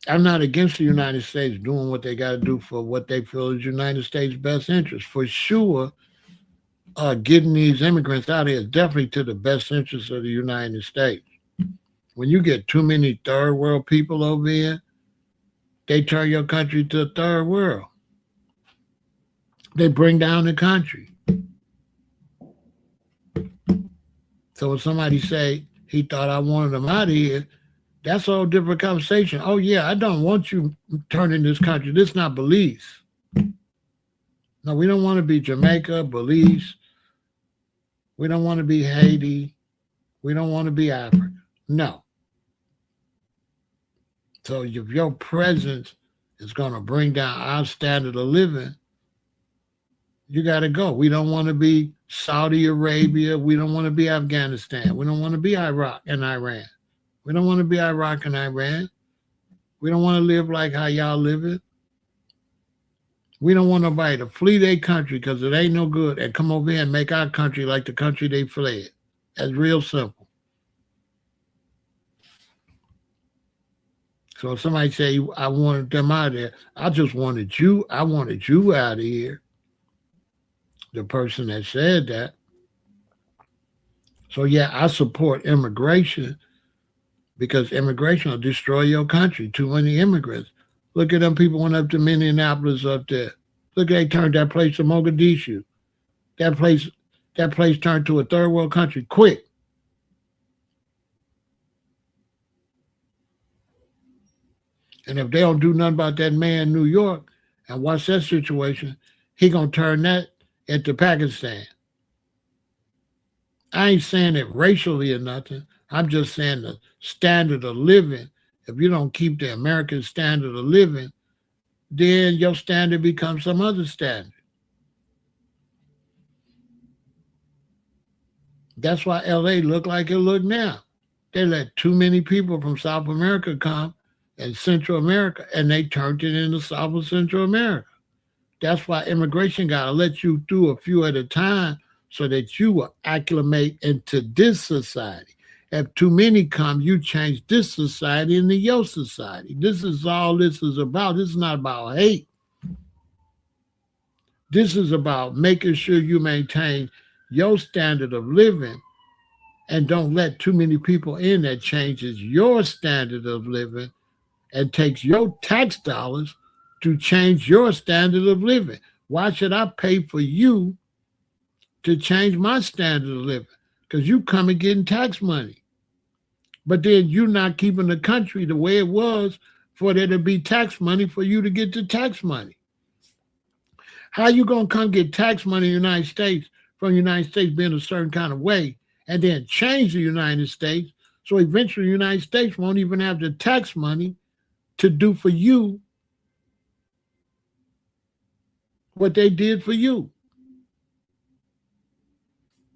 I'm not against the United States doing what they got to do for what they feel is United States' best interest. For sure, getting these immigrants out here is definitely to the best interest of the United States. When you get too many third world people over here, they turn your country to a third world. They bring down the country. So when somebody say he thought I wanted them out of here, that's a whole different conversation. Oh yeah, I don't want you turning this country. This is not Belize. No, we don't want to be Jamaica, Belize. We don't want to be Haiti. We don't want to be Africa. No. So if your presence is going to bring down our standard of living, you got to go. We don't want to be Saudi Arabia. We don't want to be Afghanistan. We don't want to be Iraq and Iran. We don't want to be Iraq and Iran. We don't want to live like how y'all live it. We don't want nobody to flee their country because it ain't no good and come over here and make our country like the country they fled. That's real simple. So if somebody say, I wanted them out of there, I just wanted you. I wanted you out of here. The person that said that. So yeah, I support immigration because immigration will destroy your country. Too many immigrants. Look at them people went up to Minneapolis up there. Look, they turned that place to Mogadishu. That place turned to a third world country quick. And if they don't do nothing about that man in New York and watch that situation, he gonna turn that into Pakistan. I ain't saying it racially or nothing. I'm just saying the standard of living. If you don't keep the American standard of living, then your standard becomes some other standard. That's why LA look like it look now. They let too many people from South America come and Central America, and they turned it into South and Central America. That's why immigration got to let you through a few at a time so that you will acclimate into this society. If too many come, you change this society into your society. This is all this is about. This is not about hate. This is about making sure you maintain your standard of living and don't let too many people in that changes your standard of living and takes your tax dollars to change your standard of living. Why should I pay for you to change my standard of living? Because you come and getting tax money. But then you're not keeping the country the way it was for there to be tax money for you to get the tax money. How you gonna come get tax money in the United States from the United States being a certain kind of way and then change the United States so eventually the United States won't even have the tax money to do for you what they did for you?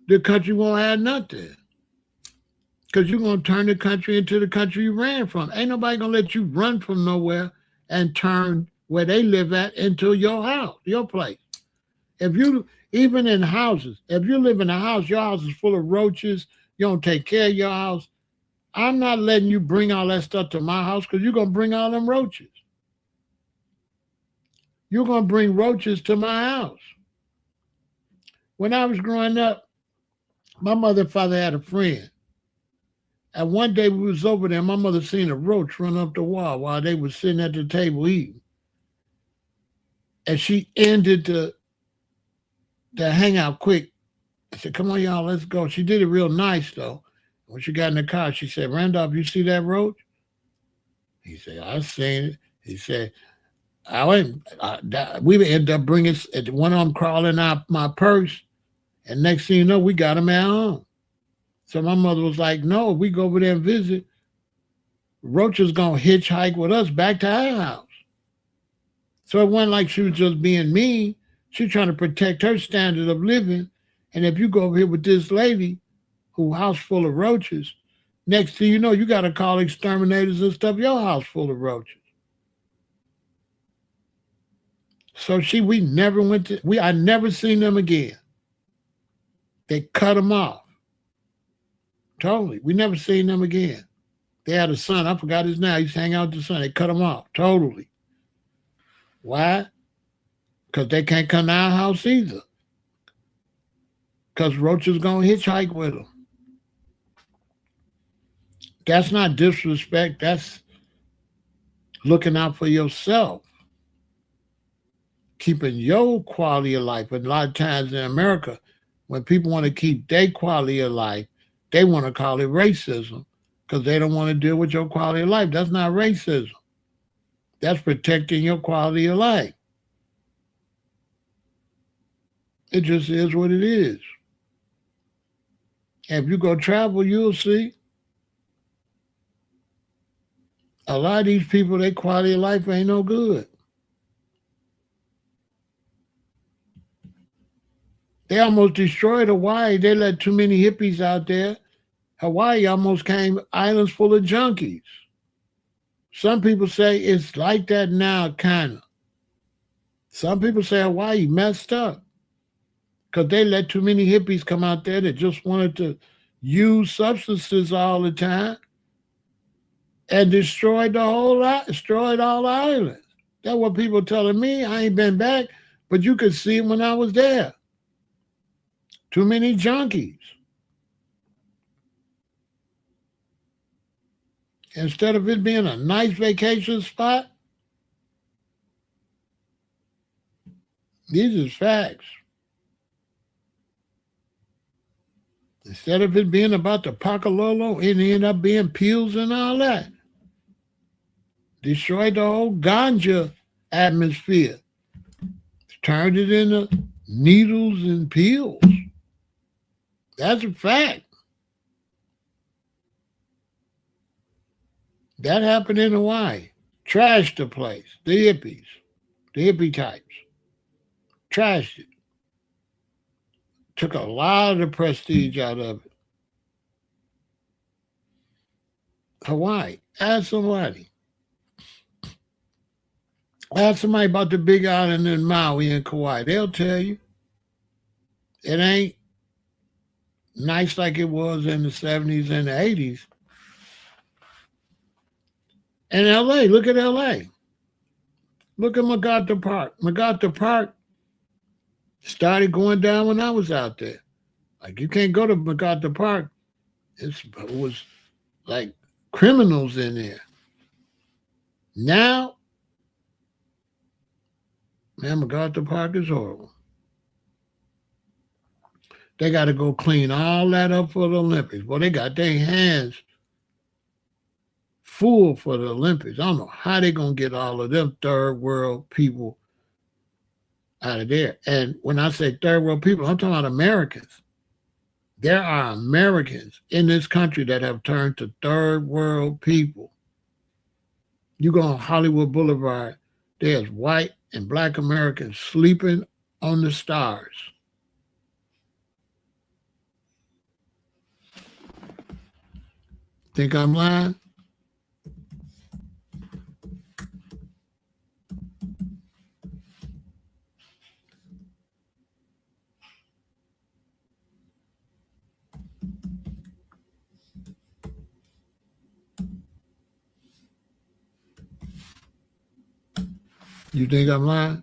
The country won't have nothing. Because you're going to turn the country into the country you ran from. Ain't nobody going to let you run from nowhere and turn where they live at into your house, your place. If you, even in houses, if you live in a house, your house is full of roaches, you don't take care of your house, I'm not letting you bring all that stuff to my house because you're going to bring all them roaches. You're going to bring roaches to my house. When I was growing up, my mother and father had a friend. And one day we was over there, my mother seen a roach run up the wall while they was sitting at the table eating. And she ended the hangout quick. I said, come on, y'all, let's go. She did it real nice, though. When she got in the car, she said, Randolph, you see that roach? He said, I seen it. He said, we ended up bringing one of them crawling out my purse. And next thing you know, we got him at home. So my mother was like, no, if we go over there and visit, Roach is going to hitchhike with us back to our house. So it wasn't like she was just being mean. She was trying to protect her standard of living. And if you go over here with this lady who house full of roaches, next thing you know, you got to call exterminators and stuff, your house full of roaches. So we never went to, I never seen them again. They cut them off. Totally. We never seen them again. They had a son. I forgot his name. He used to hang out with the son. They cut him off. Totally. Why? Because they can't come to our house either. Because roaches going to hitchhike with them. That's not disrespect. That's looking out for yourself. Keeping your quality of life. But a lot of times in America, when people want to keep their quality of life, they want to call it racism because they don't want to deal with your quality of life. That's not racism. That's protecting your quality of life. It just is what it is. And if you go travel, you'll see. A lot of these people, their quality of life ain't no good. They almost destroyed Hawaii. They let too many hippies out there. Hawaii almost came islands full of junkies. Some people say it's like that now, kind of. Some people say Hawaii messed up because they let too many hippies come out there that just wanted to use substances all the time and destroyed all the islands. That's what people telling me. I ain't been back, but you could see it when I was there. Too many junkies. Instead of it being a nice vacation spot, these are facts. Instead of it being about the Pakalolo, it ended up being pills and all that. Destroyed the whole ganja atmosphere. Turned it into needles and pills. That's a fact. That happened in Hawaii. Trashed the place. The hippies, the hippie types, trashed it. Took a lot of the prestige out of it. Hawaii. Ask somebody. Ask somebody about the big island in Maui and Kauai. They'll tell you. It ain't nice like it was in the 70s and the 80s. And LA, look at LA. Look at MacArthur Park. MacArthur Park started going down when I was out there. Like, you can't go to MacArthur Park. It was like criminals in there. Now, man, MacArthur Park is horrible. They got to go clean all that up for the Olympics. Well, they got their hands full for the Olympics. I don't know how they're going to get all of them third world people out of there. And when I say third world people, I'm talking about Americans. There are Americans in this country that have turned to third world people. You go on Hollywood Boulevard, there's white and black Americans sleeping on the stars. Think I'm lying? You think I'm lying?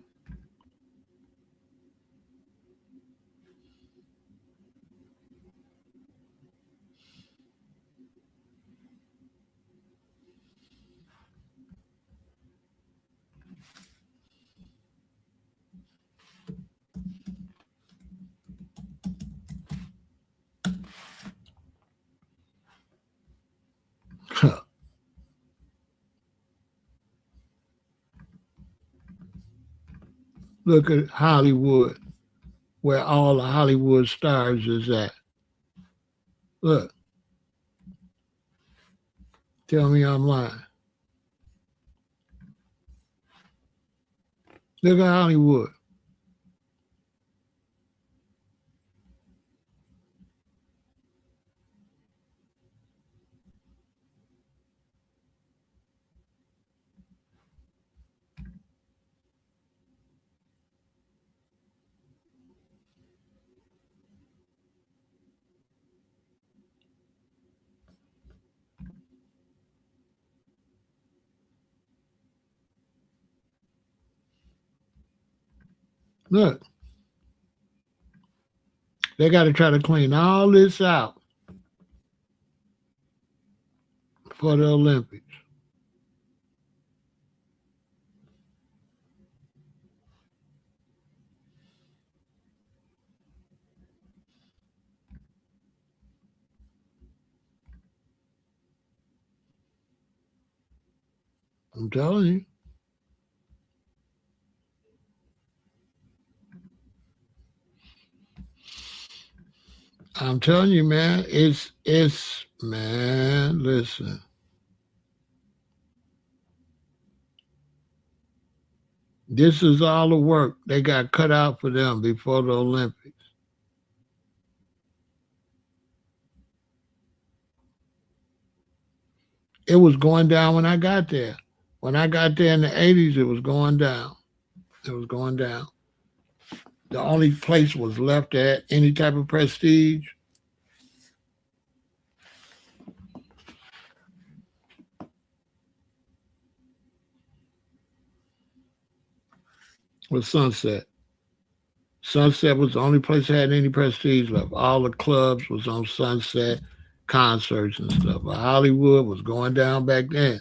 Look at Hollywood, where all the Hollywood stars is at. Look. Tell me I'm lying. Look at Hollywood. Look. They got to try to clean all this out for the Olympics. I'm telling you. I'm telling you, man, it's man, listen. This is all the work they got cut out for them before the Olympics. It was going down when I got there. When I got there in the 80s, it was going down. It was going down. The only place was left at any type of prestige was Sunset. Sunset was the only place that had any prestige left. All the clubs was on Sunset, concerts and stuff. But Hollywood was going down back then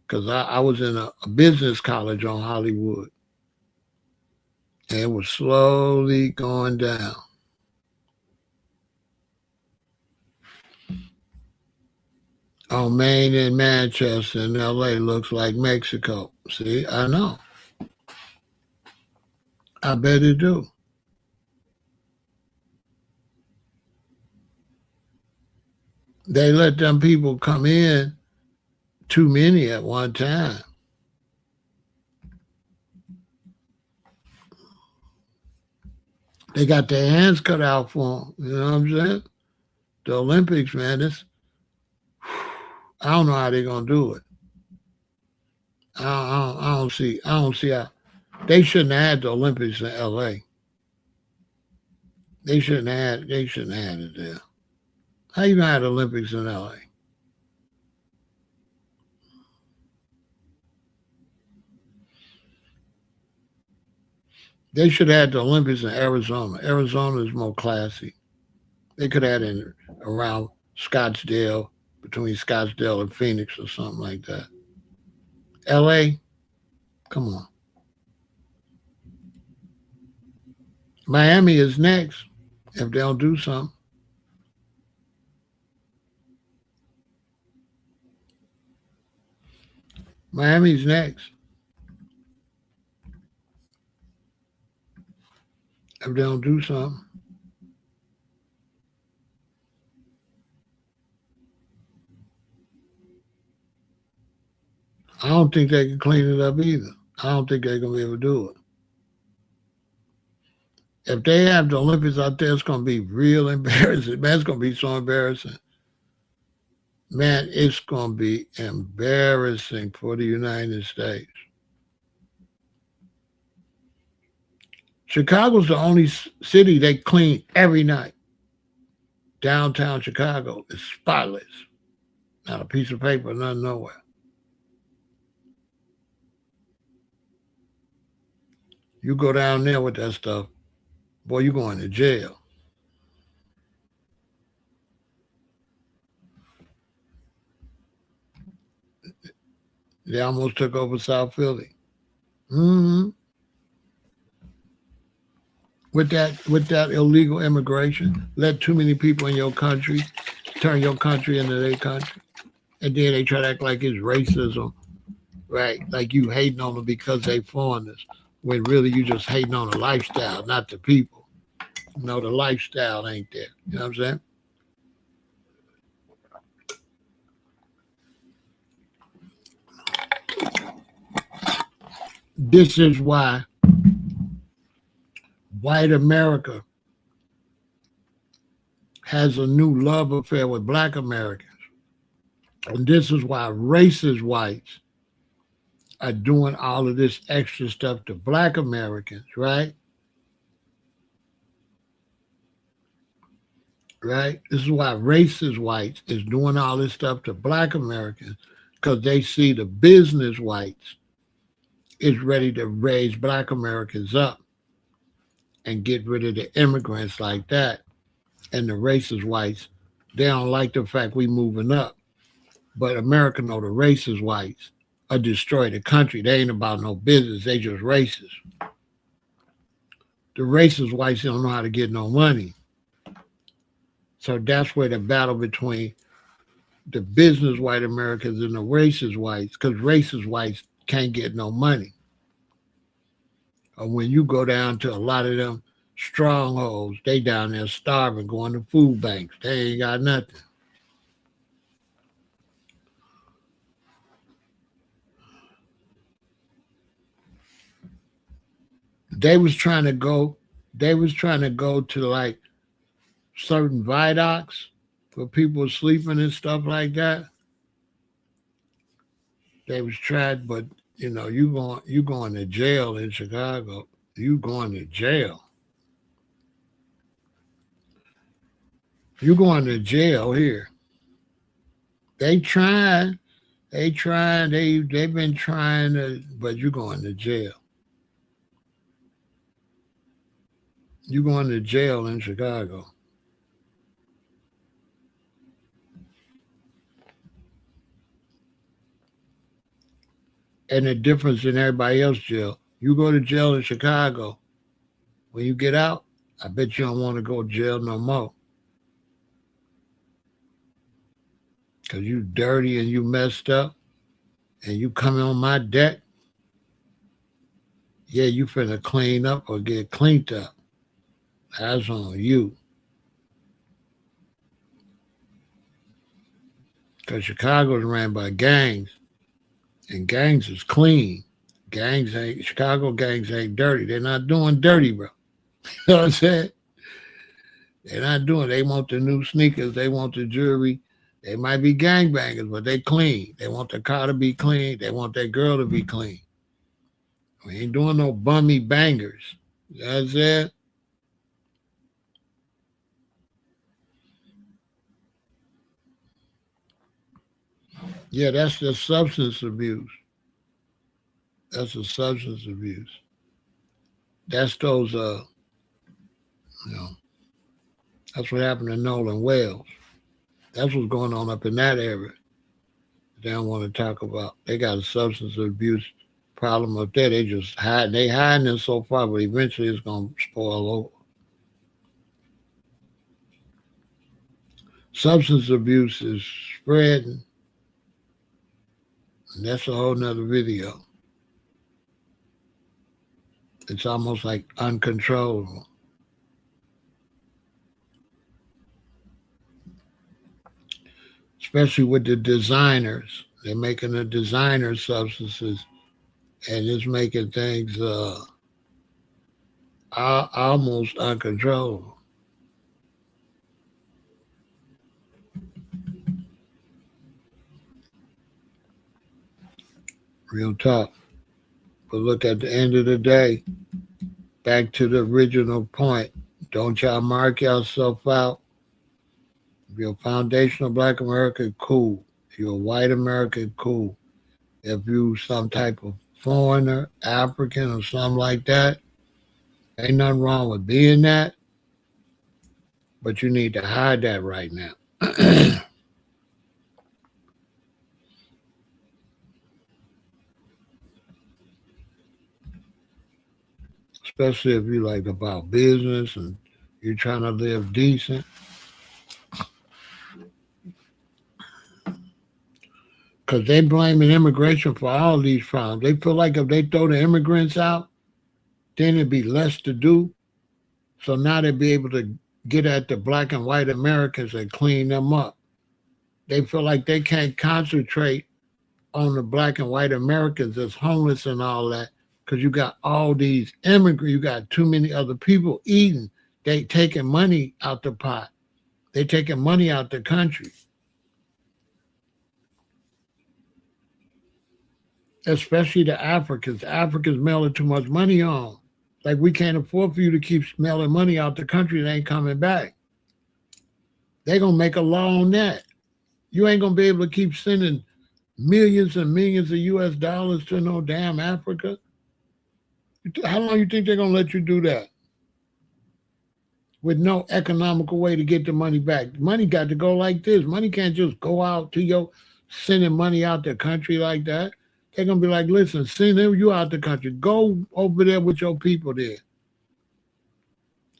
because I was in a business college on Hollywood. And it was slowly going down. On Maine and Manchester and LA looks like Mexico. See, I know. I bet it do. They let them people come in, too many at one time. They got their hands cut out for them. You know what I'm saying? The Olympics, man, I don't know how they're gonna do it. I don't see how they shouldn't have had the Olympics in L.A. They shouldn't have had it there. How you gonna have the Olympics in L.A.? They should have had the Olympics in Arizona. Arizona is more classy. They could have had it around Scottsdale, between Scottsdale and Phoenix or something like that. L.A. Come on. Miami is next if they don't do something. Miami's next if they don't do something. I don't think they can clean it up either. I don't think they're gonna be able to do it. If they have the Olympics out there, it's gonna be real embarrassing. Man, it's gonna be so embarrassing. Man, it's gonna be embarrassing for the United States. Chicago's the only city they clean every night. Downtown Chicago is spotless. Not a piece of paper, nothing nowhere. You go down there with that stuff, boy, you going to jail. They almost took over South Philly. hmm with that illegal immigration, let too many people in your country turn your country into their country, and then they try to act like it's racism, right? Like you hating on them because they foreigners, when really you just hating on the lifestyle, not the people. No, the lifestyle ain't there. You know what I'm saying? This is why white America has a new love affair with black Americans. And this is why racist whites are doing all of this extra stuff to black Americans, right? Right? This is why racist whites is doing all this stuff to black Americans because they see the business whites is ready to raise black Americans up and get rid of the immigrants like that. And the racist whites, they don't like the fact we moving up. But America know the racist whites are destroy the country. They ain't about no business. They just racist. The racist whites don't know how to get no money. So that's where the battle between the business white Americans and the racist whites, because racist whites can't get no money. Or when you go down to a lot of them strongholds, they down there starving, going to food banks. They ain't got nothing. They was trying to go, they was trying to go to like certain viaducts for people sleeping and stuff like that. They was tried, but you going to jail in Chicago. You going to jail. You going to jail here. They trying, they've been trying to, but you going to jail. You going to jail in Chicago. And the difference in everybody else jail. You go to jail in Chicago, when you get out, I bet you don't want to go to jail no more. Cause you dirty and you messed up and you coming on my deck, yeah, you finna clean up or get cleaned up. That's on you. because Chicago is ran by gangs, and gangs is clean. Chicago gangs ain't dirty. They're not doing dirty, bro. You know what I'm saying? They're not doing. They want the new sneakers. They want the jewelry. They might be gangbangers, but they clean. They want the car to be clean. They want that girl to be clean. We ain't doing no bummy bangers. You know what I'm saying? Yeah, that's the substance abuse. That's the substance abuse. That's those you know, that's what happened to Nolan Wells. That's what's going on up in that area. They don't want to talk about. They got a substance abuse problem up there. They just hide. They hiding it so far, but eventually it's gonna spoil over. Substance abuse is spreading, and that's a whole nother video. It's almost like uncontrollable. Especially with the designers. They're making the designer substances, and it's making things almost uncontrollable. Real talk. But look, at the end of the day, back to the original point. Don't y'all mark yourself out. If you're a foundational Black American, cool. If you're a white American, cool. If you some type of foreigner, African, or something like that, ain't nothing wrong with being that, but you need to hide that right now. Especially if you like about business and you're trying to live decent. Because they blaming immigration for all these problems. They feel like if they throw the immigrants out, then it'd be less to do. So now they'd be able to get at the Black and white Americans and clean them up. They feel like they can't concentrate on the Black and white Americans that's homeless and all that, because you got all these immigrants, you got too many other people eating. They taking money out the pot. They taking money out the country. Especially the Africans. The Africans mailing too much money on. Like, we can't afford for you to keep mailing money out the country that ain't coming back. They're going to make a law on that. You ain't going to be able to keep sending millions and millions of US dollars to no damn Africa. How long you think they're going to let you do that? With no economical way to get the money back. Money got to go like this. Money can't just go out to your sending money out the country like that. They're going to be like, listen, send you out the country. Go over there with your people there.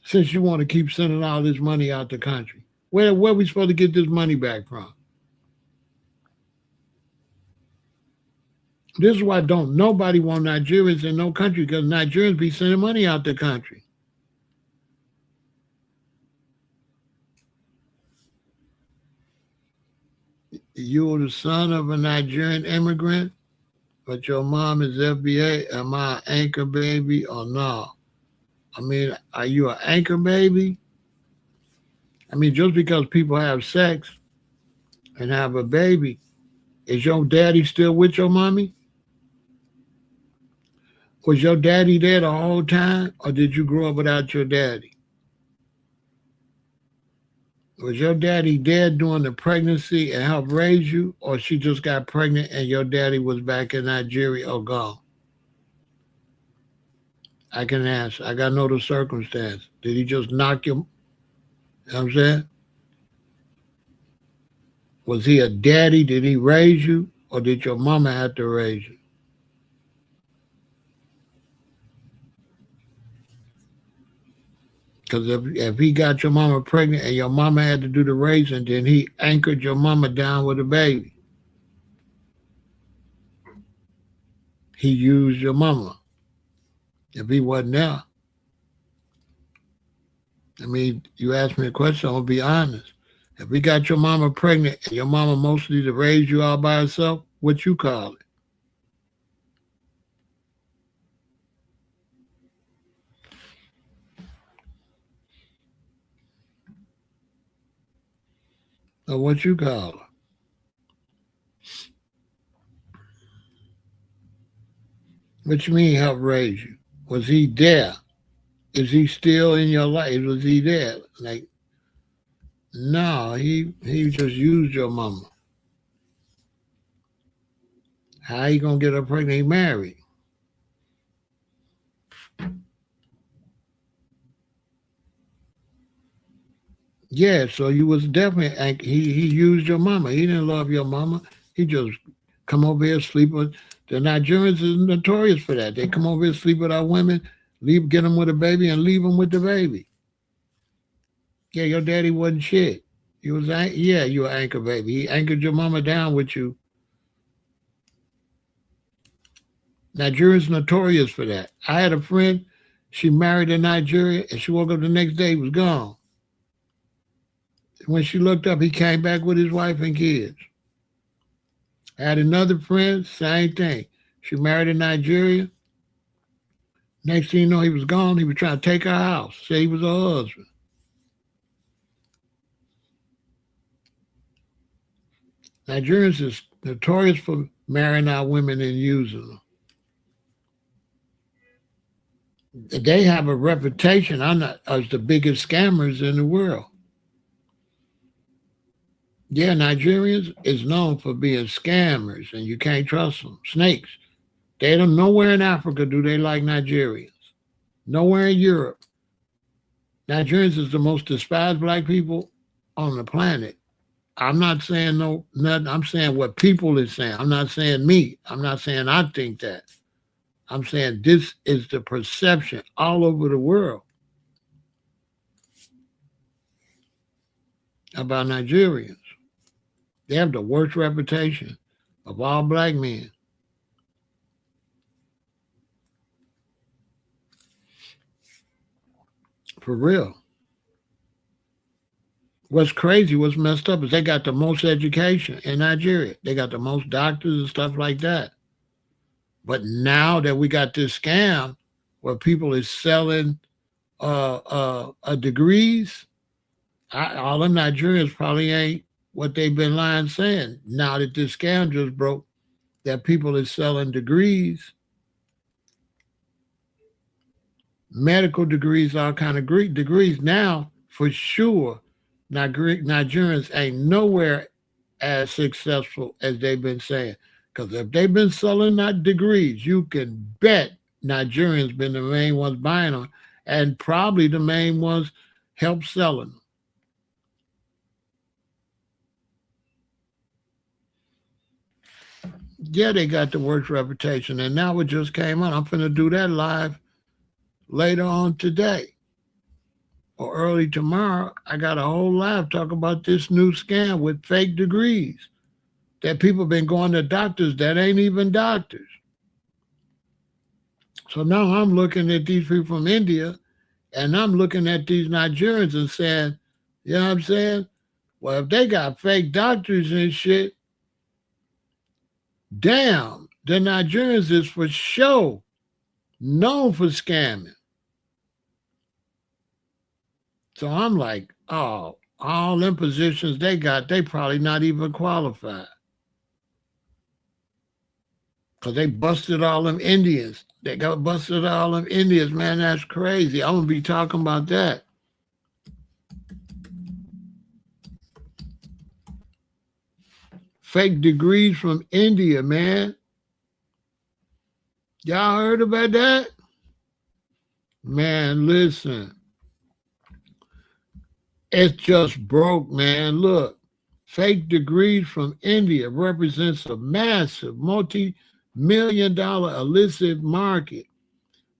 Since you want to keep sending all this money out the country. Where are we supposed to get this money back from? This is why don't nobody want Nigerians in no country, because Nigerians be sending money out the country. You were the son of a Nigerian immigrant, but your mom is FBA. Am I an anchor baby or no? I mean, are you an anchor baby? I mean, just because people have sex and have a baby, is your daddy still with your mommy? Was your daddy there the whole time, or did you grow up without your daddy? Was your daddy there during the pregnancy and helped raise you, or she just got pregnant and your daddy was back in Nigeria or gone? I can ask. I got to know the circumstance. Did he just knock you? You know what I'm saying? Was he a daddy? Did he raise you, or did your mama have to raise you? Because if he got your mama pregnant and your mama had to do the raising, then he anchored your mama down with a baby. He used your mama. If he wasn't there, I mean, you asked me a question, I'm going to be honest. If we got your mama pregnant and your mama mostly to raise you all by herself, what you call it? Or what you call her? What you mean help raise you? Was he there? Is he still in your life? Was he there? Like, no, he just used your mama. How you gonna get her pregnant? He married. Yeah, so you was definitely he used your mama. He didn't love your mama. He just come over here sleep with. The Nigerians is notorious for that. They come over here sleep with our women, leave get them with a baby, and leave them with the baby. Yeah, your daddy wasn't shit. He was yeah, you were anchor baby. He anchored your mama down with you. Nigerians notorious for that. I had a friend. She married in Nigeria, and she woke up the next day. He was gone. When she looked up, he came back with his wife and kids. I had another friend, same thing. She married in Nigeria. Next thing you know, he was gone. He was trying to take her house, say he was her husband. Nigerians is notorious for marrying our women and using them. They have a reputation as the biggest scammers in the world. Yeah, Nigerians is known for being scammers, and you can't trust them. Snakes. They don't nowhere in Africa do they like Nigerians. Nowhere in Europe. Nigerians is the most despised black people on the planet. I'm not saying no nothing. I'm saying what people is saying. I'm not saying me. I'm not saying I think that. I'm saying this is the perception all over the world about Nigerians. They have the worst reputation of all black men. For real. What's crazy, what's messed up is they got the most education in Nigeria. They got the most doctors and stuff like that. But now that we got this scam where people is selling degrees, all them Nigerians probably ain't what they've been lying saying. Now that this scam just broke, that people is selling degrees, medical degrees, all kind of Greek degrees. Now, for sure, Nigerians ain't nowhere as successful as they've been saying. Because if they've been selling that degrees, you can bet Nigerians been the main ones buying them, and probably the main ones help selling them. Yeah, they got the worst reputation, and now it just came out. I'm finna do that live later on today or early tomorrow. I got a whole live talk about this new scam with fake degrees that people been going to doctors that ain't even doctors. So now I'm looking at these people from India and I'm looking at these Nigerians and saying, you know what I'm saying? Well, if they got fake doctors and shit, damn, the Nigerians is for sure known for scamming. So I'm like, oh, all them positions they got, they probably not even qualified. Because they busted all them Indians. They got busted all them Indians, man. That's crazy. I'm going to be talking about that. Fake degrees from India, man. Y'all heard about that? Man, listen. It's just broke, man. Look, fake degrees from India represents a massive multi-million-dollar illicit market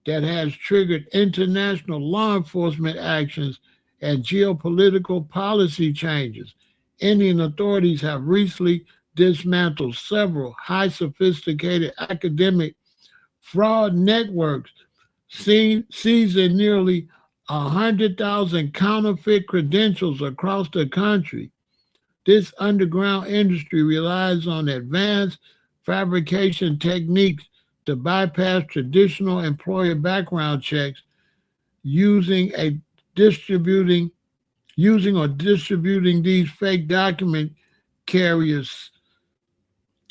that has triggered international law enforcement actions and geopolitical policy changes. Indian authorities have recently dismantled several high sophisticated academic fraud networks, seizing nearly 100,000 counterfeit credentials across the country. This underground industry relies on advanced fabrication techniques to bypass traditional employer background checks using a distributing using or distributing these fake document carriers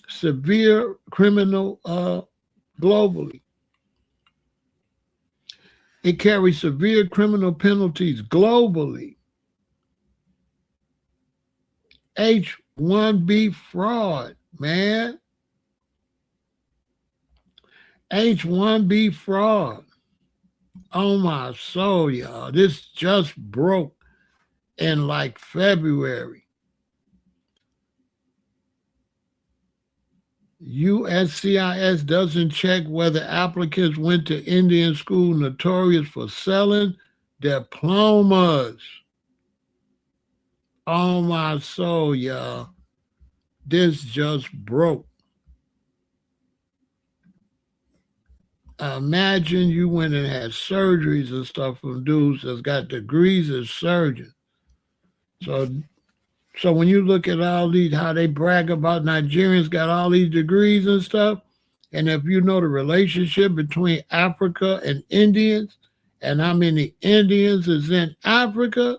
severe criminal globally. It carries severe criminal penalties globally. H-1B fraud, man. H-1B fraud. Oh my soul, y'all. This just broke in like February. USCIS doesn't check whether applicants went to Indian school notorious for selling diplomas. Oh my soul, y'all. This just broke. Imagine you went and had surgeries and stuff from dudes that's got degrees as surgeons. So when you look at all these, how they brag about Nigerians got all these degrees and stuff, and if you know the relationship between Africa and Indians, and how many Indians is in Africa,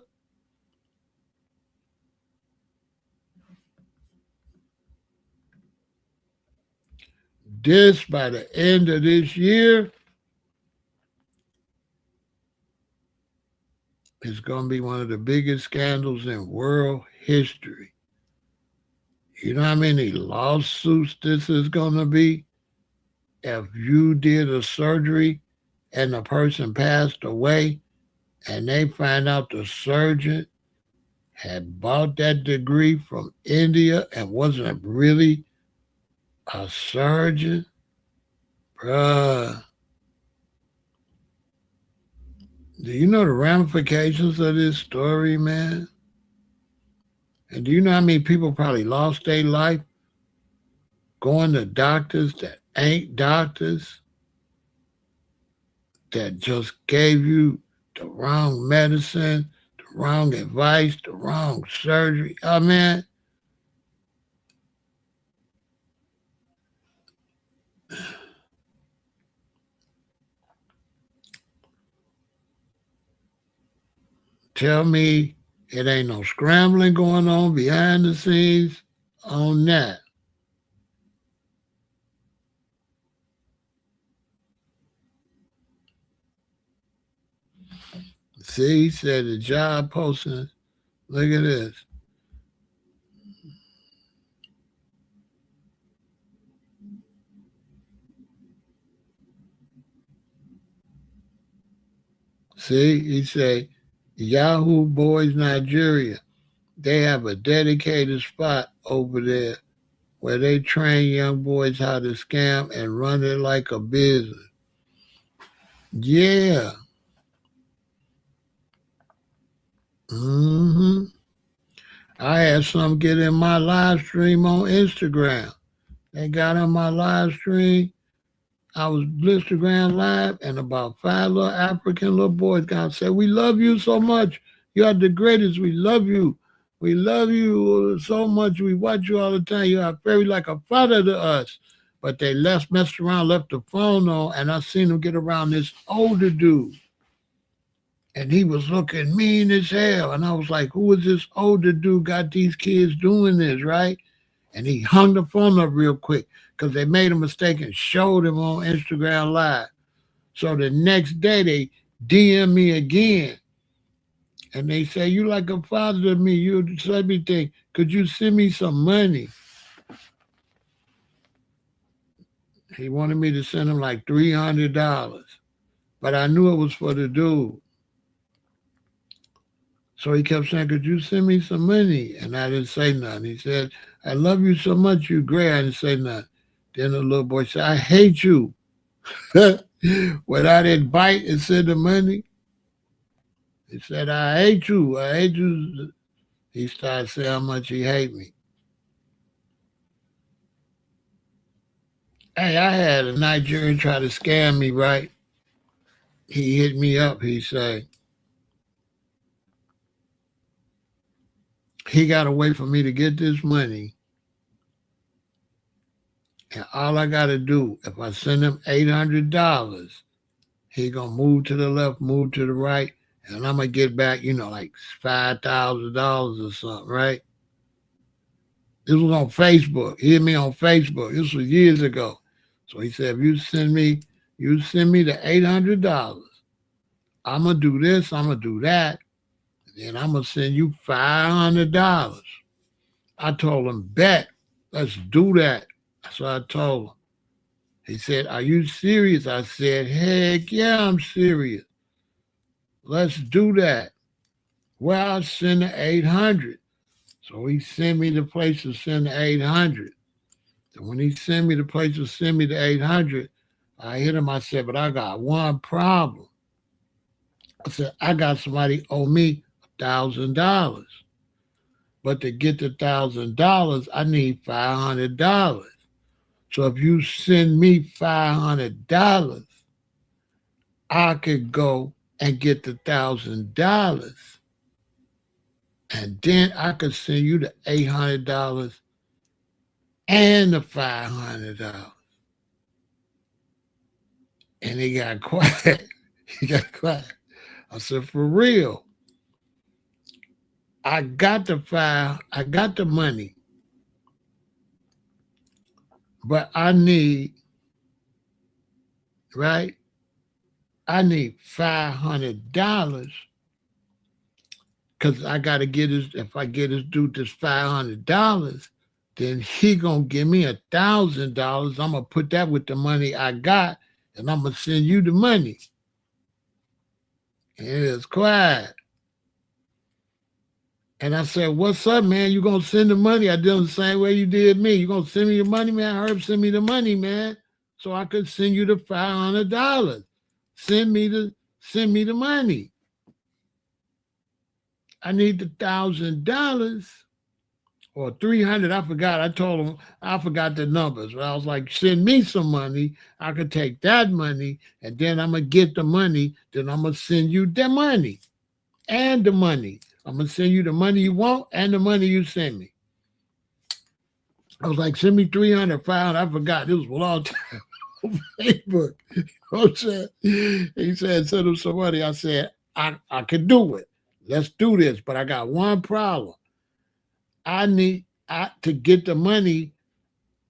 this, by the end of this year, is going to be one of the biggest scandals in world history. You know how many lawsuits this is going to be? If you did a surgery and the person passed away and they find out the surgeon had bought that degree from India and wasn't really a surgeon, bruh. Do you know the ramifications of this story, man? And do you know how many people probably lost their life going to doctors that ain't doctors, that just gave you the wrong medicine, the wrong advice, the wrong surgery? Oh, man. Tell me it ain't no scrambling going on behind the scenes on that. See, he said the job posting. Look at this. See, he said, Yahoo Boys Nigeria. They have a dedicated spot over there where they train young boys how to scam and run it like a business. Yeah. I had some get in my live stream on Instagram. They got on my live stream. I was Instagram live, and about 5 little African little boys got said, "We love you so much. You are the greatest. We love you. We love you so much. We watch you all the time. You are very like a father to us." But they messed around, left the phone on, and I seen them get around this older dude. And he was looking mean as hell. And I was like, who is this older dude got these kids doing this, right? And he hung the phone up real quick because they made a mistake and showed him on Instagram Live. So the next day they DM me again. And they say, you like a father to me. You're everything. Could you send me some money? He wanted me to send him like $300. But I knew it was for the dude. So he kept saying, could you send me some money? And I didn't say nothing. He said, I love you so much, you great. I didn't say nothing. Then the little boy said, I hate you. When I didn't bite and send the money, he said, I hate you. I hate you. He started saying how much he hate me. Hey, I had a Nigerian try to scam me, right? He hit me up. He he got to wait for me to get this money. And all I got to do, if I send him $800, he going to move to the left, move to the right, and I'm going to get back, like $5,000 or something, right? This was on Facebook. He hit me on Facebook. This was years ago. So he said, if you send me the $800, I'm going to do this, I'm going to do that, and then I'm going to send you $500. I told him, bet, let's do that. That's what I told him. He said, are you serious? I said, heck yeah, I'm serious. Let's do that. Well, I'll send the 800. So he sent me the place to send the 800. So when he sent me the place to send me the 800, I hit him. I said, but I got one problem. I said, I got somebody owe me $1,000. But to get the $1,000, I need $500. So if you send me $500, I could go and get the $1,000. And then I could send you the $800 and the $500. And he got quiet. He got quiet. I said, for real. I got the money. But I need $500 because I got to get if I get his dude this $500, then he going to give me $1,000. I'm going to put that with the money I got, and I'm going to send you the money. And it was quiet. And I said, what's up, man? You going to send the money? I did it the same way you did me. You going to send me the money, man? Herb, send me the money, man, so I could send you the $500. Send me the money. I need the $1,000 or $300. I forgot. I told him I forgot the numbers. But I was like, send me some money. I could take that money, and then I'm going to get the money. Then I'm going to send you the money and the money. I'm going to send you the money you want and the money you send me. I was like, send me 300, 500. I forgot. It was a long time on Facebook. He said, send him some money. I said, I could do it. Let's do this. But I got one problem. To get the money,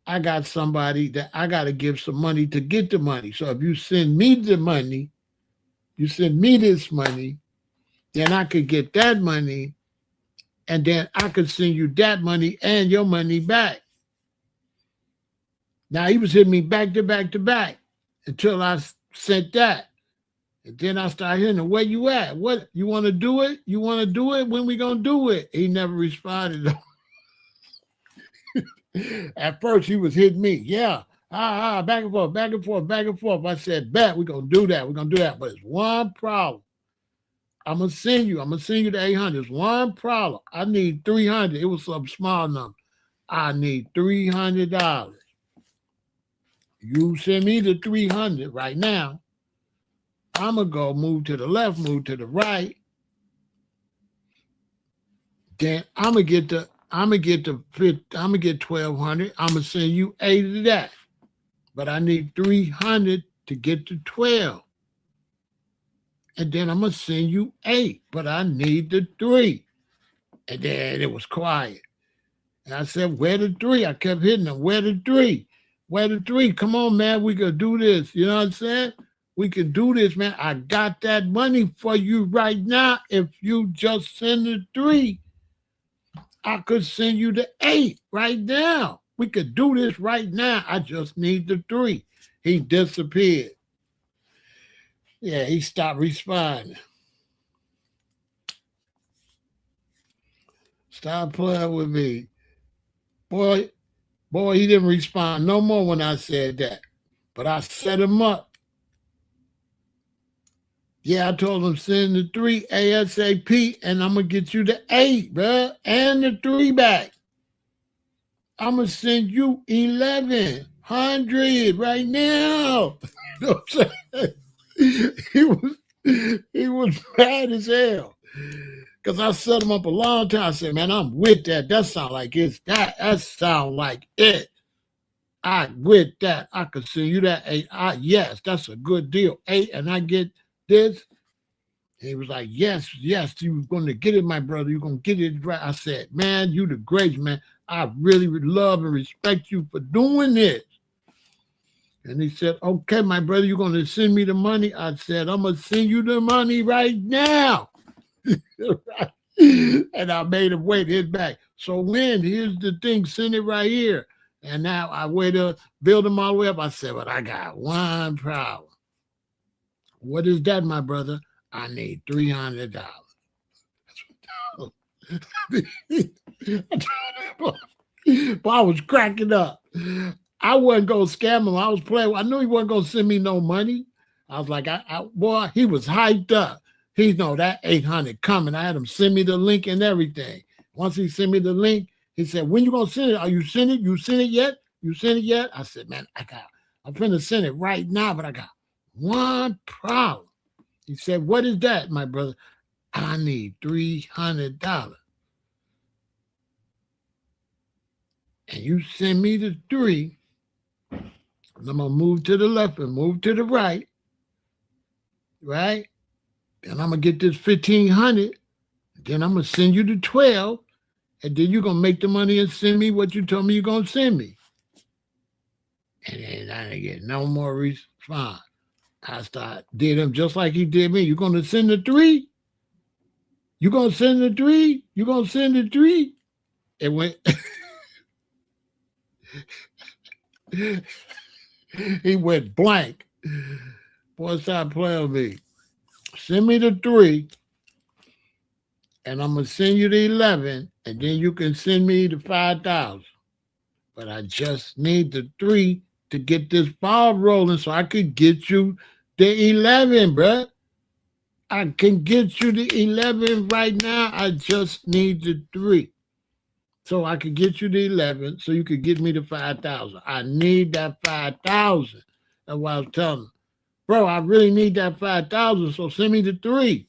I got somebody that I got to give some money to get the money. So if you send me the money, you send me this money, then I could get that money, and then I could send you that money and your money back. Now, he was hitting me back to back to back until I sent that. And then I started hitting him, where you at? What, you want to do it? You want to do it? When we going to do it? He never responded. At first, he was hitting me. Yeah. Back and forth, back and forth, back and forth. I said, bet, we're going to do that. We're going to do that. But it's one problem. I'm going to send you the 800. It's one problem. I need 300. It was some small number. I need $300. You send me the 300 right now. I'm going to go move to the left, move to the right. Then I'm going to get $1,200. I'm going to send you 8 of that. But I need 300 to get to 12. And then I'm going to send you 8, but I need the 3. And then it was quiet. And I said, where the 3? I kept hitting them. Where the 3? Where the 3? Come on, man. We could do this. You know what I'm saying? We can do this, man. I got that money for you right now. If you just send the 3, I could send you the 8 right now. We could do this right now. I just need the 3. He disappeared. Yeah, he stopped responding. Stop playing with me. Boy, he didn't respond no more when I said that. But I set him up. Yeah, I told him send the 3 ASAP, and I'm going to get you the 8, bro, and the 3 back. I'm going to send you 1,100 right now. You know what I'm saying? He was mad as hell Because I set him up a long time. I said, man, I'm with that. That sound like it's that. That sound like it. I with that. I could send you that 8. Yes, that's a good deal. 8, and I get this. He was like, yes, you were going to get it, my brother. You're going to get it right. I said, man, you the greatest, man. I really love and respect you for doing this. And he said, okay, my brother, you're going to send me the money? I said, I'm going to send you the money right now. And I made him wait his back. So when, here's the thing, send it right here. And now I wait to build him all the way up. I said, but I got one problem. What is that, my brother? I need $300. But I was cracking up. I wasn't going to scam him. I was playing. I knew he wasn't going to send me no money. I was like, boy, he was hyped up. He know that 800 coming. I had him send me the link and everything. Once he sent me the link, he said, when you going to send it? Are you send it? You sent it yet? You sent it yet? I said, man, I'm going to send it right now, but I got one problem. He said, what is that, my brother? I need $300. And you send me the 3, and I'm going to move to the left and move to the right, right? Then I'm going to get this 1,500. Then I'm going to send you the 12, and then you're going to make the money and send me what you told me you're going to send me. And then I didn't get no more response. I did him just like he did me. You're going to send the 3? You going to send the 3? You going to send the 3? It went. He went blank. Boy, stop playing with me. Send me the 3, and I'm going to send you the 11, and then you can send me the 5,000. But I just need the 3 to get this ball rolling so I could get you the 11, bruh. I can get you the 11 right now. I just need the 3. So I could get you the 11 so you could get me the 5,000. I need that 5,000. That's what I was telling him. Bro, I really need that 5,000, so send me the 3.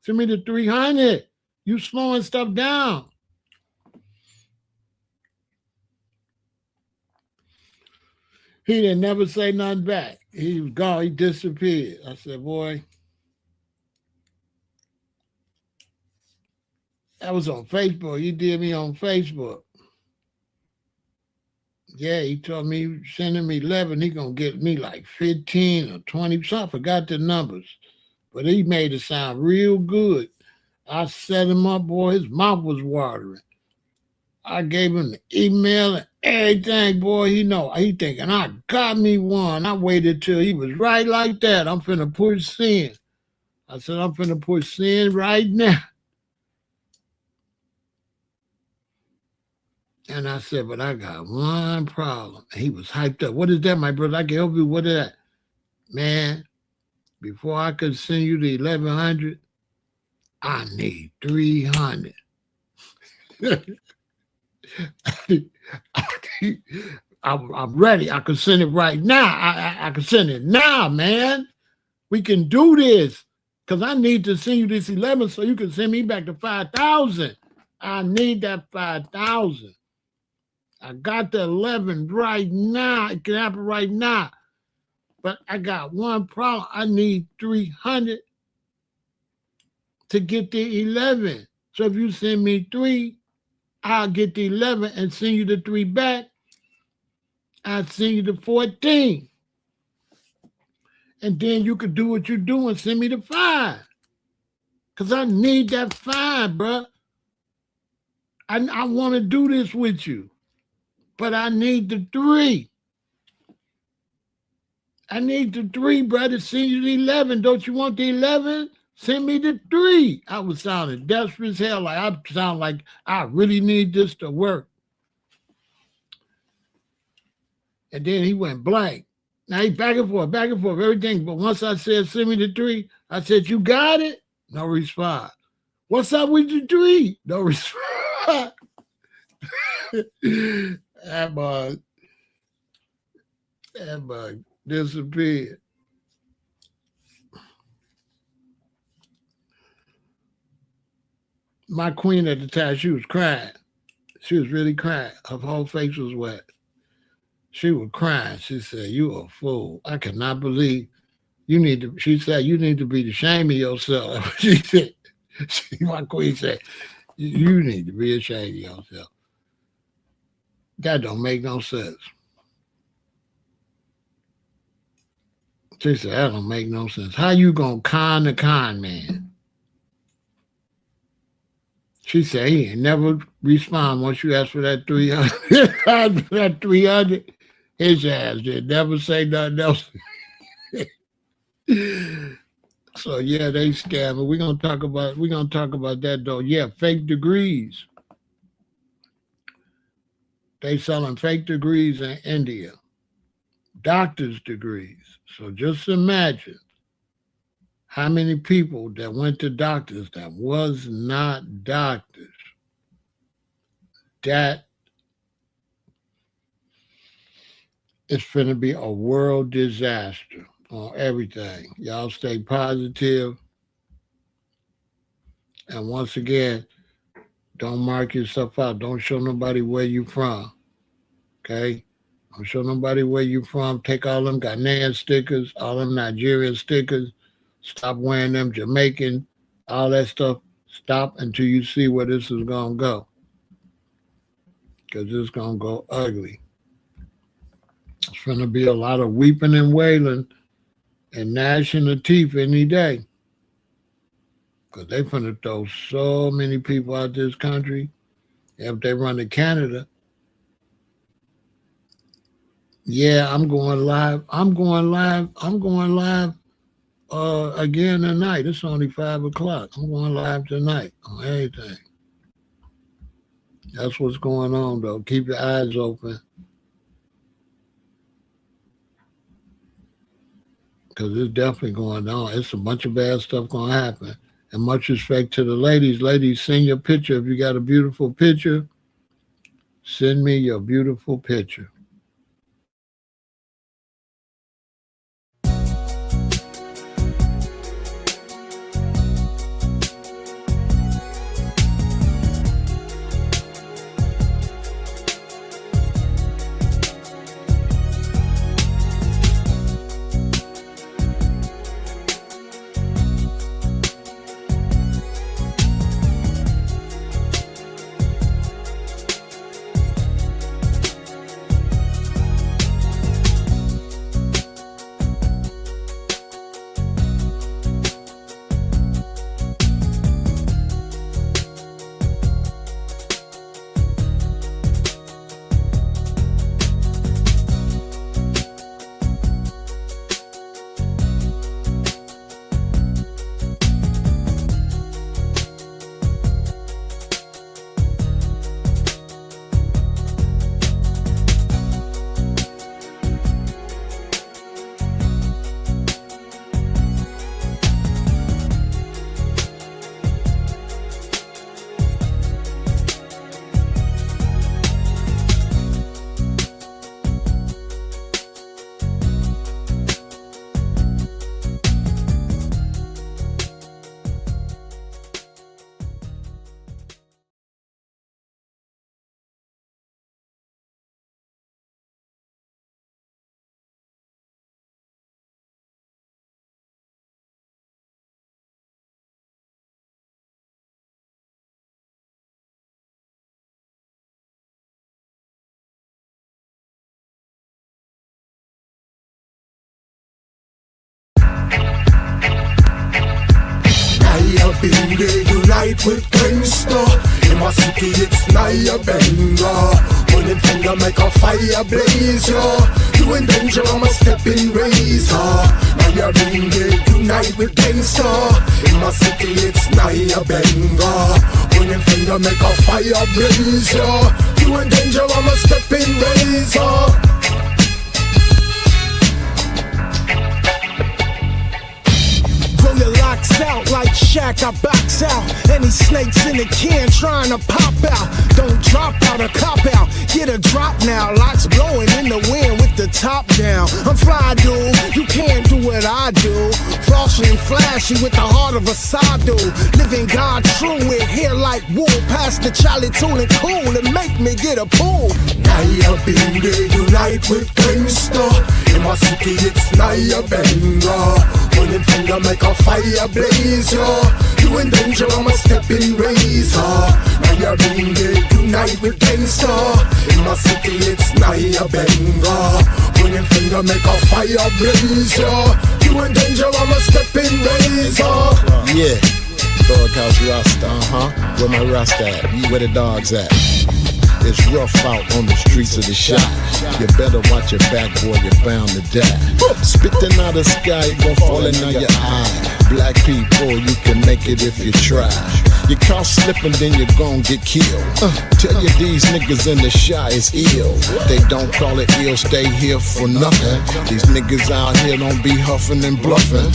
Send me the 300. You slowing stuff down. He didn't never say nothing back. He was gone. He disappeared. I said, boy, that was on Facebook. He did me on Facebook. Yeah, he told me sending me 11, he going to get me like 15 or 20. So I forgot the numbers. But he made it sound real good. I set him up, boy. His mouth was watering. I gave him the email and everything, boy. He thinking I got me one. I waited till he was right like that. I'm finna push send. I said, I'm finna push send right now. And I said, but I got one problem. He was hyped up. What is that, my brother? I can help you. What is that? Man, before I could send you the 1,100, I need 300. I'm ready. I can send it right now. I can send it now, man. We can do this. Because I need to send you this 11 so you can send me back to 5,000. I need that 5,000. I got the 11 right now. It can happen right now. But I got one problem. I need 300 to get the 11. So if you send me 3, I'll get the 11 and send you the 3 back. I'll send you the 14. And then you could do what you do and send me the 5. Because I need that 5, bro. I want to do this with you. But I need the 3. I need the 3, brother. Send you the 11. Don't you want the 11? Send me the 3. I was sounding desperate as hell. Like I sound like I really need this to work. And then he went blank. Now he back and forth, everything. But once I said, send me the 3, I said, you got it? No response. What's up with the 3? No response. That bug disappeared. My queen at the time, she was crying. She was really crying. Her whole face was wet. She was crying. She said, "You a fool. I cannot believe you need to." She said, "You need to be ashamed of yourself." She said, my queen said, "You need to be ashamed of yourself." That don't make no sense. She said, "That don't make no sense. How you gonna con the con man?" She said, "He ain't never respond once you ask for that 300. That 300, his ass did never say nothing else." So yeah, they scamming. We're gonna talk about that though. Yeah, fake degrees. They selling fake degrees in India. Doctor's degrees. So just imagine how many people that went to doctors that was not doctors. That is finna be a world disaster on everything. Y'all stay positive. And once again, don't mark yourself out. Don't show nobody where you from. Okay? Don't show nobody where you from. Take all them Ghanaian stickers, all them Nigerian stickers. Stop wearing them Jamaican, all that stuff. Stop until you see where this is gonna go. Because it's gonna go ugly. It's gonna be a lot of weeping and wailing and gnashing of teeth any day. Because they finna throw so many people out this country. If they run to Canada, yeah, I'm going live. I'm going live again tonight. It's only 5 o'clock. I'm going live tonight on everything. That's what's going on though. Keep your eyes open. Because it's definitely going on. It's a bunch of bad stuff gonna happen. And much respect to the ladies. Ladies, send your picture. If you got a beautiful picture, send me your beautiful picture. Been there unite with gangsta. In my city it's Naya Benga. When them finger make a fire blaze, yo. You in danger, I'm a stepping razor. Naya been there unite with gangsta. In my city it's Naya Benga. When them finger make a fire blaze, yo. You in danger, I'm a stepping razor. Locks out like Shaq, I box out. Any snakes in the can trying to pop out. Don't drop out or cop out. Get a drop now. Locks blowing in the wind with the top down. I'm fly, dude. You can't do what I do. Flossy and flashy with the heart of a Sadu. Living God true with hair like wool. Pass the Charlie Tool and cool and make me get a pool. Naya Binde unite with gangsta. In my city it's Naya Benga. Running finger make a fire blaze, yo. You in danger, I'm a stepping razor. Naya Binde unite with gangsta. In my city it's Naya Benga. Running finger make a fire blaze, yo. You in danger, I'm a stepping razor. Yeah, Thug House Rasta, where my Rasta at? Where the dogs at? It's rough out on the streets of the shop. You better watch your back, boy, you're bound to die. Spitting out the sky, it gon' fall in on your eye. Black people, you can make it if you try. You caught slipping, then you gon' get killed. Tell you these niggas in the shy is ill. They don't call it ill, stay here for nothing. These niggas out here don't be huffing and bluffing.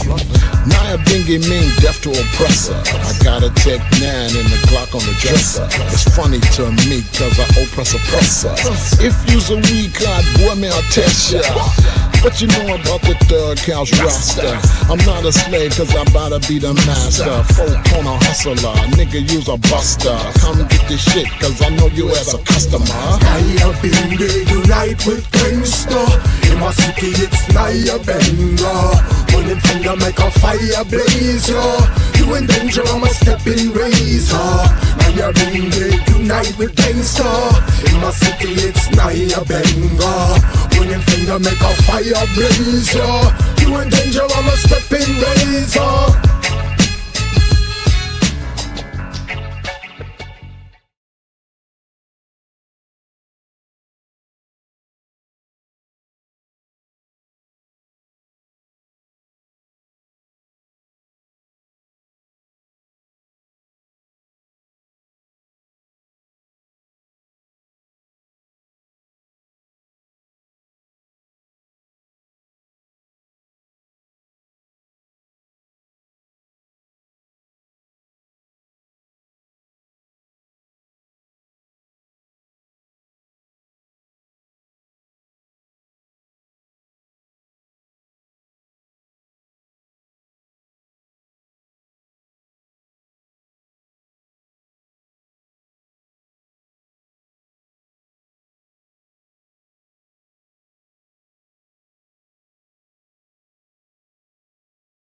Naya Bingy mean death to oppressor. I got a Tech 9 and a Glock on the dresser. It's funny to me cause I oppress oppressor. If you's a weak card, boy, may I test ya. What you know about the Thug House Rasta? I'm not a slave cause I'm about to be the master. Folk on a hustler, nigga use a buster. Come get this shit cause I know you as a customer. Naya Binde unite with gangsta. In my city it's Naya Benga. Running finger make a fire blaze, yo. You in danger, I'm a stepping razor. Naya Binde unite with gangsta. In my city it's Naya Benga. Running finger make a fire blaze, yo. You in danger, I'm a stepping razor.